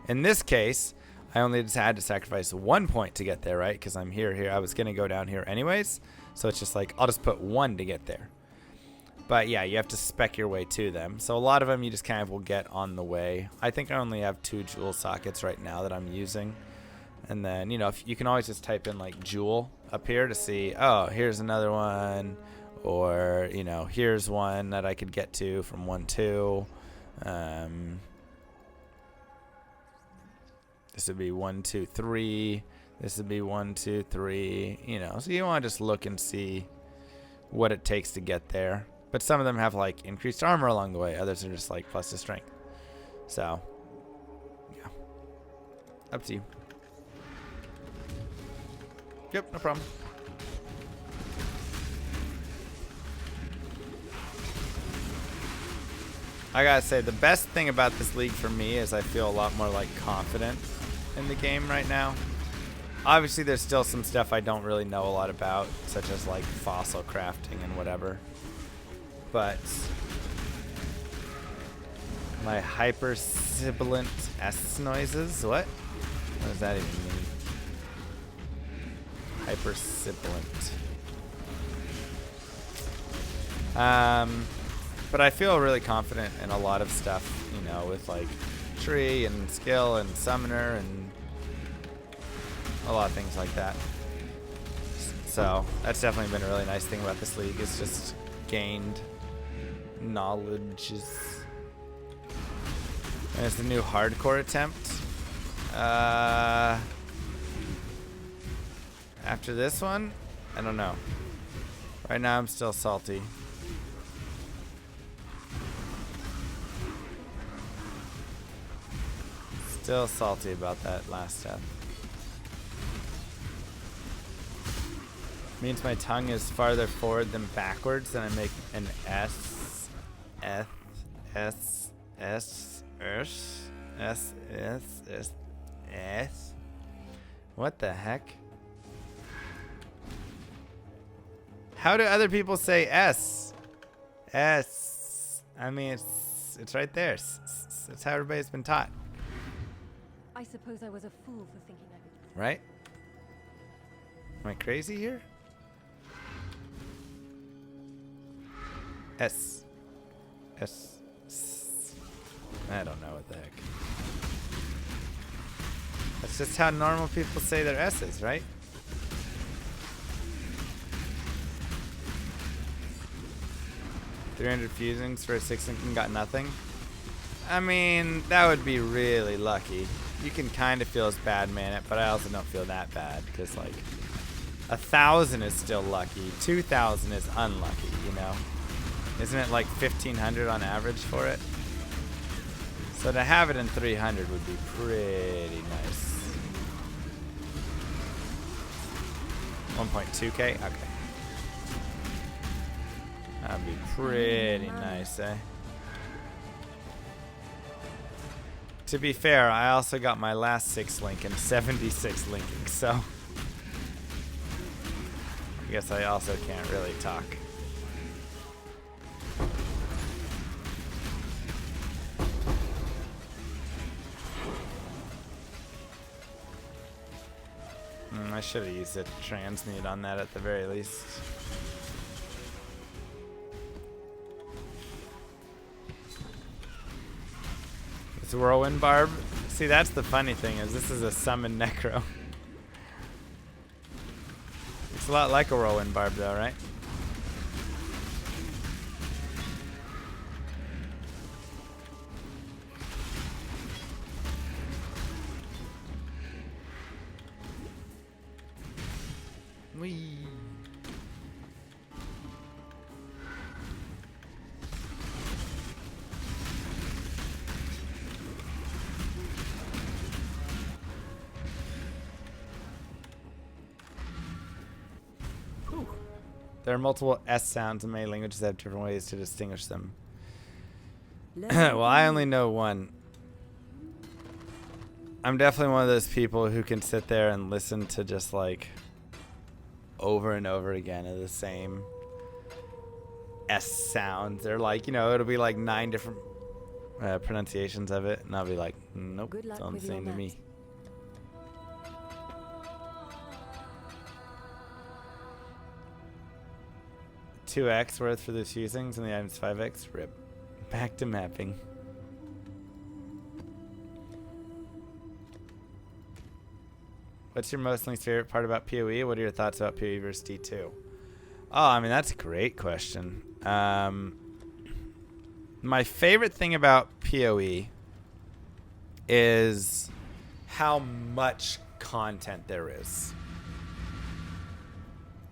In this case, I only just had to sacrifice 1 point to get there, right? Because I'm here. I was going to go down here anyways. So it's just like, I'll just put 1 to get there. But yeah, you have to spec your way to them. So a lot of them you just kind of will get on the way. I think I only have 2 jewel sockets right now that I'm using. And then, you know, if you can always just type in like jewel up here to see, oh, here's another one. Or, you know, here's one that I could get to from 1-2. This would be 1, 2, 3. This would be 1, 2, 3, you know, so you want to just look and see what it takes to get there. But some of them have like increased armor along the way. Others are just like plus to strength. So, yeah, up to you. Yep, no problem. I gotta say, the best thing about this league for me is I feel a lot more like confident in the game right now. Obviously, there's still some stuff I don't really know a lot about, such as like fossil crafting and whatever. But my hyper-sibilant S noises, what? What does that even mean? Hypersibilant. But I feel really confident in a lot of stuff, you know, with like tree and skill and summoner and a lot of things like that. So that's definitely been a really nice thing about this league, is just gained knowledge. And it's a new hardcore attempt. After this one, I don't know. Right now I'm still salty. Still salty about that last death. Means my tongue is farther forward than backwards, and I make an S, F, S, S, S, S, S, S, S. What the heck? How do other people say S? S. I mean, it's right there. It's how everybody's been taught. I suppose I was a fool for thinking I could. Right? Am I crazy here? S. S. S. I don't know what the heck. That's just how normal people say their S's, right? $300 fusings for a 6-link and got nothing. I mean, that would be really lucky. You can kind of feel as bad man it, but I also don't feel that bad, because like 1,000 is still lucky, 2,000 is unlucky, you know? Isn't it like 1,500 on average for it? So to have it in 300 would be pretty nice. 1.2k? Okay. That'd be pretty nice, eh? To be fair, I also got my last 6 link and 76 linking, so I guess I also can't really talk. I should have used a transmute on that at the very least. It's Whirlwind Barb. See, that's the funny thing, is this is a summon Necro. It's a lot like a Whirlwind Barb though, right? Whee. There are multiple S sounds in many languages that have different ways to distinguish them. Well, I only know one. I'm definitely one of those people who can sit there and listen to just like over and over again of the same S sounds. They're like, you know, it'll be like 9 different pronunciations of it, and I'll be like, nope, it's all the same to me. $2x worth for the fusings and the items 5x. Rip. Back to mapping. What's your most least favorite part about POE? What are your thoughts about POE versus D2? Oh, I mean, that's a great question. My favorite thing about POE is how much content there is.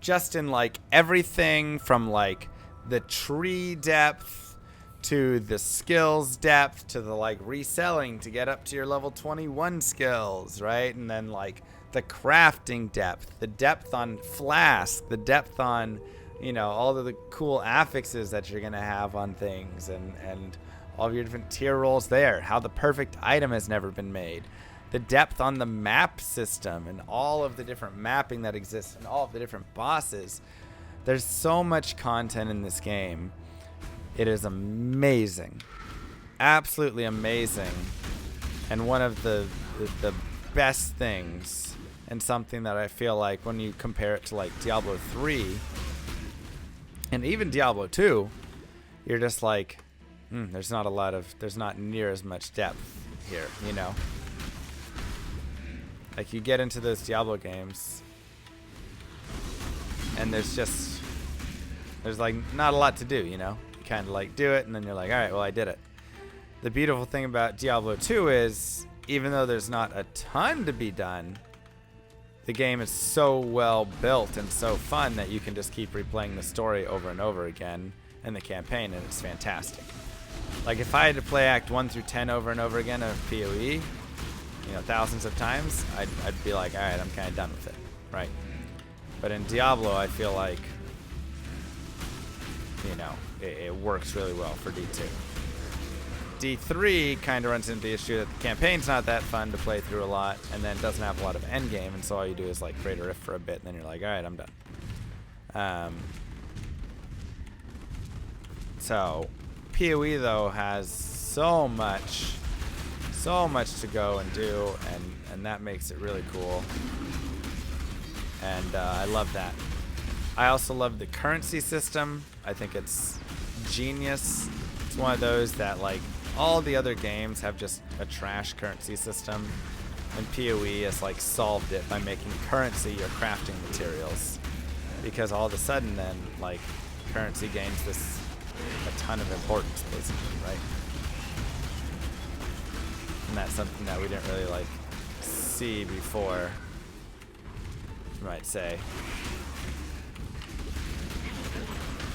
Just in like everything from like the tree depth to the skills depth to the like reselling to get up to your level 21 skills, right? And then like the crafting depth, the depth on flask, the depth on, you know, all of the cool affixes that you're gonna have on things, and all of your different tier rolls there, how the perfect item has never been made. The depth on the map system and all of the different mapping that exists and all of the different bosses. There's so much content in this game. It is amazing. Absolutely amazing. And one of the best things and something that I feel like when you compare it to like Diablo 3 and even Diablo 2, you're just like, there's not near as much depth here, you know? Like you get into those Diablo games and there's like not a lot to do, you know? You kind of like do it and then you're like, all right, well, I did it. The beautiful thing about Diablo 2 is even though there's not a ton to be done, the game is so well built and so fun that you can just keep replaying the story over and over again and the campaign, and it's fantastic. Like if I had to play Act 1 through 10 over and over again of POE, you know, thousands of times, I'd be like, all right, I'm kind of done with it, right? But in Diablo, I feel like, you know, it works really well for D2. D3 kind of runs into the issue that the campaign's not that fun to play through a lot, and then doesn't have a lot of endgame, and so all you do is like create a rift for a bit, and then you're like, all right, I'm done. So POE though has so much to go and do, and that makes it really cool, and I love that. I also love the currency system. I think it's genius. It's one of those that like all the other games have just a trash currency system, and POE has like solved it by making currency your crafting materials, because all of a sudden then like currency gains a ton of importance basically, right? And that's something that we didn't really like see before, you might say.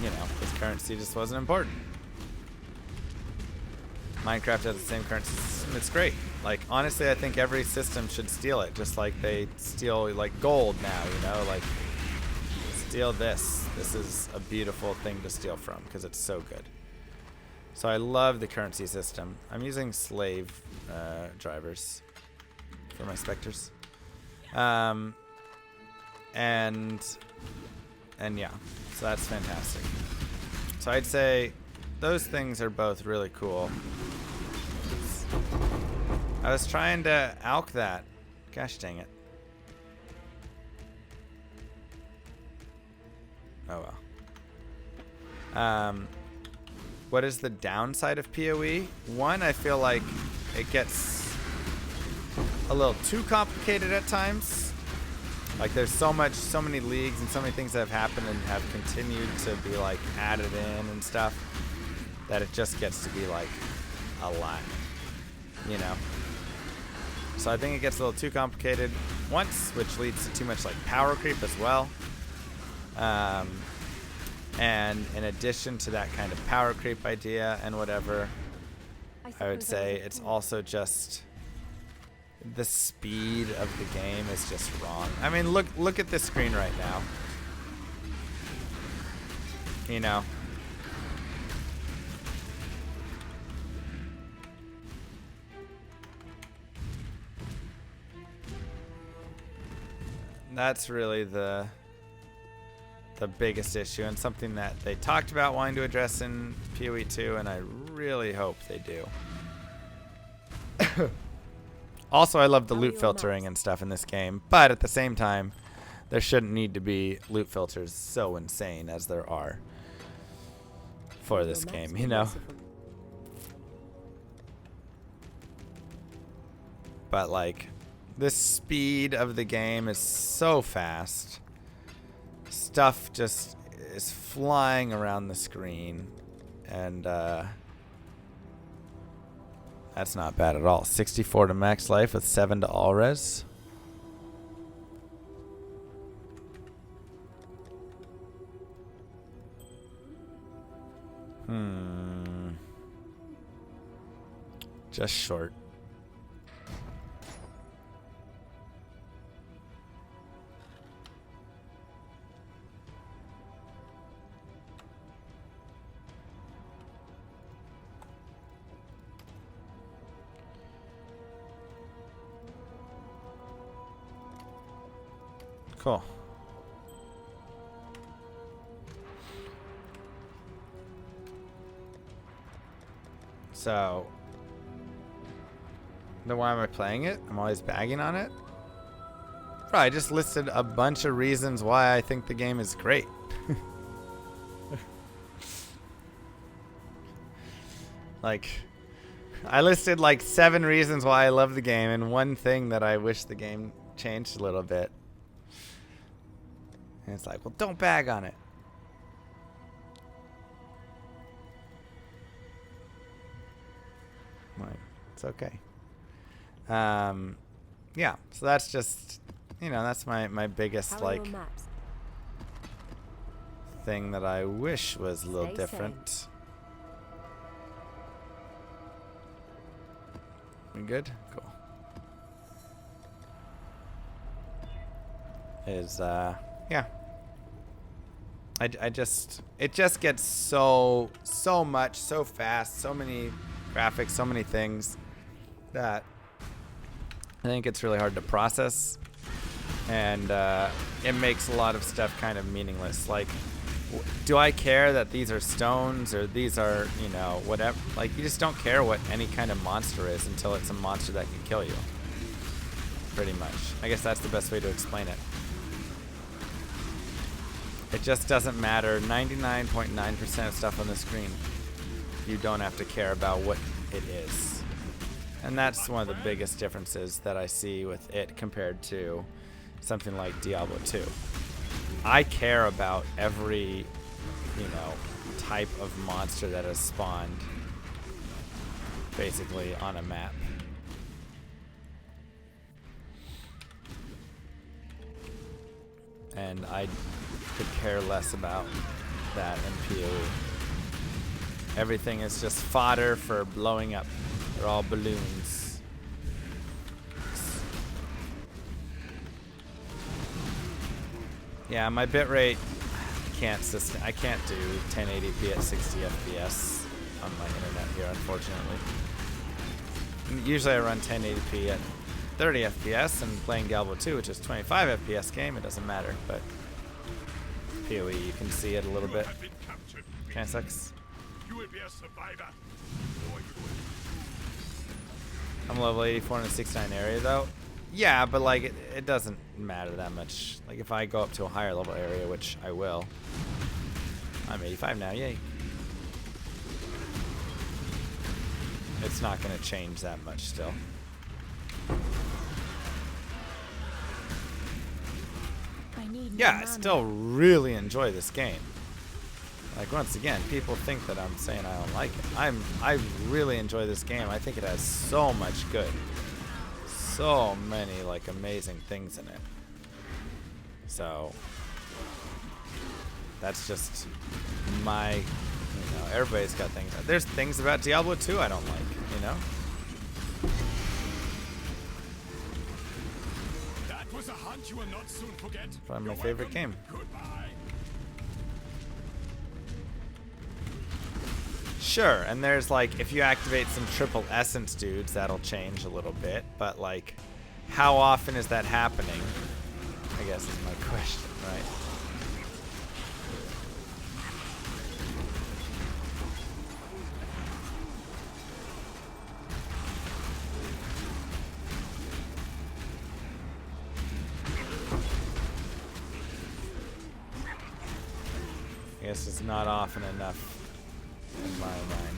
You know, because currency just wasn't important. Minecraft has the same currency system. It's great. Like, honestly, I think every system should steal it, just like they steal, like, gold now, you know? Like, steal this. This is a beautiful thing to steal from, because it's so good. So I love the currency system. I'm using slave drivers for my specters. And yeah, so that's fantastic. So I'd say those things are both really cool. I was trying to alch that. Gosh dang it. Oh well. What is the downside of POE? One, I feel like it gets a little too complicated at times. Like there's so many leagues and so many things that have happened and have continued to be like added in and stuff, that it just gets to be like a lot, you know? So I think it gets a little too complicated once, which leads to too much like power creep as well. And in addition to that kind of power creep idea and whatever, I would say it's also just the speed of the game is just wrong. I mean, look at this screen right now. You know? That's really the biggest issue, and something that they talked about wanting to address in PoE 2, and I really hope they do. Also, I love the loot filtering and stuff in this game, but at the same time, there shouldn't need to be loot filters so insane as there are for this game, you know? But like, the speed of the game is so fast. Stuff just is flying around the screen, and that's not bad at all. 64 to max life with 7 to all res. Just short. Cool. So, then why am I playing it? I'm always bagging on it? Bro, I just listed a bunch of reasons why I think the game is great. Like, I listed like 7 reasons why I love the game and one thing that I wish the game changed a little bit. And it's like, well, don't bag on it. Like, it's okay. Yeah, so that's just, you know, that's my biggest, like, thing that I wish was a little different. We good? Cool. Is, yeah. I just, it just gets so much, so fast, so many graphics, so many things that I think it's really hard to process, and it makes a lot of stuff kind of meaningless. Like, do I care that these are stones or these are, you know, whatever? Like, you just don't care what any kind of monster is until it's a monster that can kill you. Pretty much. I guess that's the best way to explain it. It just doesn't matter. 99.9% of stuff on the screen, you don't have to care about what it is. And that's one of the biggest differences that I see with it compared to something like Diablo 2. I care about every, you know, type of monster that has spawned basically on a map. And I could care less about that in POE. Everything is just fodder for blowing up. They're all balloons. Yeah, my bitrate I can't do 1080p at 60 FPS on my internet here, unfortunately. Usually I run 1080p at 30 FPS, and playing Diablo 2, which is 25 FPS game, it doesn't matter, but POE, you can see it a little bit. Kinda sucks. You will be a survivor. I'm level 84 in the 69 area though. Yeah, but like it doesn't matter that much. Like if I go up to a higher level area, which I will. I'm 85 now, yay. It's not gonna change that much still. Yeah, I still really enjoy this game. Like, once again, people think that I'm saying I don't like it. I really enjoy this game. I think it has so much good. So many, like, amazing things in it. So, that's just my, you know, everybody's got things. There's things about Diablo 2 I don't like, you know? That was a hunt you will not soon forget. Probably my favorite game. Goodbye. Sure, and there's like, if you activate some triple essence dudes, that'll change a little bit, but like, how often is that happening? I guess is my question, right? I guess it's not often enough. In my mind.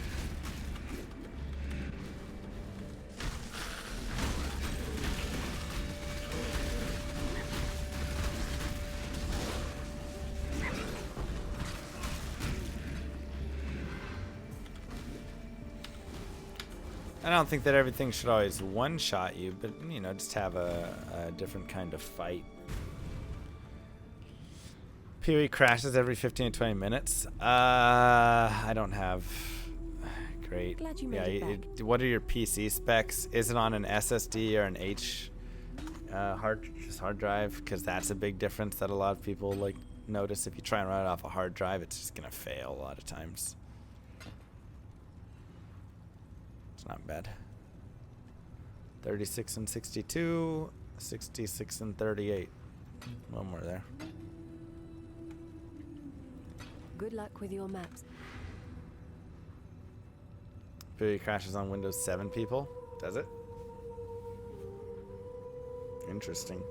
I don't think that everything should always one-shot you, but, you know, just have a different kind of fight. POE crashes every 15 to 20 minutes. I don't have great. What are your PC specs? Is it on an SSD or an hard drive? Because that's a big difference that a lot of people like notice. If you try and run it off a hard drive, it's just gonna fail a lot of times. It's not bad. 36 and 62, 66 and 38. One more there. Good luck with your maps. POE crashes on Windows 7 people? Does it? Interesting.